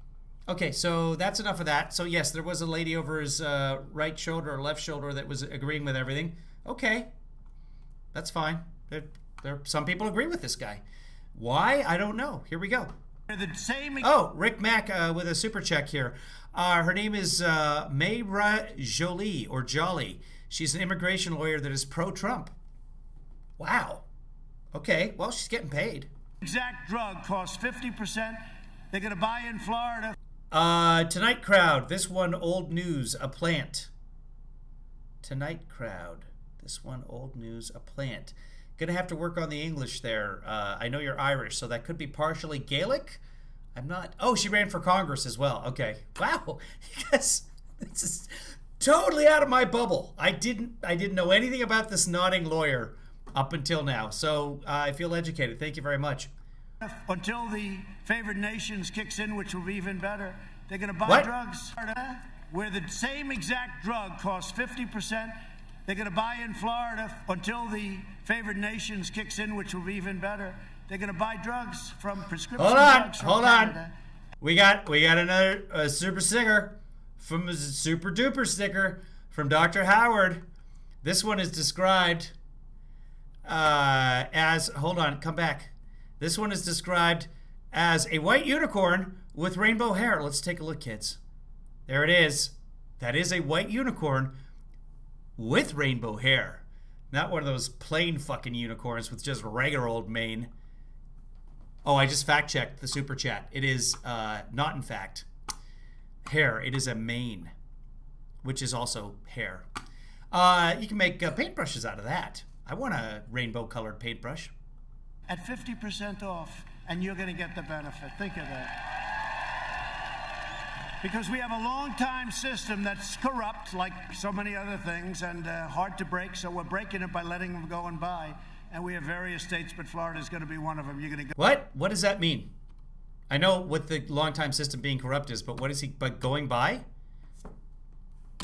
Okay, so that's enough of that. So yes, there was a lady over his right shoulder or left shoulder that was agreeing with everything. Okay, that's fine. Some people agree with this guy. Why? I don't know. Here we go. Oh, Rick Mack with a super check here. Her name is Mayra Jolie or Jolly. She's an immigration lawyer that is pro-Trump. Wow. Okay, well, she's getting paid. Exact drug costs 50%. They're going to buy in Florida. Tonight crowd. This one old news, a plant. Tonight crowd. This one old news, a plant. Gonna have to work on the English there. I know you're Irish, so that could be partially Gaelic. I'm not. Oh, she ran for Congress as well. Okay. Wow. Yes. This is totally out of my bubble. I didn't know anything about this nodding lawyer up until now. So I feel educated. Thank you very much. Until the favored nations kicks in, which will be even better. They're going to buy drugs where the same exact drug costs 50%. They're going to buy in Florida until the favored nations kicks in, which will be even better. They're going to buy drugs from prescription drugs from Canada. We got another super sticker from a super duper sticker from Dr. Howard. This one is described as, hold on, come back. This one is described as a white unicorn with rainbow hair. Let's take a look, kids. There it is. That is a white unicorn with rainbow hair. Not one of those plain fucking unicorns with just regular old mane. Oh, I just fact-checked the super chat. It is not, in fact, hair. It is a mane, which is also hair. You can make paintbrushes out of that. I want a rainbow-colored paintbrush. At 50% off, and you're going to get the benefit. Think of that. Because we have a long-time system that's corrupt, like so many other things, and hard to break, so we're breaking it by letting them go and buy. And we have various states, but Florida is going to be one of them. You're going to go. What? What does that mean? I know what the long-time system being corrupt is, but what is he going by?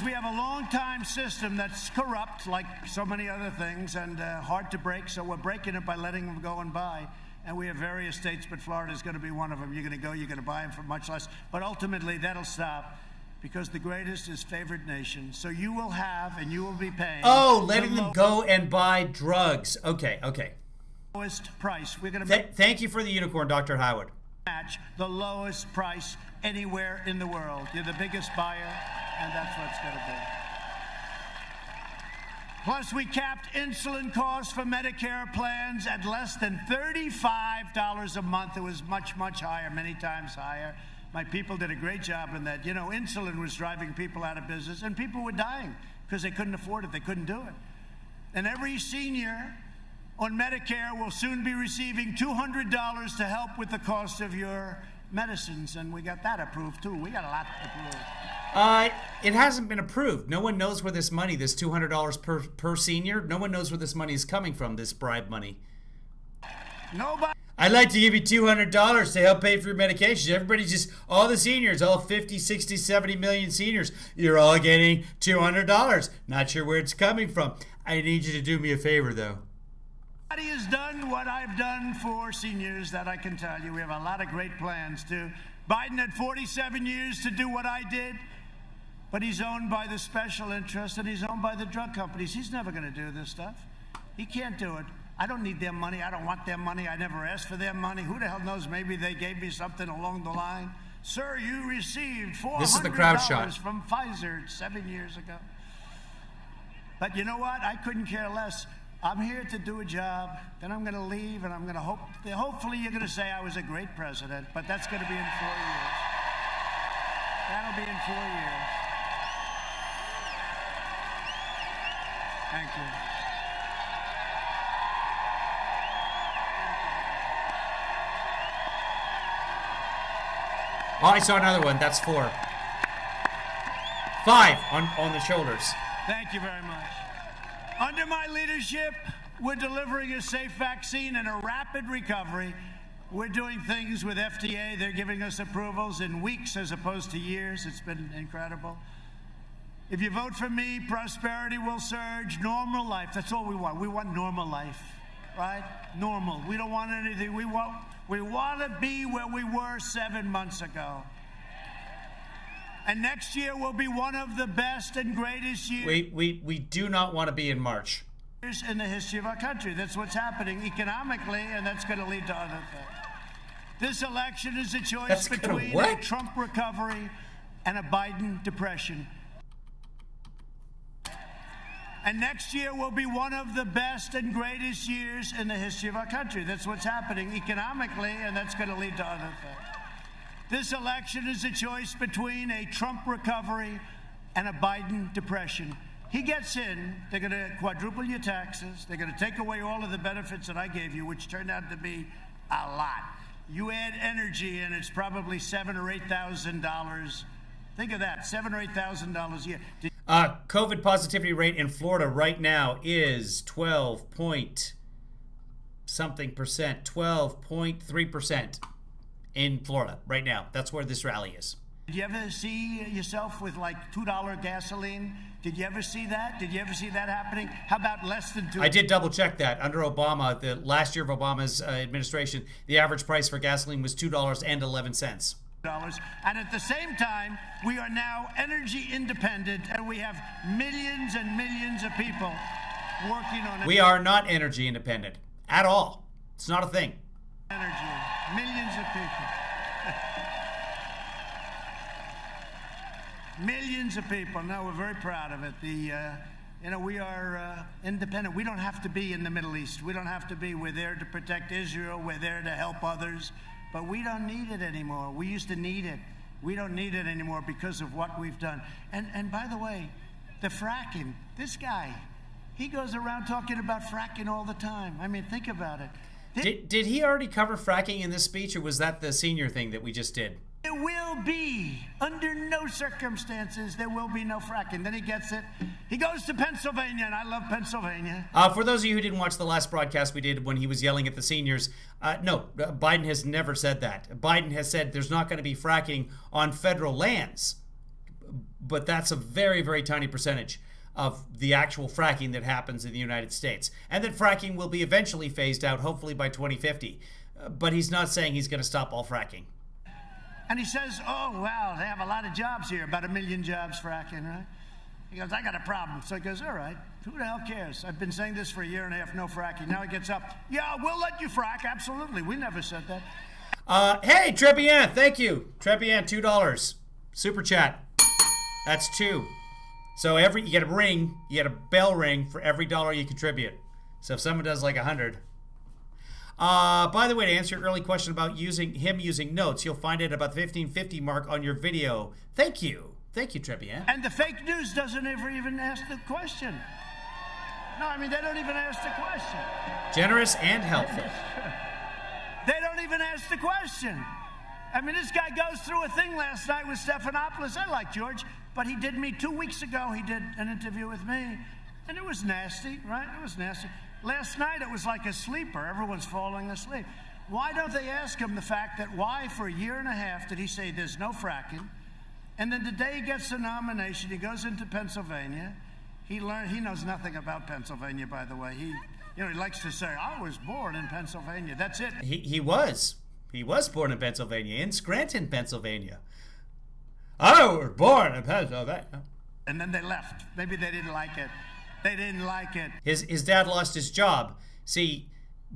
We have a long-time system that's corrupt, like so many other things, and hard to break, so we're breaking it by letting them go and buy. And we have various states, but Florida is going to be one of them. You're going to go, you're going to buy them for much less. But ultimately, that'll stop because the greatest is favored nation. So you will have and you will be paying. Oh, letting them go and buy drugs. Okay, okay. Lowest price. We're going to thank you for the unicorn, Dr. Howard. Match the lowest price anywhere in the world. You're the biggest buyer, and that's what it's going to be. Plus, we capped insulin costs for Medicare plans at less than $35 a month. It was much, much higher, many times higher. My people did a great job in that. You know, insulin was driving people out of business, and people were dying because they couldn't afford it. They couldn't do it. And every senior on Medicare will soon be receiving $200 to help with the cost of your medicines, and we got that approved, too. We got a lot approved. It hasn't been approved. No one knows where this money, this $200 per senior, no one knows where this money is coming from, this bribe money. Nobody. I'd like to give you $200 to help pay for your medications. Everybody just, all the seniors, all 50, 60, 70 million seniors, you're all getting $200. Not sure where it's coming from. I need you to do me a favor, though. Nobody has done what I've done for seniors, that I can tell you. We have a lot of great plans, too. Biden had 47 years to do what I did. But he's owned by the special interests, and he's owned by the drug companies. He's never going to do this stuff. He can't do it. I don't need their money. I don't want their money. I never asked for their money. Who the hell knows? Maybe they gave me something along the line. Sir, you received $400 from Pfizer 7 years ago. But you know what? I couldn't care less. I'm here to do a job. Then I'm going to leave, and I'm going to hopefully you're going to say I was a great president. But that's going to be in 4 years. That'll be in 4 years. Thank you. Oh, I saw another one. That's 4. 5 on the shoulders. Thank you very much. Under my leadership, we're delivering a safe vaccine and a rapid recovery. We're doing things with FDA. They're giving us approvals in weeks as opposed to years. It's been incredible. If you vote for me, prosperity will surge, normal life. That's all we want. We want normal life, right? Normal. We don't want anything. We want to be where we were 7 months ago. And next year will be one of the best and greatest years. We do not want to be in March. In the history of our country. That's what's happening economically, and that's going to lead to other things. This election is a choice between a Trump recovery and a Biden depression. And next year will be one of the best and greatest years in the history of our country. That's what's happening economically, and that's going to lead to other things. This election is a choice between a Trump recovery and a Biden depression. He gets in, they're going to quadruple your taxes, they're going to take away all of the benefits that I gave you, which turned out to be a lot. You add energy, and it's probably $7,000 or $8,000. Think of that, $7,000 or $8,000 a year. COVID positivity rate in Florida right now is 12.3% in Florida right now. That's where this rally is. Did you ever see yourself with like $2 gasoline? Did you ever see that? Did you ever see that happening? How about less than $2? I did double check that. Under Obama, the last year of Obama's administration, the average price for gasoline was $2.11. And at the same time, we are now energy independent, and we have millions and millions of people working on it. We are not energy independent at all. It's not a thing. Energy, millions of people. Millions of people. No, we're very proud of it. We are independent. We don't have to be in the Middle East. We don't have to be. We're there to protect Israel. We're there to help others. But we don't need it anymore. We used to need it. We don't need it anymore because of what we've done. And by the way, the fracking, this guy, He goes around talking about fracking all the time. I mean, think about it. Did he already cover fracking in this speech, or was that the senior thing that we just did? There will be, under no circumstances, there will be no fracking. Then he gets it. He goes to Pennsylvania, and I love Pennsylvania. For those of you who didn't watch the last broadcast we did when he was yelling at the seniors, no, Biden has never said that. Biden has said there's not going to be fracking on federal lands, but that's a very, very tiny percentage of the actual fracking that happens in the United States. And that fracking will be eventually phased out, hopefully by 2050. But he's not saying he's going to stop all fracking. And he says, oh, wow, they have a lot of jobs here, about 1 million jobs fracking, right? He goes, I got a problem. So he goes, all right, who the hell cares? I've been saying this for a year and a half, no fracking. Now he gets up, yeah, we'll let you frack, absolutely. We never said that. Hey, Trebian, thank you. Trebian, $2. Super chat. That's 2. So you get a ring, you get a bell ring for every dollar you contribute. So if someone does like 100. By the way, to answer your early question about him using notes, you'll find it about the 1550 mark on your video. Thank you. Thank you, Trebian. And the fake news doesn't ever even ask the question. No, I mean, they don't even ask the question. Generous and helpful. They don't even ask the question. I mean, this guy goes through a thing last night with Stephanopoulos. I like George, but he did me 2 weeks ago. He did an interview with me, and it was nasty, right? It was nasty. Last night, it was like a sleeper. Everyone's falling asleep. Why don't they ask him the fact that why for a year and a half did he say there's no fracking? And then the day he gets the nomination, he goes into Pennsylvania. He knows nothing about Pennsylvania, by the way. He likes to say, I was born in Pennsylvania. That's it. He was. He was born in Pennsylvania, in Scranton, Pennsylvania. I was born in Pennsylvania. And then they left. Maybe they didn't like it. They didn't like it. His dad lost his job. See,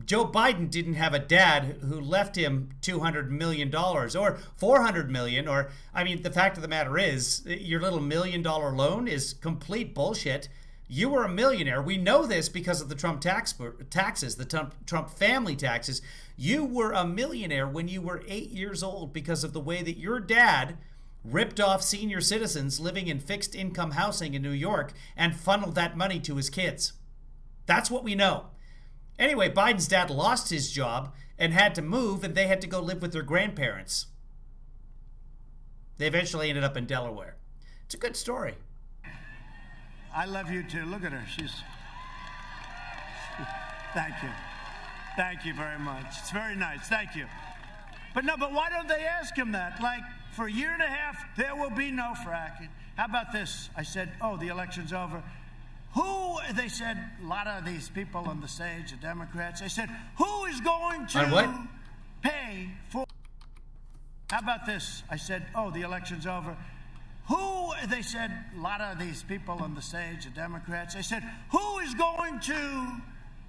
Joe Biden didn't have a dad who left him $200 million or $400 million. The fact of the matter is, your little $1 million loan is complete bullshit. You were a millionaire. We know this because of the Trump taxes, the Trump family taxes. You were a millionaire when you were 8 years old because of the way that your dad ripped off senior citizens living in fixed income housing in New York and funneled that money to his kids. That's what we know. Anyway, Biden's dad lost his job and had to move, and they had to go live with their grandparents. They eventually ended up in Delaware. It's a good story. I love you too. Look at her. Thank you. Thank you very much. It's very nice. Thank you. But why don't they ask him that? Like, for a year and a half, there will be no fracking. How about this? I said, oh, the election's over. They said, a lot of these people on the stage, the Democrats, they said, who is going to pay for... How about this? I said, oh, the election's over. They said, a lot of these people on the stage, the Democrats, they said, who is going to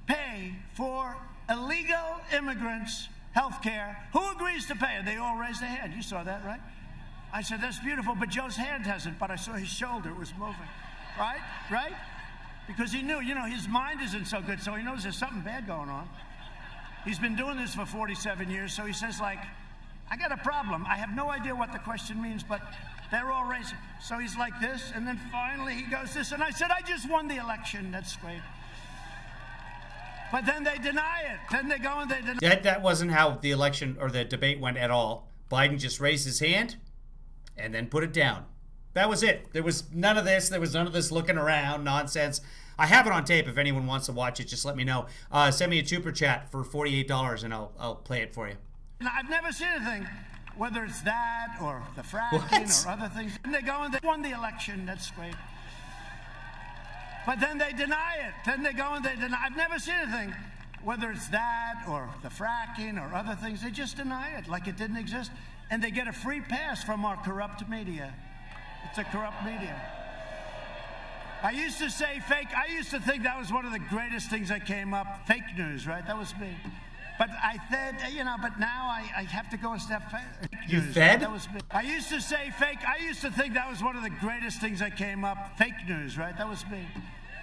pay for illegal immigrants' health care? Who agrees to pay? And they all raised their hand. You saw that, right? I said, that's beautiful, but Joe's hand hasn't, but I saw his shoulder. It was moving. Right? Right? Because he knew, his mind isn't so good, so he knows there's something bad going on. He's been doing this for 47 years, so he says, I got a problem. I have no idea what the question means, but they're all raising. So he's like this, and then finally he goes this, and I said, I just won the election. That's great. But then they deny it. Then they go and they deny it. That wasn't how the election or the debate went at all. Biden just raised his hand and then put it down. That was it. There was none of this. There was none of this looking around nonsense. I have it on tape. If anyone wants to watch it, just let me know. Send me a super chat for $48 and I'll play it for you. I've never seen anything, whether it's that or the fracking or other things. And they go and they won the election. That's great. But then they deny it. Then they go and they deny. I've never seen anything, whether it's that or the fracking or other things. They just deny it like it didn't exist. And they get a free pass from our corrupt media. It's a corrupt media. I used to say fake. I used to think that was one of the greatest things that came up. Fake news, right? That was me. But I said, but now I have to go a step further. You fed? That was me. I used to say fake. I used to think that was one of the greatest things that came up. Fake news, right? That was me.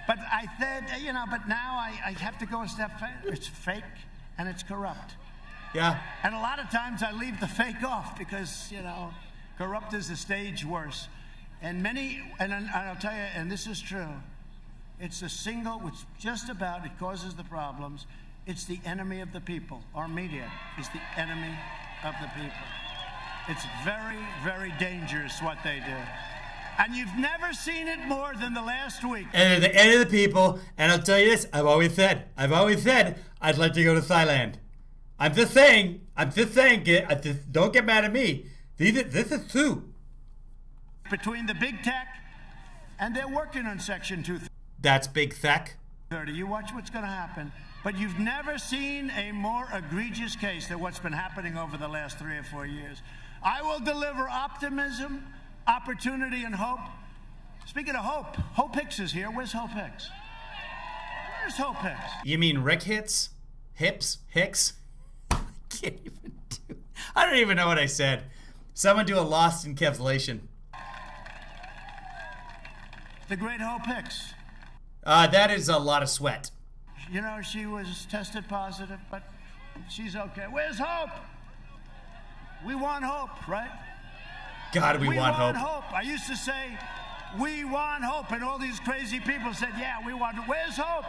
But I said, but now I have to go a step further. It's fake and it's corrupt. Yeah. And a lot of times I leave the fake off because, corrupt is a stage worse. And I'll tell you, and this is true, It's the single, which just about, it causes the problems. It's the enemy of the people. Our media is the enemy of the people. It's very, very dangerous what they do. And you've never seen it more than the last week. And they're the enemy of the people. And I'll tell you this, I've always said I'd like to go to Thailand. I'm just saying, don't get mad at me. This is true. Between the big tech, and they're working on Section 230. That's big tech. You watch what's going to happen. But you've never seen a more egregious case than what's been happening over the last 3 or 4 years. I will deliver optimism, opportunity, and hope. Speaking of hope, Hope Hicks is here. Where's Hope Hicks? Where's Hope Hicks? You mean Rick Hicks? Hicks? I don't even know what I said. Someone do a Lost in Kevlation. The great Hope Hicks. That is a lot of sweat. You know, she was tested positive, but she's okay. Where's Hope? We want hope, right? God, we want hope. Hope. I used to say, we want hope, and all these crazy people said, yeah, we want hope. Where's Hope?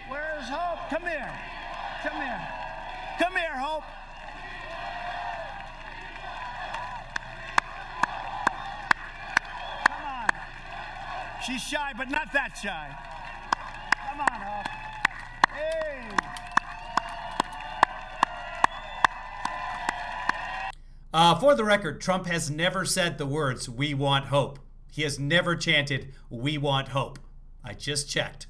Where's Hope? Come here. Come here. Come here, Hope. Come on. She's shy, but not that shy. Come on, Hope. Hey. For the record, Trump has never said the words, "We want hope." He has never chanted, "We want hope." I just checked.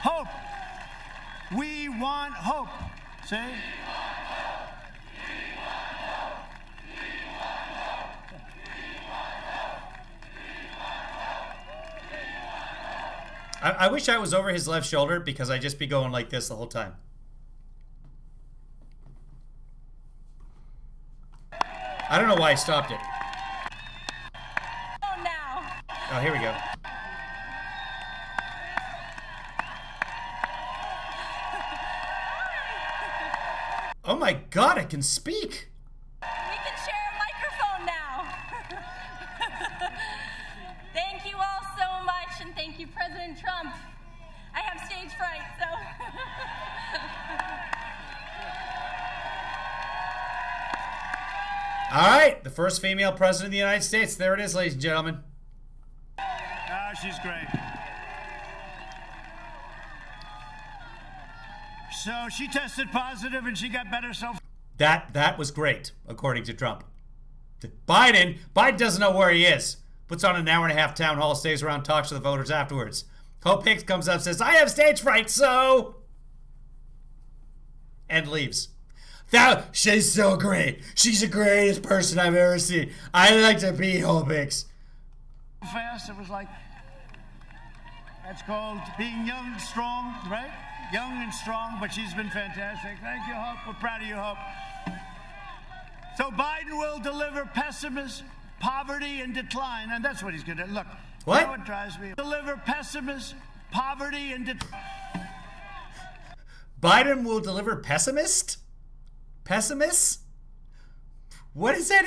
Hope. We want hope. See? I wish I was over his left shoulder because I'd just be going like this the whole time. I don't know why I stopped it. Oh, now. Oh, here we go. Oh my God, I can speak. We can share a microphone now. Thank you all so much, and thank you, President Trump. I have stage fright, so. All right, the first female president of the United States. There it is, ladies and gentlemen. Ah, she's great. So she tested positive and she got better so. That was great, according to Trump. Biden doesn't know where he is. Puts on an hour-and-a-half town hall, stays around, talks to the voters afterwards. Hope Hicks comes up, says, "I have stage fright, so..." and leaves. She's so great. She's the greatest person I've ever seen. I'd like to be Hope Hicks. Fast, it was like, that's called being young and strong, right? Young and strong, but she's been fantastic. Thank you, Hope. We're proud of you, Hope. So Biden will deliver pessimism, poverty, and decline, and that's what he's going to do. Look, what? You know what drives me? Deliver pessimism, poverty, and decline. Biden will deliver pessimist? What is that?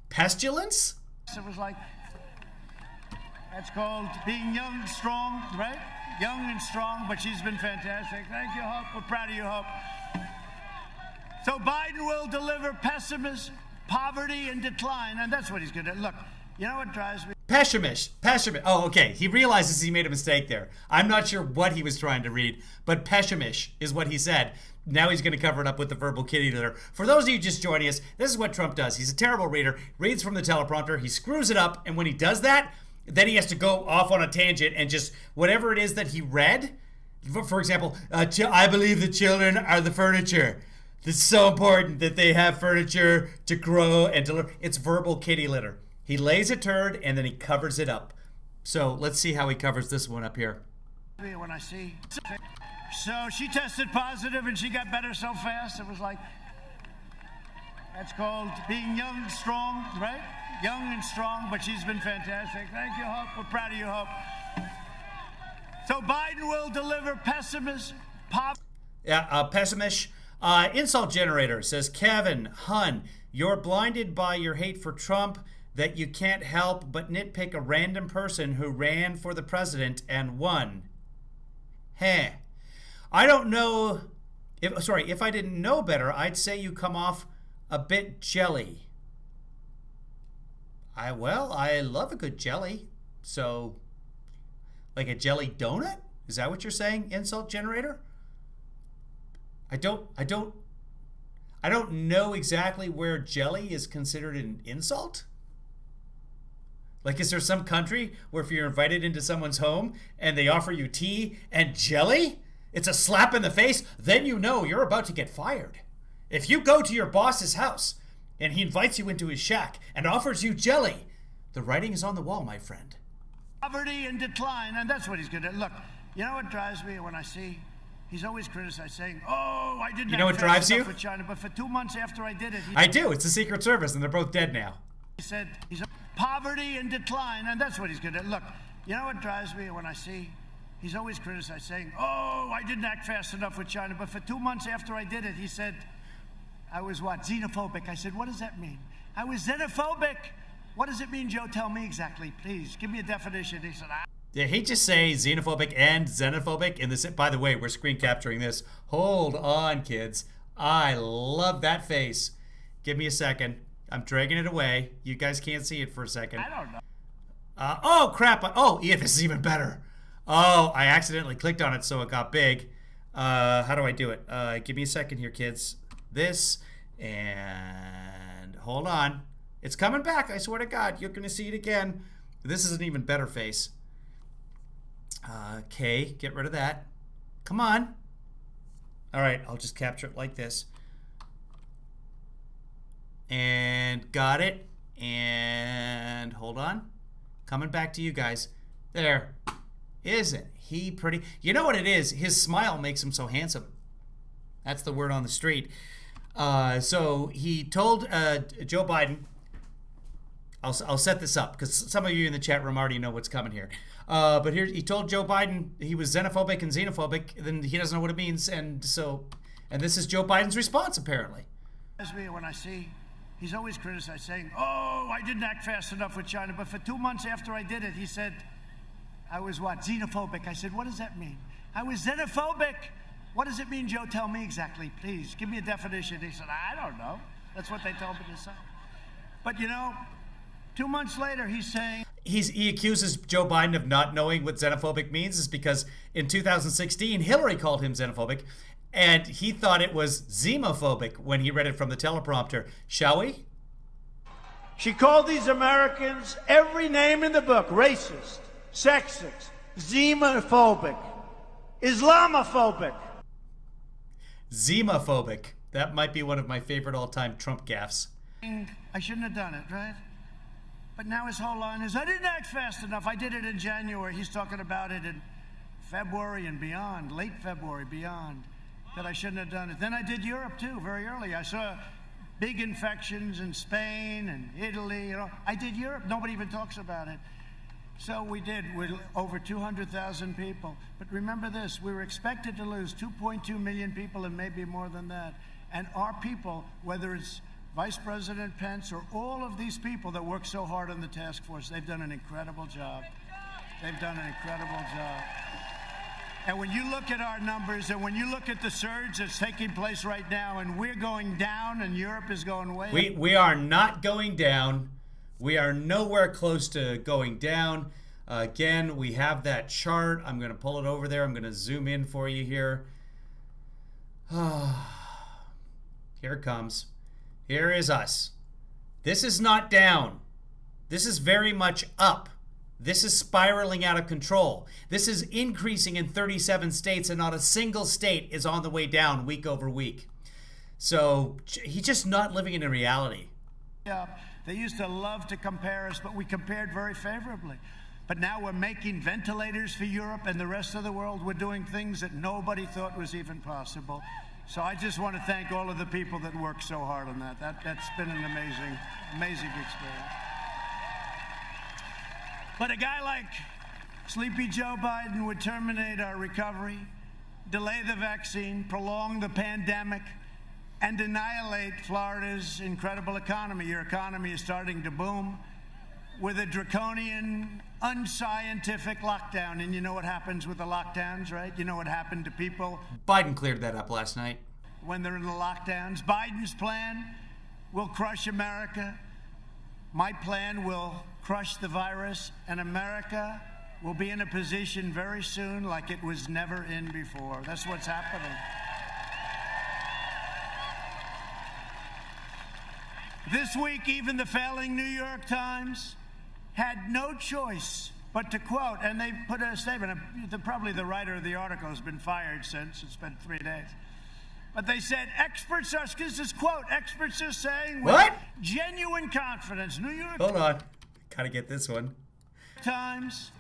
Pestilence? It was like, that's called being young and strong, right? Young and strong, but she's been fantastic. Thank you, Hope. We're proud of you, Hope. So Biden will deliver pessimism, poverty, and decline, and that's what he's going to do. Look, you know what drives me? Pessimist. Oh, okay. He realizes he made a mistake there. I'm not sure what he was trying to read, but pessimist is what he said. Now he's going to cover it up with the verbal kitty litter. For those of you just joining us, this is what Trump does. He's a terrible reader, reads from the teleprompter, he screws it up, and when he does that, then he has to go off on a tangent and just whatever it is that he read. For example, I believe the children are the furniture. It's so important that they have furniture to grow and to learn. It's verbal kitty litter. He lays a turd and then he covers it up. So let's see how he covers this one up here. When I see. So she tested positive and she got better so fast. It was like, that's called being young and strong, right? Young and strong, but she's been fantastic. Thank you, Hope. We're proud of you, Hope. So Biden will deliver pessimism, poverty. Yeah, pessimist. Insult generator says, Kevin, hun, you're blinded by your hate for Trump. that you can't help but nitpick a random person who ran for the president and won. Heh. I don't know if I didn't know better, I'd say you come off a bit jelly. I love a good jelly. So, like a jelly donut? Is that what you're saying, insult generator? I don't know exactly where jelly is considered an insult. Like, is there some country where if you're invited into someone's home and they offer you tea and jelly, it's a slap in the face, then you know you're about to get fired. If you go to your boss's house and he invites you into his shack and offers you jelly, the writing is on the wall, my friend. Poverty and decline, and that's what he's going to look. You know what drives me when I see he's always criticized, saying, "Oh, I didn't." You know what drives you? With China, but for 2 months after I did it, I do. It's the Secret Service, and they're both dead now. He said he's poverty and decline, and that's what he's going to look. You know what drives me when I see he's always criticized, saying, "Oh, I didn't act fast enough with China," but for 2 months after I did it, he said, "I was what? Xenophobic." I said, "What does that mean?" "I was xenophobic." "What does it mean, Joe? Tell me exactly, please. Give me a definition." He said, Did he just say xenophobic and xenophobic in this? By the way, we're screen capturing this. Hold on, kids. I love that face. Give me a second. I'm dragging it away. You guys can't see it for a second. I don't know. Oh, crap. Oh, yeah, this is even better. Oh, I accidentally clicked on it, so it got big. How do I do it? Give me a second here, kids. This, and hold on. It's coming back. I swear to God, you're going to see it again. This is an even better face. Okay, get rid of that. Come on. All right, I'll just capture it like this. And got it. And hold on. Coming back to you guys. There. Isn't he pretty? You know what it is? His smile makes him so handsome. That's the word on the street. So he told Joe Biden, I'll set this up because some of you in the chat room already know what's coming here. But here he told Joe Biden he was xenophobic and xenophobic, then he doesn't know what it means, and this is Joe Biden's response apparently. When I see he's always criticized, saying, "Oh, I didn't act fast enough with China," but for 2 months after I did it, he said, "I was what? Xenophobic." I said, "What does that mean?" "I was xenophobic." "What does it mean, Joe? Tell me exactly, please. Give me a definition." He said, "I don't know." That's what they told me to say. But you know, 2 months later, he's saying he accuses Joe Biden of not knowing what xenophobic means is because in 2016 Hillary called him xenophobic, and he thought it was zemophobic when he read it from the teleprompter. Shall we? She called these Americans every name in the book: racist, sexist, xenophobic, Islamophobic. Zemophobic. That might be one of my favorite all-time Trump gaffes. I shouldn't have done it, right? But now his whole line is, "I didn't act fast enough. I did it in January." He's talking about it in February and beyond, late February, beyond, that I shouldn't have done it. Then I did Europe, too, very early. I saw big infections in Spain and Italy. You know, I did Europe. Nobody even talks about it. So we did with over 200,000 people. But remember this, we were expected to lose 2.2 million people and maybe more than that. And our people, whether it's Vice President Pence or all of these people that work so hard on the task force, they've done an incredible job. They've done an incredible job. And when you look at our numbers and when you look at the surge that's taking place right now, and we're going down and Europe is going way up. We are not going down. We are nowhere close to going down. Again, we have that chart. I'm going to pull it over there. I'm going to zoom in for you here. Here it comes. Here is us. This is not down. This is very much up. This is spiraling out of control. This is increasing in 37 states, and not a single state is on the way down week over week. So he's just not living in a reality. Yeah, they used to love to compare us, but we compared very favorably. But now we're making ventilators for Europe and the rest of the world. We're doing things that nobody thought was even possible. So I just want to thank all of the people that worked so hard on that. That's been an amazing experience. But a guy like Sleepy Joe Biden would terminate our recovery, delay the vaccine, prolong the pandemic, and annihilate Florida's incredible economy. Your economy is starting to boom. with a draconian, unscientific lockdown. And you know what happens with the lockdowns, right? You know what happened to people Biden cleared that up last night. when they're in the lockdowns. Biden's plan will crush America. My plan will crush the virus, and America will be in a position very soon like it was never in before. That's what's happening. This week, even the failing New York Times had no choice but to quote, and they put a statement, probably the writer of the article has been fired since, it's been 3 days. But they said, experts are, this is quote, experts are saying with What? genuine confidence, New York Hold on. Gotta get this one. Times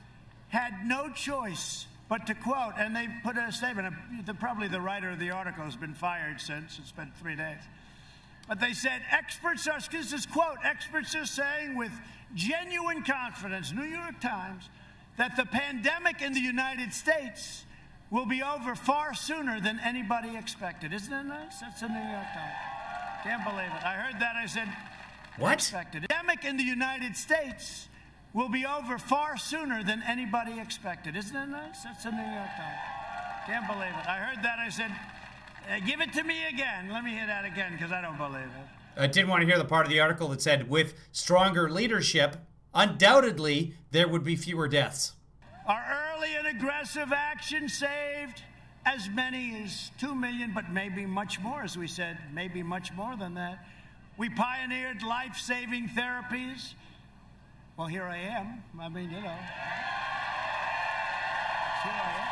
had no choice but to quote, and they put a statement, probably the writer of the article has been fired since, it's been 3 days. But they said, experts are, this is quote, experts are saying with genuine confidence, New York Times, that the pandemic in the United States will be over far sooner than anybody expected. Isn't that nice? That's the New York Times. Can't believe it. I heard that. I said, What? expected. The pandemic in the United States will be over far sooner than anybody expected. Isn't that nice? That's the New York Times. Can't believe it. I heard that. I said, give it to me again. Let me hear that again, because I don't believe it. I did want to hear the part of the article that said, with stronger leadership, undoubtedly there would be fewer deaths. Our early and aggressive action saved as many as 2 million, but maybe much more, as we said, maybe much more than that. We pioneered life-saving therapies. Well, here I am. I mean, you know. Here I am.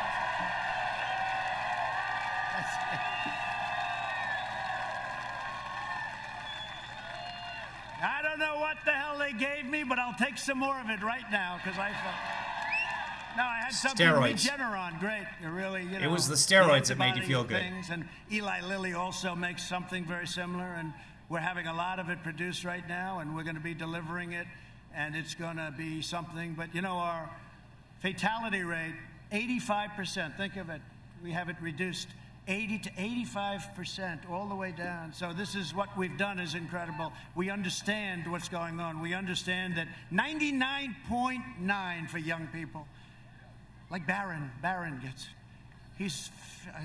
I don't know what the hell they gave me, but I'll take some more of it right now, because I felt... No, I had something Steroids. Regeneron. Great. It really, you know. It was the steroids that made you antibody feel good. things. And Eli Lilly also makes something very similar, and we're having a lot of it produced right now, and we're going to be delivering it, and it's going to be something. But, you know, our fatality rate, 85%. Think of it. We have it reduced 80 to 85%, all the way down. So this is what we've done is incredible. We understand what's going on. We understand that 99.9 for young people. Like Barron gets.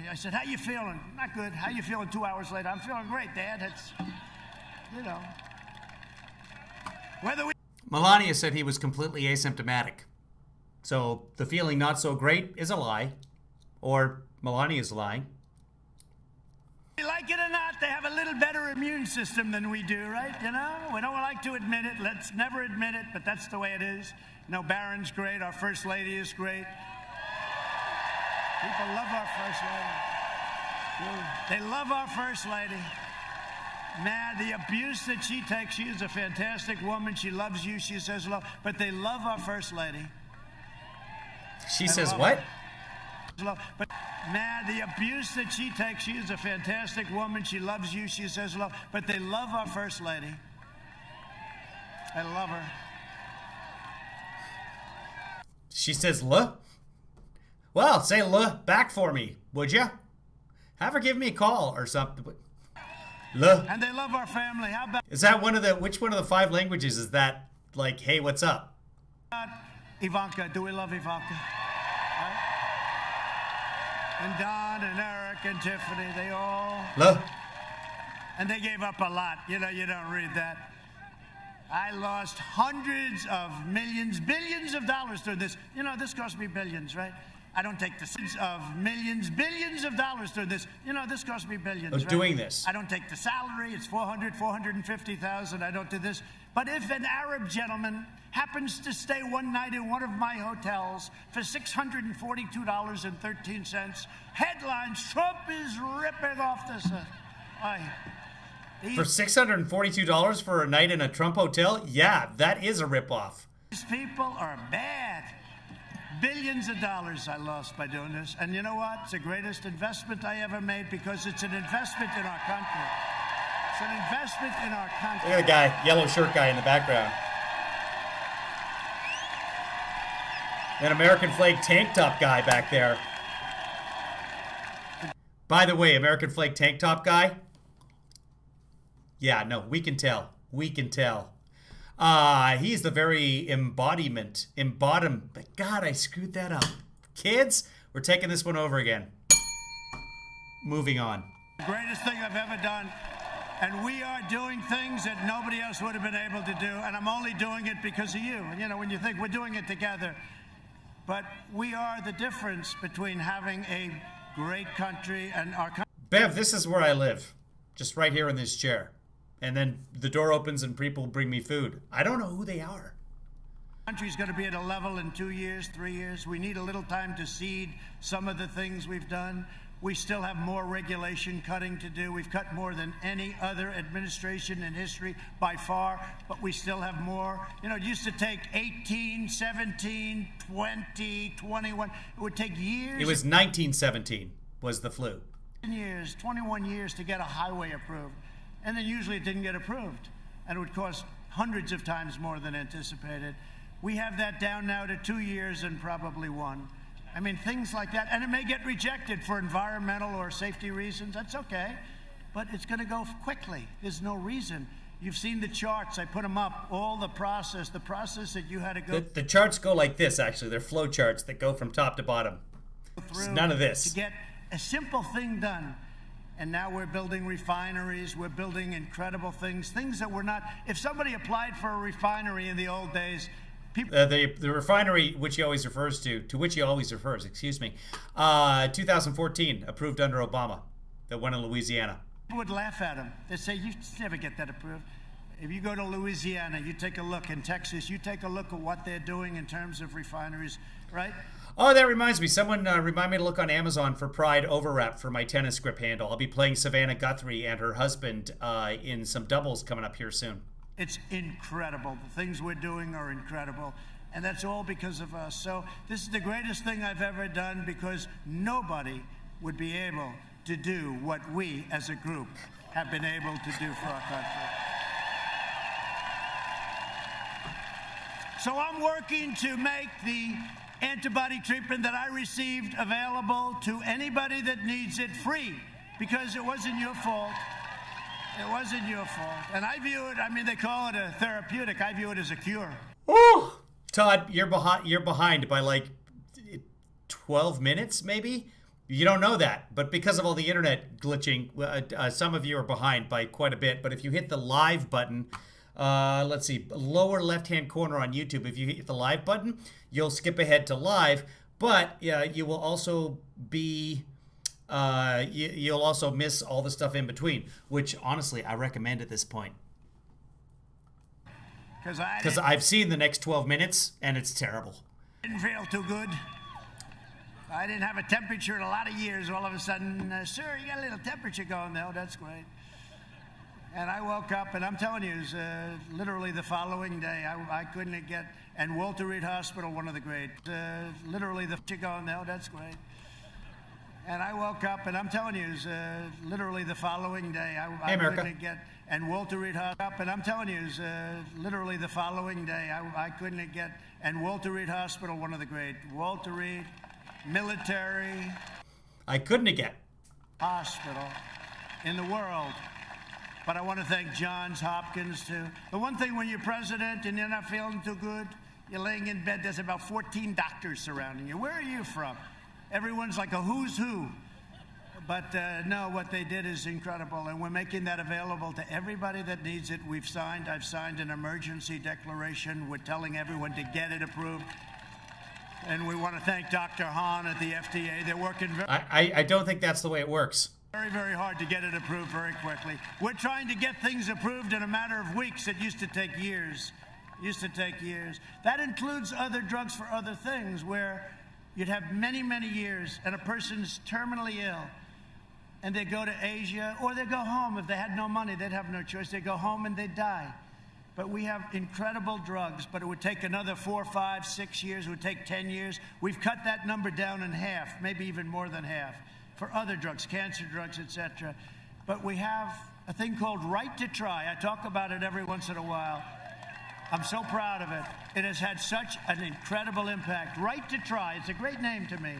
I said, how you feeling? Not good. How you feeling 2 hours later? I'm feeling great, Dad. It's, you know. Whether we... Melania said he was completely asymptomatic. So the feeling not so great is a lie. Or Melania's lying. Like it or not, they have a little better immune system than we do, right? You know, we don't like to admit it. Let's never admit it, but that's the way it is. You know, Barron's great. Our First Lady is great. People love our First Lady. They love our First Lady. Man, the abuse that she takes, she is a fantastic woman. She loves you. She says love, but they love our First Lady. She says what? But man, the abuse that she takes, she is a fantastic woman. She loves you. She says love, but they love our First Lady. I love her. She says, "Luh." Well, say "luh" back for me, would ya? Have her give me a call or something. Luh. And they love our family. How about Is that which one of the 5 languages is that? Like, hey, what's up? Ivanka? Do we love Ivanka? Right? And Don and Eric and Tiffany, they all... Luh. And they gave up a lot. You know, you don't read that. I lost hundreds of millions, billions of dollars through this. You know, this cost me billions, right? I don't take the cents of millions, billions of dollars through this. You know, this cost me billions, Of right? doing this. I don't take the salary. It's 450,000. I don't do this. But if an Arab gentleman happens to stay one night in one of my hotels for $642.13, headlines, Trump is ripping off this. For $642 for a night in a Trump hotel? Yeah, that is a ripoff. These people are bad. Billions of dollars I lost by doing this. And you know what? It's the greatest investment I ever made because it's an investment in our country. It's an investment in our country. Look at the guy, yellow shirt guy in the background. An American flag tank top guy back there. By the way, American flag tank top guy. Yeah, no, we can tell. We can tell. He's the very embodiment. God, I screwed that up. Kids, we're taking this one over again. Moving on. The greatest thing I've ever done. And we are doing things that nobody else would have been able to do. And I'm only doing it because of you. And, you know, when you think we're doing it together. But we are the difference between having a great country and our country. Bev, this is where I live. Just right here in this chair. And then the door opens and people bring me food. I don't know who they are. Country's going to be at a level in 2 years, 3 years. We need a little time to seed some of the things we've done. We still have more regulation cutting to do. We've cut more than any other administration in history by far, but we still have more. You know, it used to take 18, 17, 20, 21. It would take years. It was 1917 was the flu. 21 years to get a highway approved. And then usually it didn't get approved. And it would cost hundreds of times more than anticipated. We have that down now to 2 years and probably 1. I mean, things like that. And it may get rejected for environmental or safety reasons. That's okay. But it's going to go quickly. There's no reason. You've seen the charts. I put them up. All the process that you had to go The charts go like this, actually. They're flow charts that go from top to bottom. through. It's none of this. To get a simple thing done. And now we're building refineries. We're building incredible things. Things that were not. If somebody applied for a refinery in the old days, the refinery which he always refers to which he always refers, 2014, approved under Obama, that one in Louisiana. People would laugh at him. They'd say, you never get that approved. If you go to Louisiana, you take a look. In Texas, you take a look at what they're doing in terms of refineries, right? Oh, that reminds me. Someone remind me to look on Amazon for Pride overwrap for my tennis grip handle. I'll be playing Savannah Guthrie and her husband in some doubles coming up here soon. It's incredible. The things we're doing are incredible. And that's all because of us. So this is the greatest thing I've ever done because nobody would be able to do what we as a group have been able to do for our country. So I'm working to make the antibody treatment that I received available to anybody that needs it free because it wasn't your fault. It wasn't your fault. And I view it, I mean, they call it a therapeutic. I view it as a cure. Ooh. Todd, you're behind by like 12 minutes, maybe? You don't know that. But because of all the internet glitching, some of you are behind by quite a bit. But if you hit the live button, let's see, lower left-hand corner on YouTube, if you hit the live button, you'll skip ahead to live. But you will also be... you'll also miss all the stuff in between, which honestly I recommend at this point. Because I've seen the next 12 minutes and it's terrible. Didn't feel too good. I didn't have a temperature in a lot of years. All of a sudden, sir, you got a little temperature going there. Oh, that's great. And I woke up, and I'm telling you, it was literally the following day. I couldn't get, and Walter Reed Hospital, one of the great, literally the going there. Oh, that's great. And I woke up, and I'm telling you, it was literally the following day. I couldn't get, and Walter Reed Hospital, and I'm telling you, it was literally the following day. I couldn't get, and Walter Reed Hospital, one of the great, Walter Reed, military. I couldn't get. Hospital in the world. But I want to thank Johns Hopkins, too. The one thing when you're president and you're not feeling too good, you're laying in bed, there's about 14 doctors surrounding you. Where are you from? Everyone's like a who's who. But no, what they did is incredible, and we're making that available to everybody that needs it. I've signed an emergency declaration. We're telling everyone to get it approved. And we want to thank Dr. Hahn at the FDA. They're working I don't think that's the way it works. very, very hard to get it approved very quickly. We're trying to get things approved in a matter of weeks. It used to take years. That includes other drugs for other things where you'd have many, many years and a person's terminally ill and they go to Asia or they go home. If they had no money, they'd have no choice. They go home and they die. But we have incredible drugs, but it would take another 4, 5, 6 years. It would take 10 years. We've cut that number down in half, maybe even more than half, for other drugs, cancer drugs, etc. But we have a thing called Right to Try. I talk about it every once in a while. I'm so proud of it. It has had such an incredible impact. Right to Try, it's a great name to me.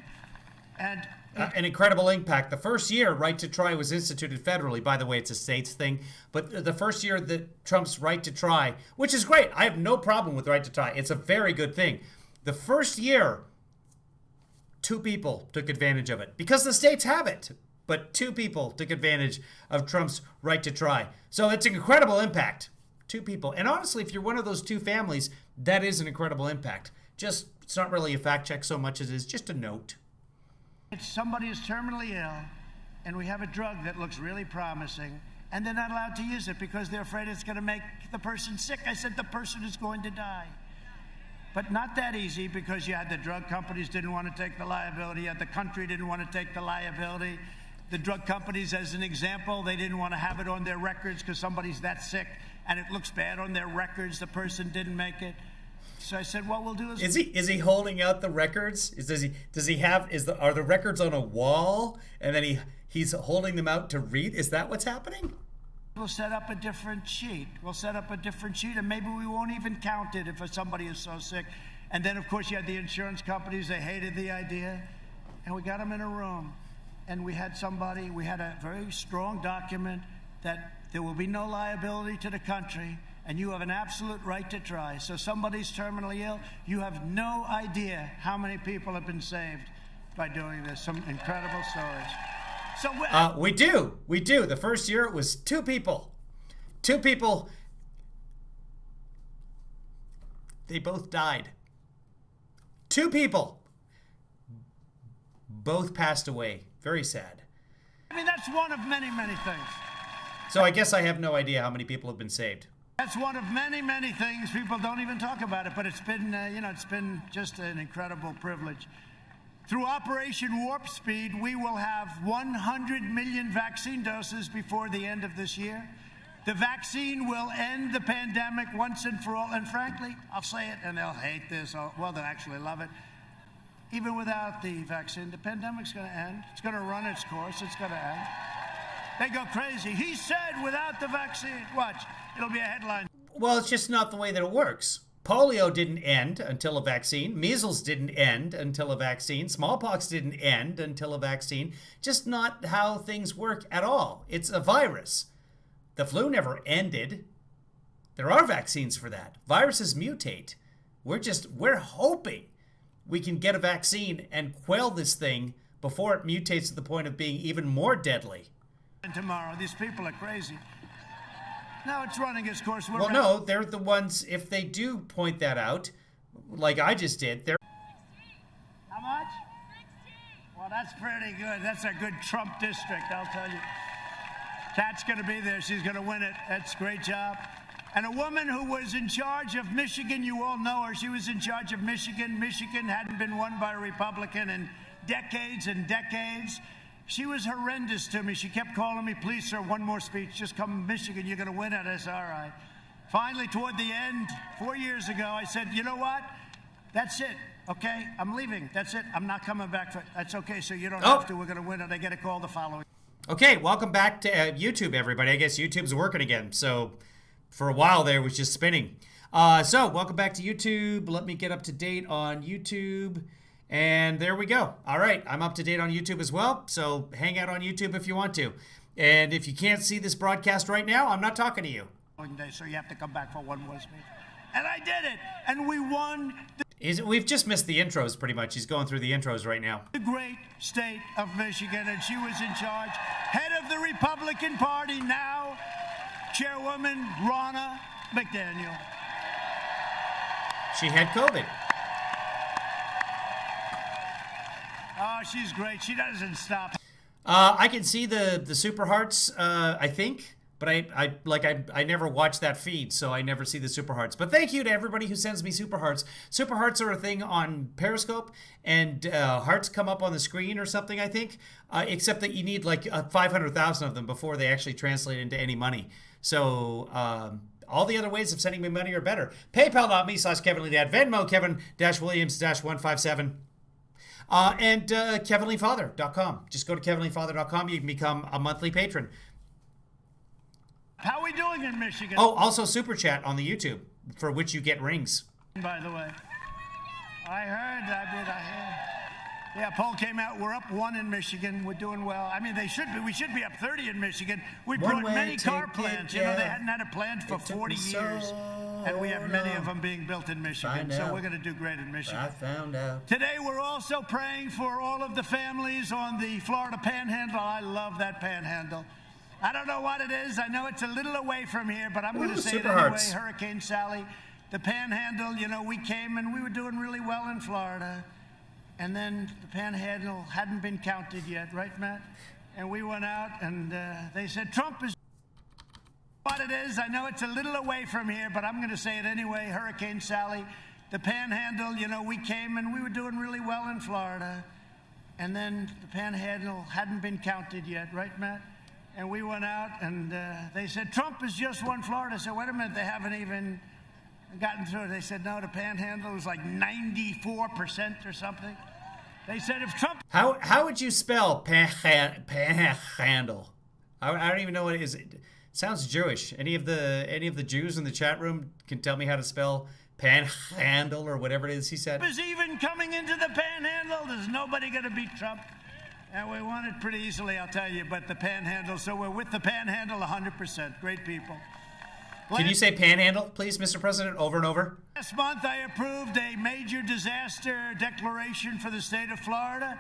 And An incredible impact. The first year right to try was instituted federally. By the way, it's a states thing. But the first year that Trump's right to try, which is great. I have no problem with right to try. It's a very good thing. The first year, 2 people took advantage of it because the states have it. But 2 people took advantage of Trump's right to try. So it's an incredible impact. 2 people. And honestly, if you're one of those 2 families, that is an incredible impact. Just, it's not really a fact check so much as it is just a note. If somebody is terminally ill and we have a drug that looks really promising and they're not allowed to use it because they're afraid it's going to make the person sick, I said the person is going to die. But not that easy, because you had the drug companies didn't want to take the liability, you had the country didn't want to take the liability. The drug companies, as an example, they didn't want to have it on their records because somebody's that sick and it looks bad on their records, the person didn't make it. So I said, what we'll do is he holding out the records? Are the records on a wall and then he's holding them out to read? Is that what's happening? we'll set up a different sheet. We'll set up a different sheet, and maybe we won't even count it if somebody is so sick. And then, of course, you had the insurance companies. They hated the idea. And we got them in a room. And we had a very strong document that there will be no liability to the country, and you have an absolute right to try. So somebody's terminally ill, you have no idea how many people have been saved by doing this. Some incredible stories. So we do. The first year it was 2 people. 2 people. They both died. 2 people. Both passed away. Very sad. I mean, that's one of many, many things. So I guess I have no idea how many people have been saved. That's one of many, many things. People don't even talk about it, but it's been, it's been just an incredible privilege. Through Operation Warp Speed, we will have 100 million vaccine doses before the end of this year. The vaccine will end the pandemic once and for all. And frankly, I'll say it, and they'll hate this. Well, they'll actually love it. Even without the vaccine, the pandemic's going to end. It's going to run its course. It's going to end. They go crazy. He said without the vaccine. Watch. It'll be a headline. Well, it's just not the way that it works. Polio didn't end until a vaccine. Measles didn't end until a vaccine. Smallpox didn't end until a vaccine. Just not how things work at all. It's a virus. The flu never ended. There are vaccines for that. Viruses mutate. We're hoping we can get a vaccine and quell this thing before it mutates to the point of being even more deadly. And tomorrow, these people are crazy. Now it's running its course. Well, no, they're the ones, if they do point that out, like I just did, they're... How much? 16. Well, that's pretty good. That's a good Trump district, I'll tell you. Kat's going to be there. She's going to win it. That's a great job. And a woman who was in charge of Michigan, you all know her. She was in charge of Michigan. Michigan hadn't been won by a Republican in decades and decades. She was horrendous to me. She kept calling me, please, sir, one more speech. Just come to Michigan. You're going to win it. I said, all right. Finally, toward the end, 4 years ago, I said, you know what? That's it. Okay? I'm leaving. That's it. I'm not coming back. That's okay, so you don't have to. We're going to win it. I get a call the following. Okay, welcome back to YouTube, everybody. I guess YouTube's working again. So for a while there, it was just spinning. So welcome back to YouTube. Let me get up to date on YouTube. And there we go. All right, I'm up to date on YouTube as well, so hang out on YouTube if you want to. And if you can't see this broadcast right now, I'm not talking to you. So you have to come back for one more speech. And I did it, and we won. We've just missed the intros pretty much. He's going through the intros right now. The great state of Michigan, and she was in charge. Head of the Republican Party now, Chairwoman Ronna McDaniel. She had COVID. Oh, she's great. She doesn't stop. I can see the Super Hearts, I think, but I never watch that feed, so I never see the Super Hearts. But thank you to everybody who sends me Super Hearts. Super Hearts are a thing on Periscope, and hearts come up on the screen or something, I think, except that you need like 500,000 of them before they actually translate into any money. So all the other ways of sending me money are better. PayPal.me/KevinLeeDad, Venmo Kevin-Williams-157. And KevinLeeFather.com. Just go to KevinLeeFather.com. You can become a monthly patron. How are we doing in Michigan? Oh, also Super Chat on the YouTube, for which you get rings. By the way, I heard. Yeah, poll came out. We're up 1 in Michigan. We're doing well. I mean, we should be up 30 in Michigan. We brought many car plants. You know, they hadn't had a plant for 40 years. And we have many of them being built in Michigan. So we're going to do great in Michigan. I found out. Today, we're also praying for all of the families on the Florida Panhandle. I love that Panhandle. I don't know what it is. I know it's a little away from here, but I'm going to say it anyway. Hearts. Hurricane Sally, the Panhandle, you know, we came and we were doing really well in Florida. And then the Panhandle hadn't been counted yet, right, Matt? And we went out and they said, Trump is what it is. I know it's a little away from here, but I'm going to say it anyway. Hurricane Sally, the Panhandle, you know, we came and we were doing really well in Florida. And then the Panhandle hadn't been counted yet, right, Matt? And we went out and they said, Trump has just won Florida. I said, wait a minute, they haven't even gotten through it. They said, no, the Panhandle was like 94% or something. They said if Trump... How would you spell panhandle? I don't even know what it is. It sounds Jewish. Any of the Jews in the chat room can tell me how to spell panhandle or whatever it is he said? Is even coming into the Panhandle. There's nobody going to beat Trump. And we won it pretty easily, I'll tell you. But the Panhandle, so we're with the Panhandle 100%. Great people. Can you say panhandle, please, Mr. President, over and over? Last month, I approved a major disaster declaration for the state of Florida,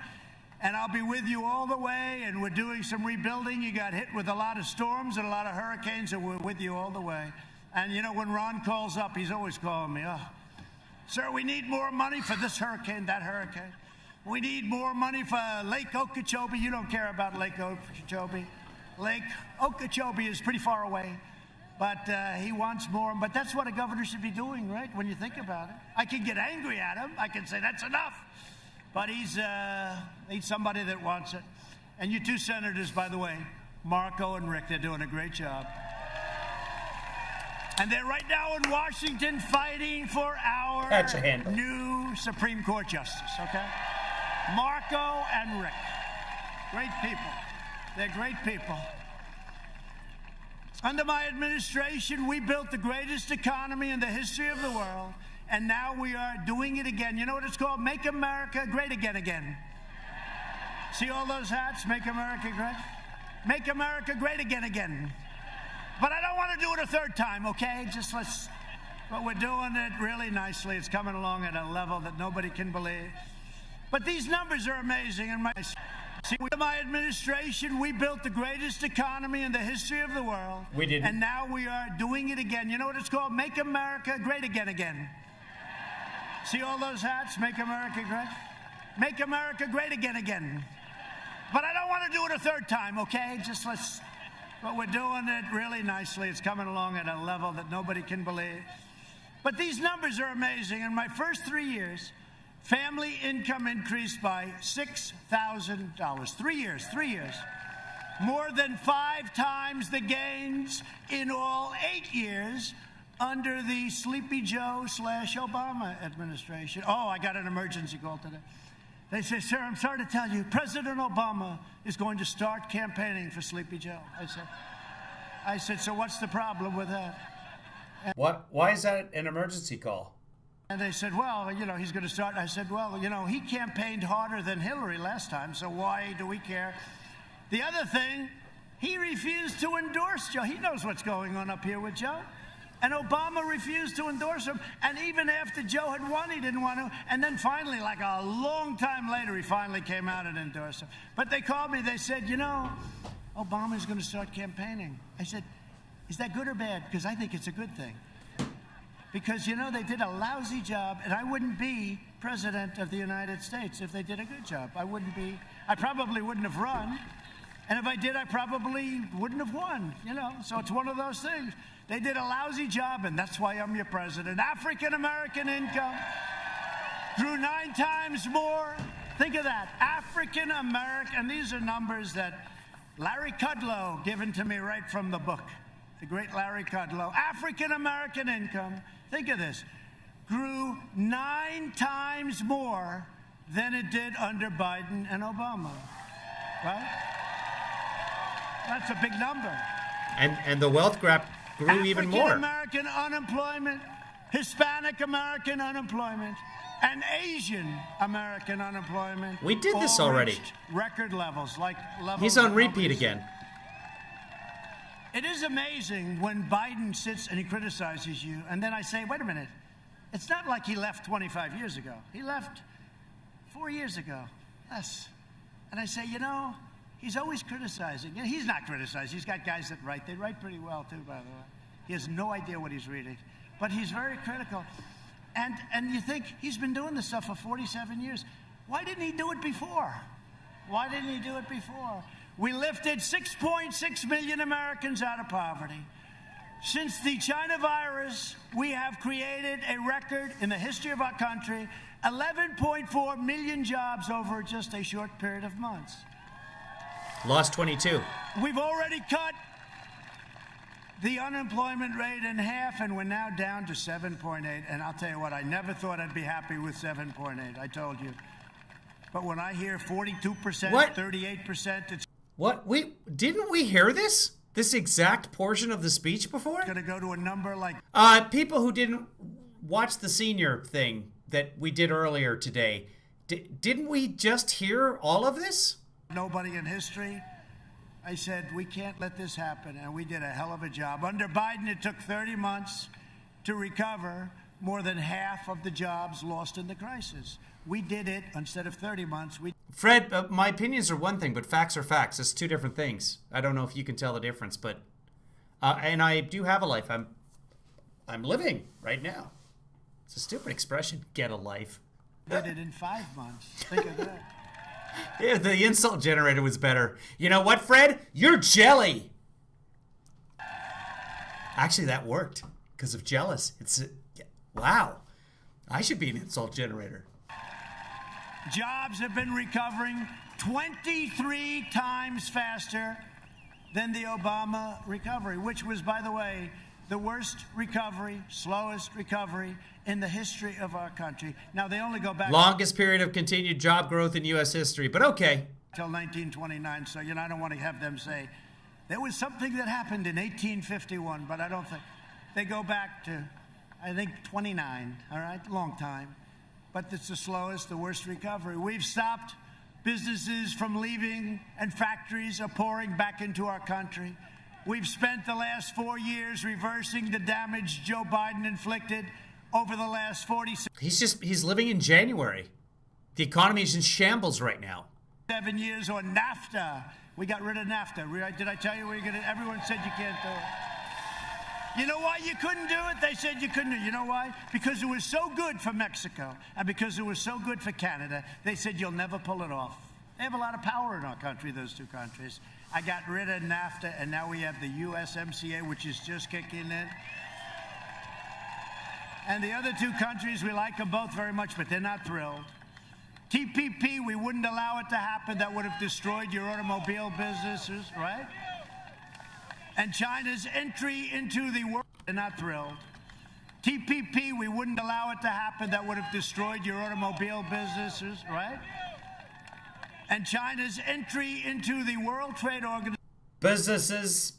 and I'll be with you all the way, and we're doing some rebuilding. You got hit with a lot of storms and a lot of hurricanes, and we're with you all the way. And, you know, when Ron calls up, he's always calling me, sir, we need more money for this hurricane, that hurricane. We need more money for Lake Okeechobee. You don't care about Lake Okeechobee. Lake Okeechobee is pretty far away. But he wants more. But that's what a governor should be doing, right, when you think about it. I can get angry at him. I can say that's enough. But he's somebody that wants it. And you two senators, by the way, Marco and Rick, they're doing a great job. And they're right now in Washington fighting for our new Supreme Court justice, okay? Marco and Rick. Great people. They're great people. Under my administration, we built the greatest economy in the history of the world, and now we are doing it again. You know what it's called? Make America Great Again again. See all those hats? Make America Great? Make America Great Again again. But I don't want to do it a third time, okay? But we're doing it really nicely. It's coming along at a level that nobody can believe. But these numbers are amazing. See, with my administration, we built the greatest economy in the history of the world. We did. And now we are doing it again. You know what it's called? Make America Great Again again. See all those hats? Make America Great? Make America Great Again again. But I don't want to do it a third time, okay? But we're doing it really nicely. It's coming along at a level that nobody can believe. But these numbers are amazing. In my first 3 years, family income increased by $6,000. 3 years. More than 5 times the gains in all 8 years under the Sleepy Joe / Obama administration. Oh, I got an emergency call today. They say, sir, I'm sorry to tell you, President Obama is going to start campaigning for Sleepy Joe. I said, so what's the problem with that? Why is that an emergency call? And they said, well, you know, he's going to start. I said, well, you know, he campaigned harder than Hillary last time, so why do we care? The other thing, he refused to endorse Joe. He knows what's going on up here with Joe. And Obama refused to endorse him. And even after Joe had won, he didn't want to. And then finally, like a long time later, he finally came out and endorsed him. But they called me. They said, you know, Obama's going to start campaigning. I said, is that good or bad? Because I think it's a good thing. Because, you know, they did a lousy job, and I wouldn't be president of the United States if they did a good job. I probably wouldn't have run. And if I did, I probably wouldn't have won, you know. So it's one of those things. They did a lousy job, and that's why I'm your president. African-American income grew 9 times more. Think of that. African-American, and these are numbers that Larry Kudlow given to me right from the book. The great Larry Kudlow. African-American income, think of this, grew 9 times more than it did under Biden and Obama, right? That's a big number. And the wealth gap grew even more. African-American unemployment, Hispanic-American unemployment and Asian American unemployment. We did this all already. reached record levels, like levels. He's on that repeat nobody's again. seen. It is amazing when Biden sits and he criticizes you, and then I say, wait a minute, it's not like he left 25 years ago. He left 4 years ago, less. And I say, you know, he's always criticizing. And he's not criticizing. He's got guys that write. They write pretty well, too, by the way. He has no idea what he's reading. But he's very critical. And you think he's been doing this stuff for 47 years. Why didn't he do it before? Why didn't he do it before? We lifted 6.6 million Americans out of poverty. Since the China virus, we have created a record in the history of our country, 11.4 million jobs over just a short period of months. Lost 22. We've already cut the unemployment rate in half, and we're now down to 7.8. And I'll tell you what, I never thought I'd be happy with 7.8. I told you. But when I hear 42%, What? 38%, it's What? Didn't we hear this? This exact portion of the speech before? going to go to a number like People who didn't watch the senior thing that we did earlier today, didn't we just hear all of this? nobody in history. I said, we can't let this happen, and we did a hell of a job. Under Biden, it took 30 months to recover more than half of the jobs lost in the crisis. We did it instead of 30 months. Fred, my opinions are one thing, but facts are facts. It's two different things. I don't know if you can tell the difference, but and I do have a life. I'm living right now. It's a stupid expression. Get a life. did it in 5 months. Think of that. Yeah, the insult generator was better. You know what, Fred? You're jelly. Actually, that worked because of jealous. Wow. I should be an insult generator. Jobs have been recovering 23 times faster than the Obama recovery, which was, by the way, the worst recovery, slowest recovery in the history of our country. Now, they only go back... Longest period of continued job growth in U.S. history, but okay. ...till 1929, so, I don't want to have them say, there was something that happened in 1851, but I don't think... They go back to, I think, 29, all right? Long time. But it's the slowest, the worst recovery. We've stopped businesses from leaving and factories are pouring back into our country. We've spent the last 4 years reversing the damage Joe Biden inflicted over the last 47 He's living in January. The economy is in shambles right now. years on NAFTA. We got rid of NAFTA. Did I tell you everyone said you can't do it? You know why you couldn't do it? They said you couldn't do it. You know why? Because it was so good for Mexico and because it was so good for Canada, they said you'll never pull it off. They have a lot of power in our country, those two countries. I got rid of NAFTA, and now we have the USMCA, which is just kicking in. And the other two countries, we like them both very much, but they're not thrilled. TPP, we wouldn't allow it to happen. That would have destroyed your automobile businesses, right? And China's entry into the world, they're not thrilled. TPP, we wouldn't allow it to happen. That would have destroyed your automobile businesses, right? And China's entry into the World Trade Organization. Businesses.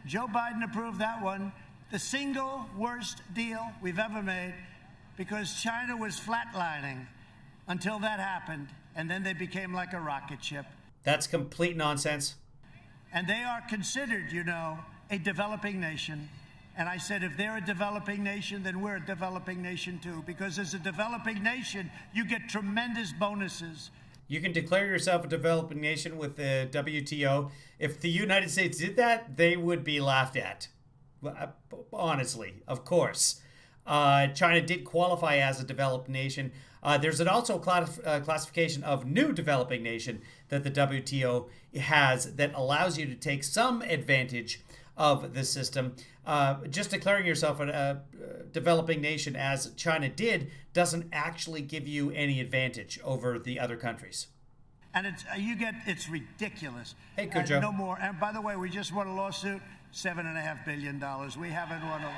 Joe Biden approved that one. The single worst deal we've ever made because China was flatlining until that happened. And then they became like a rocket ship. That's complete nonsense. And they are considered, a developing nation. And I said, if they're a developing nation, then we're a developing nation too. Because as a developing nation, you get tremendous bonuses. You can declare yourself a developing nation with the WTO. If the United States did that, they would be laughed at. Honestly, of course. China did qualify as a developed nation. There's also a classification of new developing nation that the WTO has that allows you to take some advantage of the system. Just declaring yourself a developing nation, as China did, doesn't actually give you any advantage over the other countries. And it's ridiculous. Hey, Cujo. No more. And by the way, we just won a lawsuit, $7.5 billion. We haven't won a...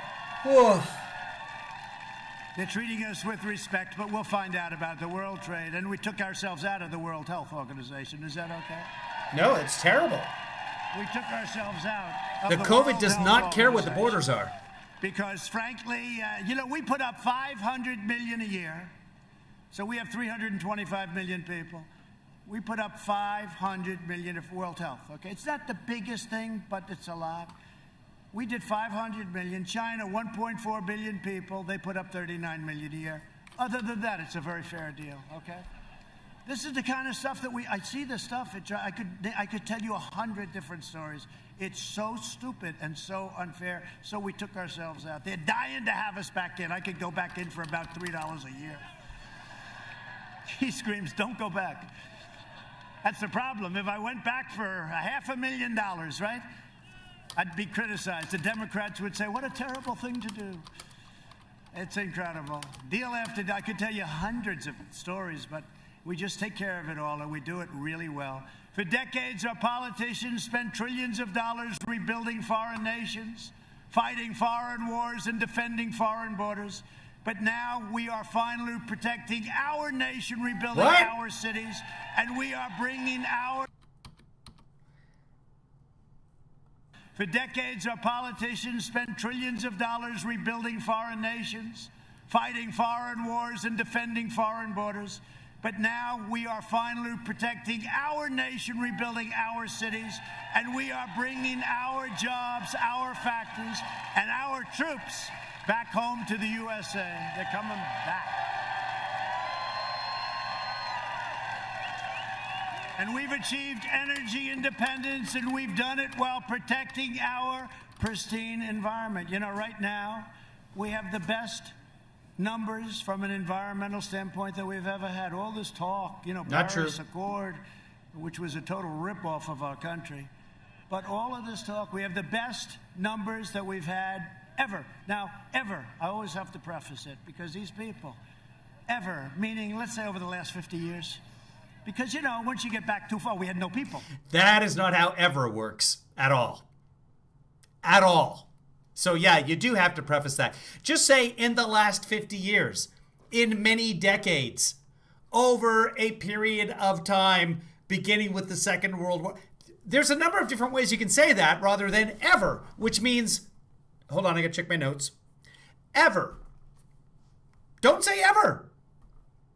Whoa. They're treating us with respect, but we'll find out about the World Trade. And we took ourselves out of the World Health Organization. Is that okay? No, it's terrible. We took ourselves out of The COVID World does Health not care what the Organization. borders are. because frankly, we put up 500 million a year. So we have 325 million people. We put up 500 million of World Health, okay? It's not the biggest thing, but it's a lot. We did 500 million. China, 1.4 billion people. They put up 39 million a year. Other than that, it's a very fair deal, okay? This is the kind of stuff that I see this stuff. I could tell you 100 different stories. It's so stupid and so unfair. So we took ourselves out. They're dying to have us back in. I could go back in for about $3 a year. He screams, don't go back. That's the problem. If I went back for $500,000, right, I'd be criticized. The Democrats would say, what a terrible thing to do. It's incredible. Deal after deal. I could tell you hundreds of stories, but we just take care of it all, and we do it really well. For decades, our politicians spent trillions of dollars rebuilding foreign nations, fighting foreign wars, and defending foreign borders. But now we are finally protecting our nation, rebuilding our cities, and we are bringing our... For decades, our politicians spent trillions of dollars rebuilding foreign nations, fighting foreign wars, and defending foreign borders. But now we are finally protecting our nation, rebuilding our cities, and we are bringing our jobs, our factories, and our troops back home to the USA. They're coming back. And we've achieved energy independence, and we've done it while protecting our pristine environment. You know, right now, we have the best numbers from an environmental standpoint that we've ever had. All this talk, Paris Accord, which was a total ripoff of our country. But all of this talk, we have the best numbers that we've had ever. Now, ever, I always have to preface it, because these people, ever, meaning, let's say over the last 50 years, because, once you get back too far, we had no people. That is not how ever works at all. At all. So, yeah, you do have to preface that. Just say in the last 50 years, in many decades, over a period of time, beginning with the Second World War. There's a number of different ways you can say that rather than ever, which means, hold on, I gotta check my notes. Ever. Don't say ever.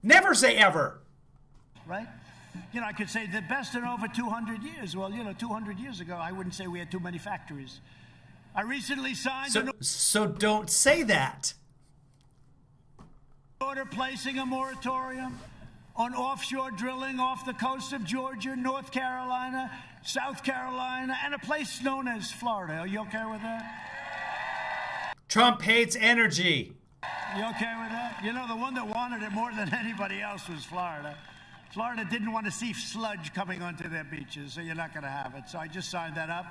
Never say ever. Right? I could say the best in over 200 years. Well, 200 years ago, I wouldn't say we had too many factories. I recently signed so don't say that. Order placing a moratorium on offshore drilling off the coast of Georgia, North Carolina, South Carolina, and a place known as Florida. Are you okay with that? Trump hates energy. You okay with that? The one that wanted it more than anybody else was Florida. Florida didn't want to see sludge coming onto their beaches, so you're not going to have it. So I just signed that up.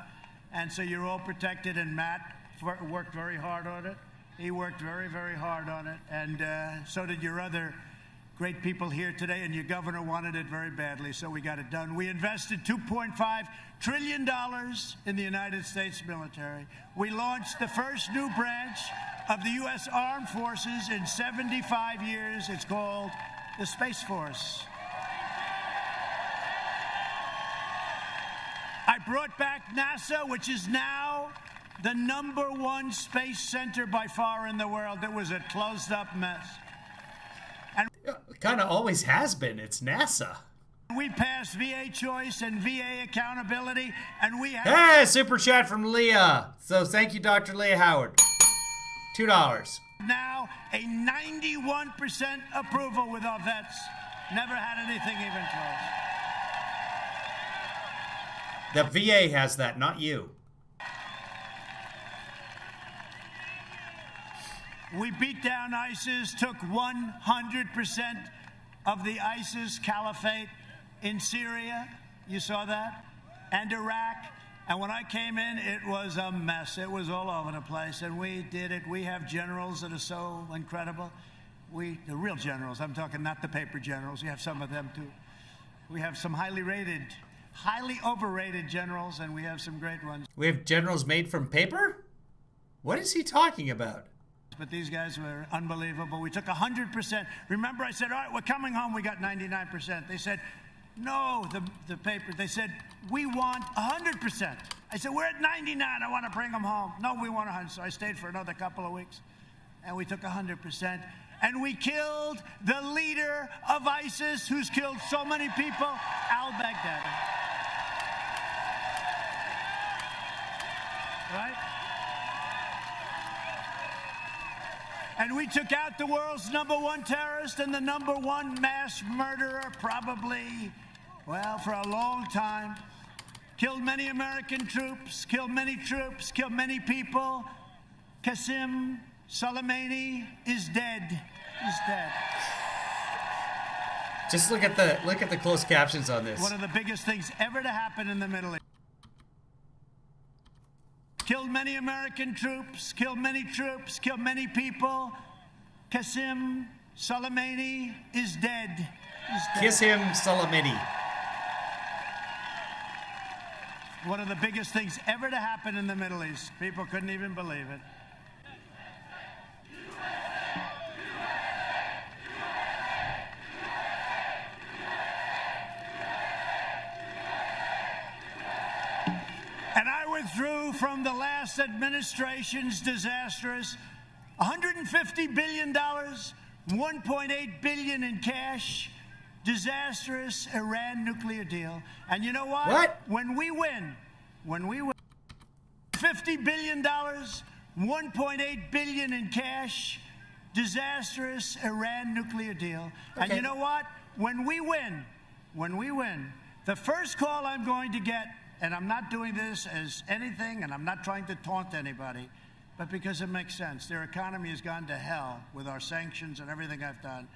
And so you're all protected, and Matt worked very hard on it. He worked very, very hard on it. And so did your other great people here today, and your governor wanted it very badly, so we got it done. We invested $2.5 trillion in the United States military. We launched the first new branch of the U.S. Armed Forces in 75 years. It's called the Space Force. I brought back NASA, which is now the #1 space center by far in the world. It was a closed-up mess. And it kind of always has been. It's NASA. We passed VA choice and VA accountability, and we have... Hey, super chat from Leah. So thank you, Dr. Leah Howard. $2. Now a 91% approval with our vets. Never had anything even close. The VA has that, not you. We beat down ISIS, took 100% of the ISIS caliphate in Syria. You saw that? And Iraq. And when I came in, it was a mess. It was all over the place. And we did it. We have generals that are so incredible. The real generals. I'm talking not the paper generals. We have some of them, too. We have some highly overrated generals, and we have some great ones. We have generals made from paper? What is he talking about? But these guys were unbelievable. We took 100%. Remember, I said, all right, we're coming home. We got 99%. They said, no, the paper. They said, we want 100%. I said, we're at 99. I want to bring them home. No, we want 100. So I stayed for another couple of weeks. And we took 100%. And we killed the leader of ISIS, who's killed so many people, al-Baghdadi. Right? And we took out the world's #1 terrorist and the #1 mass murderer, probably, well, for a long time. Killed many American troops, killed many people. Qasem Soleimani is dead. He's dead. Just look at the closed captions on this. One of the biggest things ever to happen in the Middle East. Killed many American troops, killed many people. Qasem Soleimani is dead. He's dead. Kiss him, Soleimani. One of the biggest things ever to happen in the Middle East. People couldn't even believe it. And I withdrew from the last administration's disastrous $150 billion, $1.8 billion in cash, disastrous Iran nuclear deal. And you know what? What? When we win, $50 billion, $1.8 billion in cash, disastrous Iran nuclear deal. And Okay. you know what? When we win, the first call I'm going to get, and I'm not doing this as anything, and I'm not trying to taunt anybody, but because it makes sense. Their economy has gone to hell with our sanctions and everything I've done.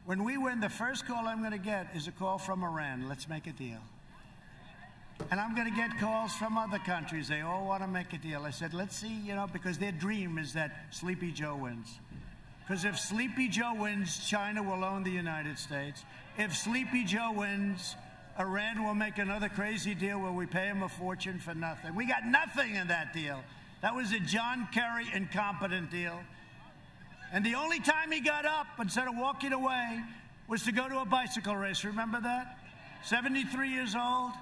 When we win, the first call I'm going to get is a call from Iran. Let's make a deal. And I'm going to get calls from other countries. They all want to make a deal. I said, let's see, because their dream is that Sleepy Joe wins. Because if Sleepy Joe wins, China will own the United States. If Sleepy Joe wins, Iran will make another crazy deal where we pay him a fortune for nothing. We got nothing in that deal. That was a John Kerry incompetent deal. And the only time he got up, instead of walking away, was to go to a bicycle race. Remember that? 73 years old.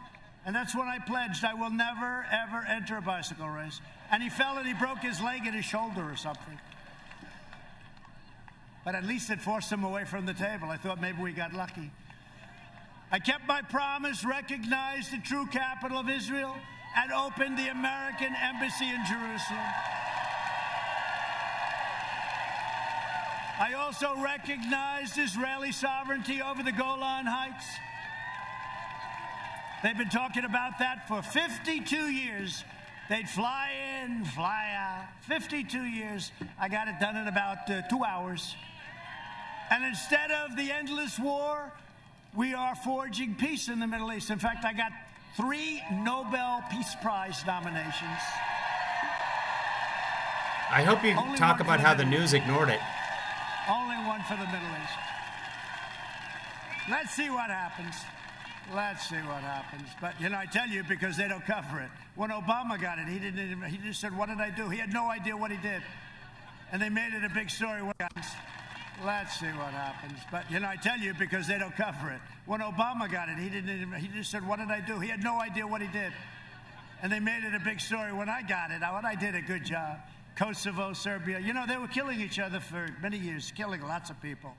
And that's when I pledged I will never, ever enter a bicycle race. And he fell and he broke his leg and his shoulder or something. But at least it forced him away from the table. I thought maybe we got lucky. I kept my promise, recognized the true capital of Israel, and opened the American embassy in Jerusalem. I also recognized Israeli sovereignty over the Golan Heights. They've been talking about that for 52 years. They'd fly in, fly out. 52 years. I got it done in about 2 hours. And instead of the endless war, we are forging peace in the Middle East. In fact, I got 3 Nobel Peace Prize nominations. I hope you Only talk one about for how the the Middle news ignored it. Only one for the Middle East. Let's see what happens. Let's see what happens. But, I tell you, because they don't cover it. When Obama got it, he just said, what did I do? He had no idea what he did. And they made it a big story. Let's see what happens. But, I tell you, because they don't cover it. When Obama got it, he just said, what did I do? He had no idea what he did. And they made it a big story. When I got it, I did a good job. Kosovo, Serbia, they were killing each other for many years, killing lots of people.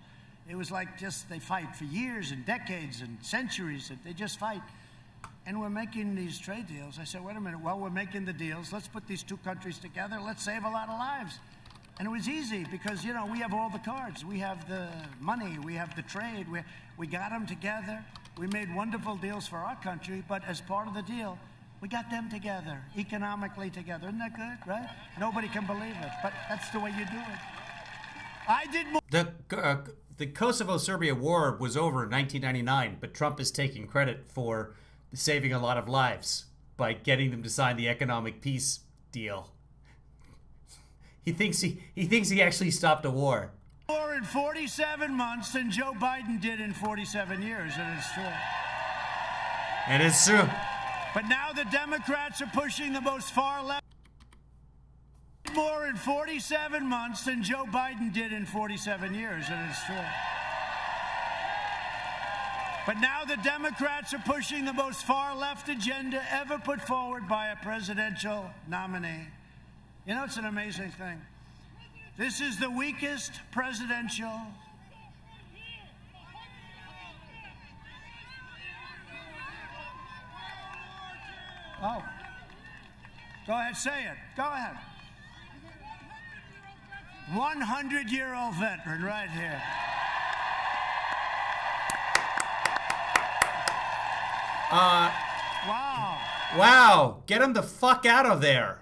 It was like they fight for years and decades and centuries. They just fight. And we're making these trade deals. I said, wait a minute. Well, we're making the deals. Let's put these 2 countries together. Let's save a lot of lives. And it was easy because, we have all the cards. We have the money. We have the trade. We got them together. We made wonderful deals for our country. But as part of the deal, we got them together, economically together. Isn't that good, right? Nobody can believe it. But that's the way you do it. I did more. The Kosovo-Serbia war was over in 1999, but Trump is taking credit for saving a lot of lives by getting them to sign the economic peace deal. He thinks he actually stopped a war. More in 47 months than Joe Biden did in 47 years, and it's true. And it's true. But now the Democrats are pushing the most far left. More in 47 months than Joe Biden did in 47 years, and it's true. But now the Democrats are pushing the most far-left agenda ever put forward by a presidential nominee. You know, it's an amazing thing. This is the weakest presidential. Oh. Go ahead, say it. Go ahead. 100-year-old veteran right here. Wow. Wow. Get him the fuck out of there.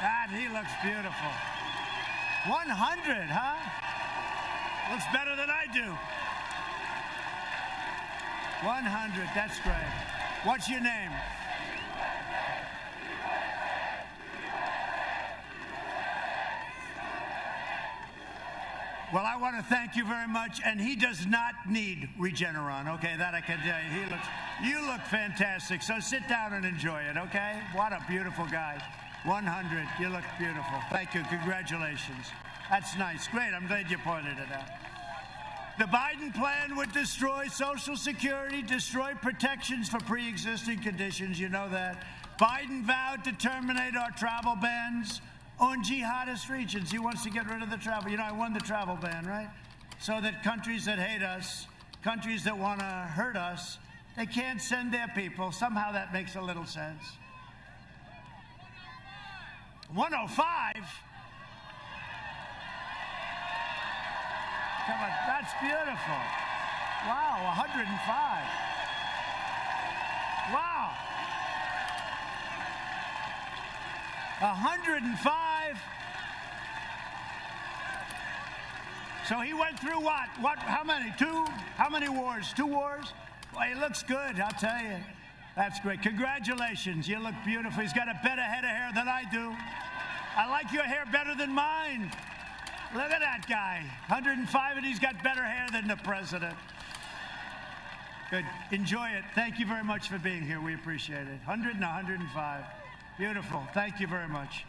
God, he looks beautiful. 100, huh? Looks better than I do. 100, that's great. What's your name? Well, I want to thank you very much, and he does not need Regeneron, okay? That I can tell you. You look fantastic, so sit down and enjoy it, okay? What a beautiful guy. 100, you look beautiful. Thank you, congratulations. That's nice, great, I'm glad you pointed it out. The Biden plan would destroy Social Security, destroy protections for pre-existing conditions, you know that. Biden vowed to terminate our travel bans on jihadist regions. He wants to get rid of the travel. You know, I won the travel ban, right? So that countries that hate us, countries that want to hurt us, they can't send their people. Somehow that makes a little sense. 105? Come on, that's beautiful. Wow, 105. Wow. 105. So he went through what? How many? How many wars? 2 wars? Well, he looks good, I'll tell you. That's great. Congratulations. You look beautiful. He's got a better head of hair than I do. I like your hair better than mine. Look at that guy. 105, and he's got better hair than the president. Good. Enjoy it. Thank you very much for being here. We appreciate it. 100 and 105. Beautiful. Thank you very much.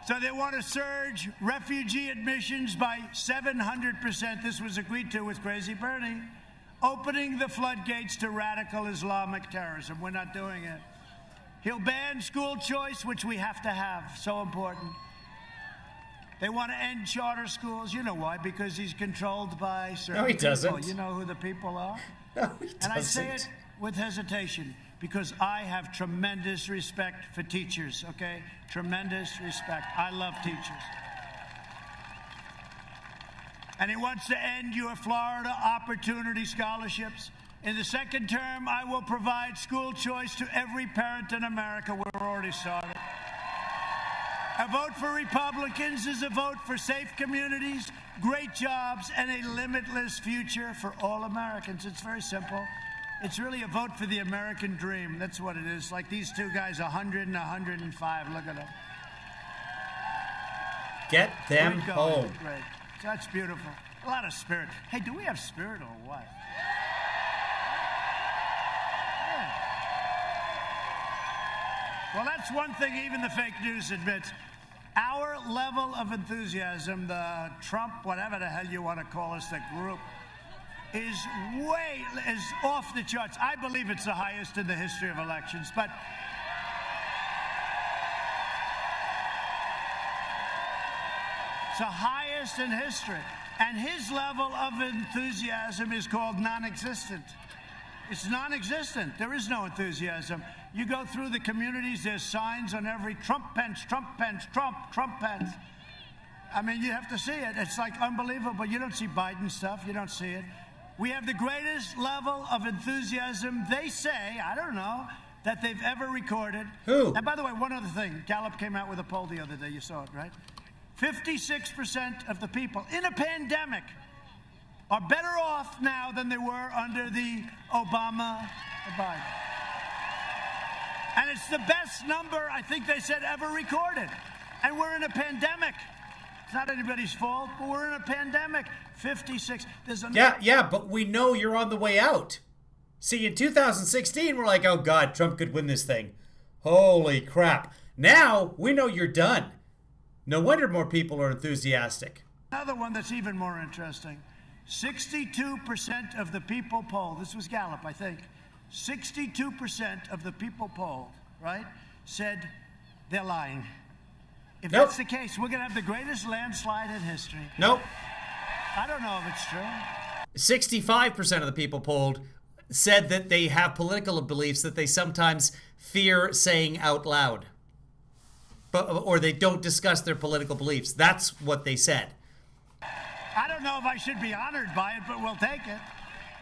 So they want to surge refugee admissions by 700%. This was agreed to with Crazy Bernie. Opening the floodgates to radical Islamic terrorism. We're not doing it. He'll ban school choice, which we have to have. So important. They want to end charter schools. You know why? Because he's controlled by certain No, he doesn't. people. You know who the people are? No, he And I say doesn't. it with hesitation because I have tremendous respect for teachers, okay? Tremendous respect. I love teachers. And he wants to end your Florida Opportunity Scholarships. In the second term, I will provide school choice to every parent in America. We're already started. A vote for Republicans is a vote for safe communities, great jobs, and a limitless future for all Americans. It's very simple. It's really a vote for the American dream. That's what it is. Like these two guys, 100 and 105. Look at them. Get them Great going. home. Great. That's beautiful. A lot of spirit. Hey, do we have spirit or what? Yeah. Well, that's one thing even the fake news admits. Our level of enthusiasm, the Trump, whatever the hell you want to call us, the group, is off the charts. I believe it's the highest in the history of elections, but it's the highest in history. And his level of enthusiasm is called non-existent. It's non-existent. There is no enthusiasm. You go through the communities, there's signs on every Trump pence, Trump pence, Trump pence. I mean, you have to see it. It's like unbelievable. You don't see Biden stuff. You don't see it. We have the greatest level of enthusiasm, they say, I don't know, that they've ever recorded. Who? And by the way, one other thing. Gallup came out with a poll the other day. You saw it, right? 56% of the people in a pandemic are better off now than they were under the Obama or Biden. And it's the best number, I think they said, ever recorded. And we're in a pandemic. It's not anybody's fault, but we're in a pandemic. 56. There's a Yeah, but we know you're on the way out. See, in 2016, we're like, oh, God, Trump could win this thing. Holy crap. Now, we know you're done. No wonder more people are enthusiastic. Another one that's even more interesting. 62% of the people polled, this was Gallup, I think, 62% of the people polled, right, said they're lying. If Nope. that's the case, we're going to have the greatest landslide in history. Nope. I don't know if it's true. 65% of the people polled said that they have political beliefs that they sometimes fear saying out loud. Or they don't discuss their political beliefs. That's what they said. I don't know if I should be honored by it, but we'll take it.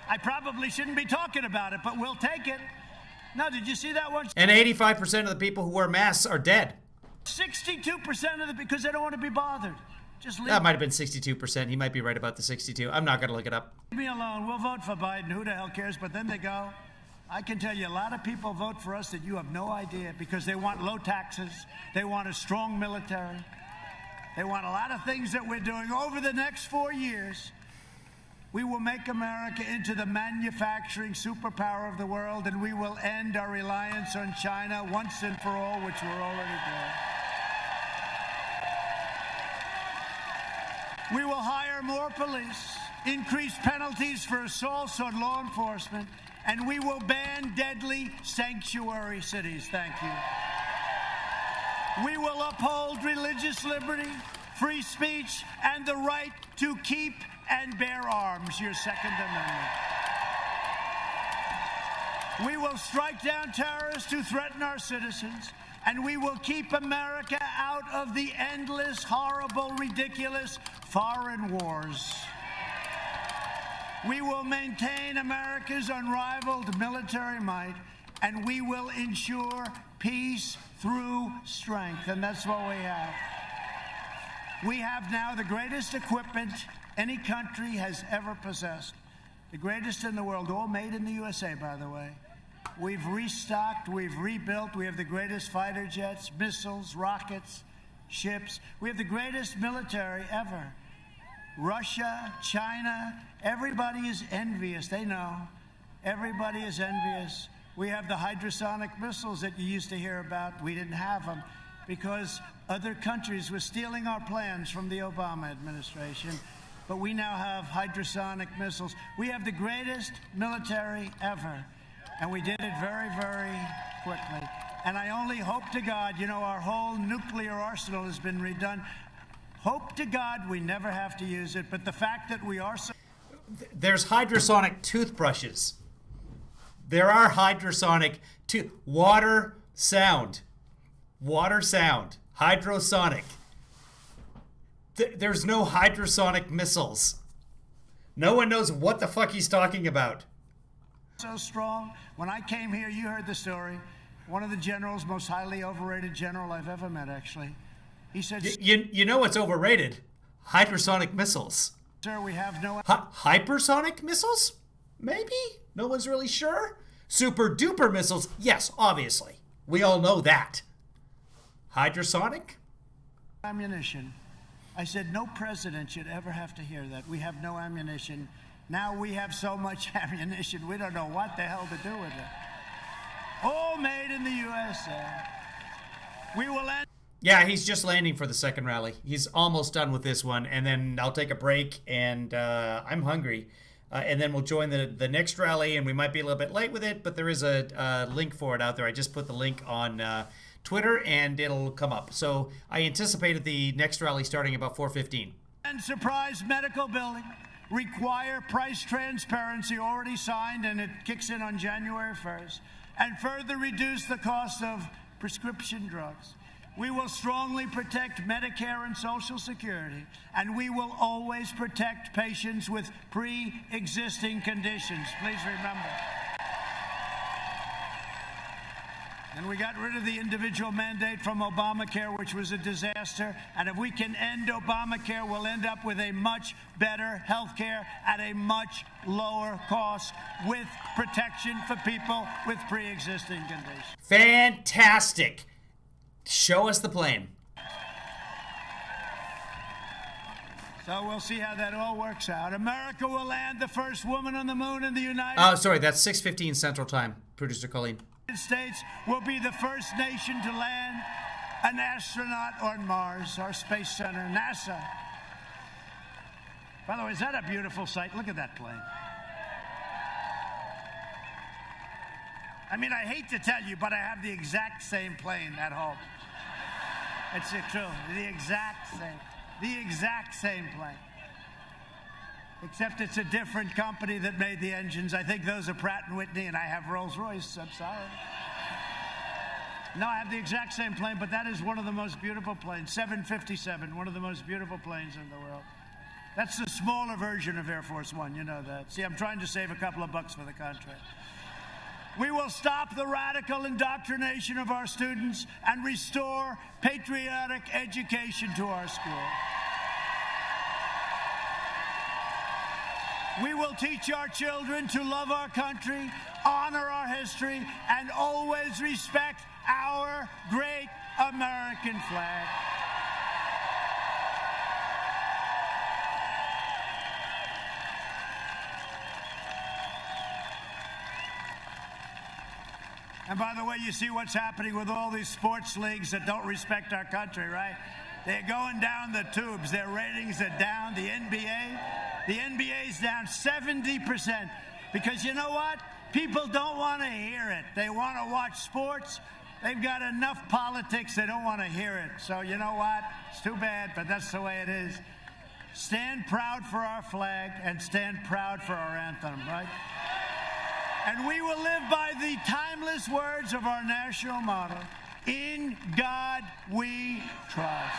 I probably shouldn't be talking about it, but we'll take it. Now, did you see that one? And 85% of the people who wear masks are dead. 62% of the, because they don't want to be bothered. Just leave That might have been 62%. He might be right about the 62. I'm not going to look it up. me alone. We'll vote for Biden. Who the hell cares? But then they go. I can tell you a lot of people vote for us that you have no idea because they want low taxes. They want a strong military. They want a lot of things that we're doing. Over the next 4 years, we will make America into the manufacturing superpower of the world, and we will end our reliance on China once and for all, which we're already doing. We will hire more police, increase penalties for assaults on law enforcement, and we will ban deadly sanctuary cities. Thank you. We will uphold religious liberty, free speech, and the right to keep and bear arms, your Second Amendment. We will strike down terrorists who threaten our citizens, and we will keep America out of the endless, horrible, ridiculous foreign wars. We will maintain America's unrivaled military might, and we will ensure peace through strength, and that's what we have. We have now the greatest equipment any country has ever possessed, the greatest in the world, all made in the USA, by the way. We've restocked, we've rebuilt, we have the greatest fighter jets, missiles, rockets, ships. We have the greatest military ever. Russia, China, everybody is envious. They know. Everybody is envious. We have the hypersonic missiles that you used to hear about. We didn't have them because other countries were stealing our plans from the Obama administration. But we now have hypersonic missiles. We have the greatest military ever. And we did it very, very quickly. And I only hope to God, you know, our whole nuclear arsenal has been redone. Hope to God we never have to use it. But the fact that we are so... There's hydrosonic toothbrushes. There are hydrosonic water sound. Water sound. Hydrosonic. There's no hydrosonic missiles. No one knows what the fuck he's talking about. So strong. When I came here, you heard the story. One of the generals, most highly overrated general I've ever met, actually. He said, You know what's overrated? Hypersonic missiles. sir, we have no... Hypersonic missiles? Maybe? No one's really sure? Super duper missiles? Yes, obviously. We all know that. Hydrosonic? ammunition. I said, no president should ever have to hear that. We have no ammunition. Now we have so much ammunition, we don't know what the hell to do with it. All made in the USA. We will end. Yeah, he's just landing for the second rally. He's almost done with this one, and then I'll take a break, and I'm hungry. And then we'll join the next rally, and we might be a little bit late with it, but there is a link for it out there. I just put the link on Twitter, and it'll come up. So I anticipated the next rally starting about 4:15. And surprise medical billing. Require price transparency already signed, and it kicks in on January 1st. And further reduce the cost of prescription drugs. We will strongly protect Medicare and Social Security, and we will always protect patients with pre-existing conditions. Please remember. And we got rid of the individual mandate from Obamacare, which was a disaster. And if we can end Obamacare, we'll end up with a much better health care at a much lower cost with protection for people with pre-existing conditions. Fantastic. Show us the plane. So we'll see how that all works out. America will land the first woman on the moon in the United Oh, sorry, that's 6:15 Central Time, producer Colleen. States will be the first nation to land an astronaut on Mars, our Space Center, NASA. By the way, is that a beautiful sight? Look at that plane. I mean, I hate to tell you, but I have the exact same plane at home. It's true. The exact same. The exact same plane. Except it's a different company that made the engines. I think those are Pratt & Whitney, and I have Rolls-Royce. I'm sorry. No, I have the exact same plane, but that is one of the most beautiful planes. 757, one of the most beautiful planes in the world. That's the smaller version of Air Force One. You know that. See, I'm trying to save a couple of bucks for the contract. We will stop the radical indoctrination of our students and restore patriotic education to our schools. We will teach our children to love our country, honor our history, and always respect our great American flag. And by the way, you see what's happening with all these sports leagues that don't respect our country, right? They're going down the tubes. Their ratings are down. The NBA's down 70%. Because you know what? People don't want to hear it. They want to watch sports. They've got enough politics. They don't want to hear it. So you know what? It's too bad, but that's the way it is. Stand proud for our flag and stand proud for our anthem, right? And we will live by the timeless words of our national motto, "In God we trust."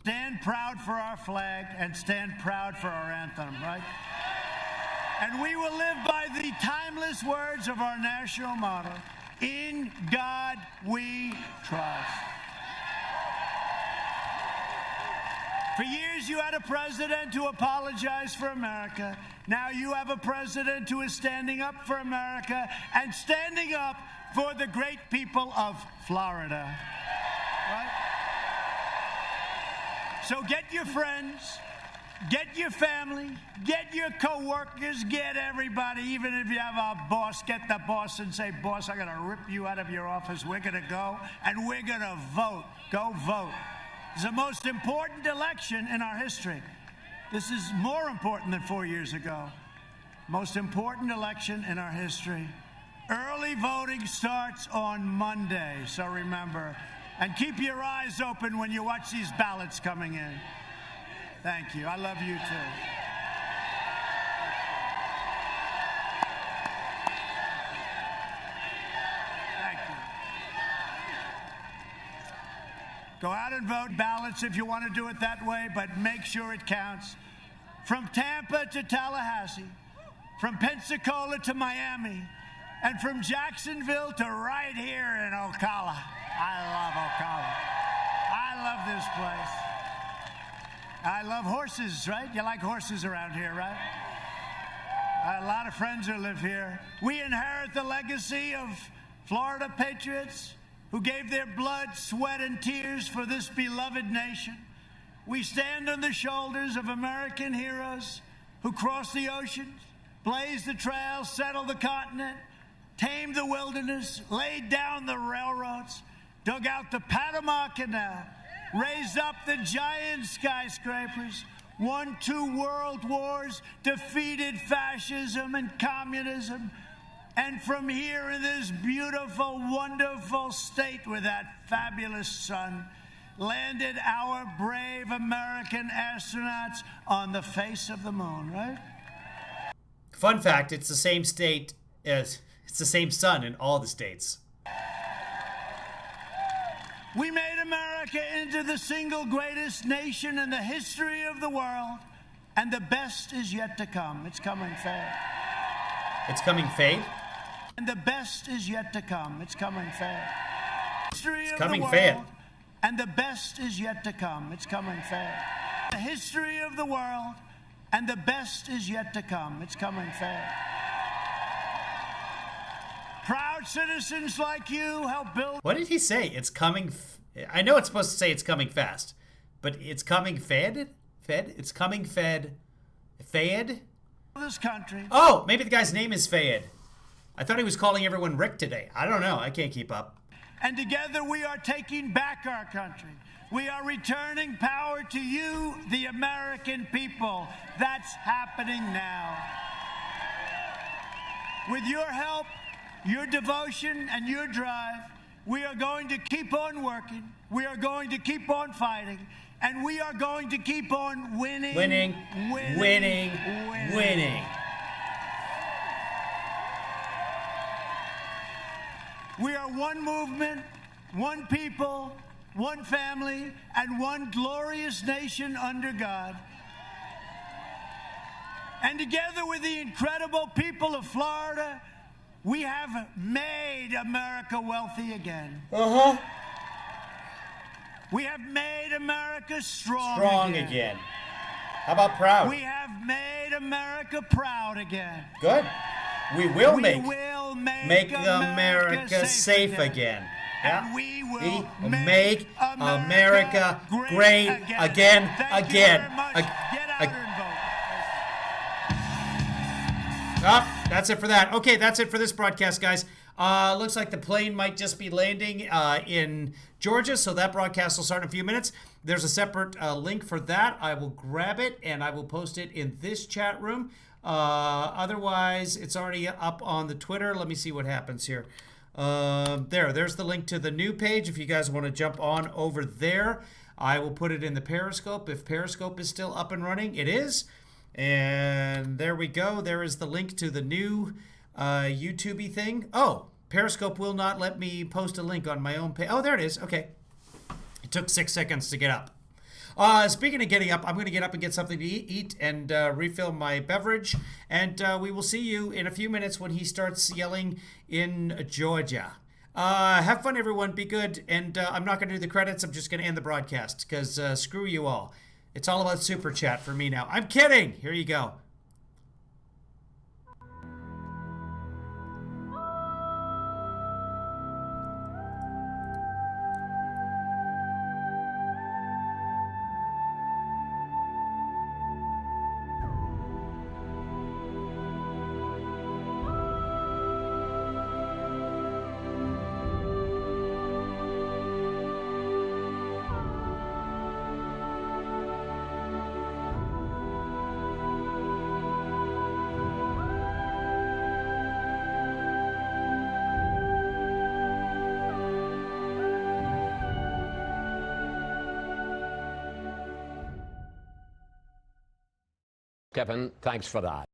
Stand proud for our flag and stand proud for our anthem, right? And we will live by the timeless words of our national motto, "In God we trust." For years, you had a president who apologized for America. Now you have a president who is standing up for America and standing up for the great people of Florida. Right? So get your friends, get your family, get your co-workers, get everybody. Even if you have a boss, get the boss and say, "Boss, I'm going to rip you out of your office. We're going to go and we're going to vote. Go vote." It's the most important election in our history. This is more important than 4 years ago. Most important election in our history. Early voting starts on Monday, so remember. And keep your eyes open when you watch these ballots coming in. Thank you. I love you too. Go out and vote ballots if you want to do it that way, but make sure it counts. From Tampa to Tallahassee, from Pensacola to Miami, and from Jacksonville to right here in Ocala. I love Ocala. I love this place. I love horses, right? You like horses around here, right? A lot of friends who live here. We inherit the legacy of Florida patriots who gave their blood, sweat, and tears for this beloved nation. We stand on the shoulders of American heroes who crossed the oceans, blazed the trails, settled the continent, tamed the wilderness, laid down the railroads, dug out the Panama Canal, raised up the giant skyscrapers, won 2 world wars, defeated fascism and communism, and from here in this beautiful, wonderful state with that fabulous sun, landed our brave American astronauts on the face of the moon, right? Fun fact, it's the same state as, it's the same sun in all the states. We made America into the single greatest nation in the history of the world, and the best is yet to come. It's coming fast. It's coming fade? And the best is yet to come. It's coming fast. History It's of coming the world, fast. and the best is yet to come. It's coming fast. The history of the world, and the best is yet to come. It's coming fast. Proud citizens like you help build. What did he say? It's coming. I know it's supposed to say it's coming fast, but it's coming fed? Fed? It's coming fed. Fayed? This country. Oh, maybe the guy's name is Fayed. I thought he was calling everyone Rick today. I don't know. I can't keep up. And together we are taking back our country. We are returning power to you, the American people. That's happening now. With your help, your devotion, and your drive, we are going to keep on working. We are going to keep on fighting. And we are going to keep on winning. Winning. We are one movement, one people, one family, and one glorious nation under God. And together with the incredible people of Florida, we have made America wealthy again. Uh-huh. We have made America strong Again. How about proud? We have made America proud again. Good. We will make America safe again. Yeah. And we will make America great again. Thank you very much. Get out and vote. That's it for that. Okay, that's it for this broadcast, guys. Looks like the plane might just be landing in Georgia, so that broadcast will start in a few minutes. There's a separate link for that. I will grab it, and I will post it in this chat room. Otherwise, it's already up on the Twitter. Let me see what happens here. There's the link to the new page if you guys want to jump on over there. I will put it in the Periscope. If Periscope is still up and running, it is. And there we go. There is the link to the new YouTube-y thing. Oh, Periscope will not let me post a link on my own page. Oh, there it is. Okay. It took 6 seconds to get up. Speaking of getting up, I'm going to get up and get something to eat and refill my beverage. And we will see you in a few minutes when he starts yelling in Georgia. Have fun, everyone. Be good. And I'm not going to do the credits. I'm just going to end the broadcast because screw you all. It's all about Super Chat for me now. I'm kidding. Here you go. Kevin, thanks for that.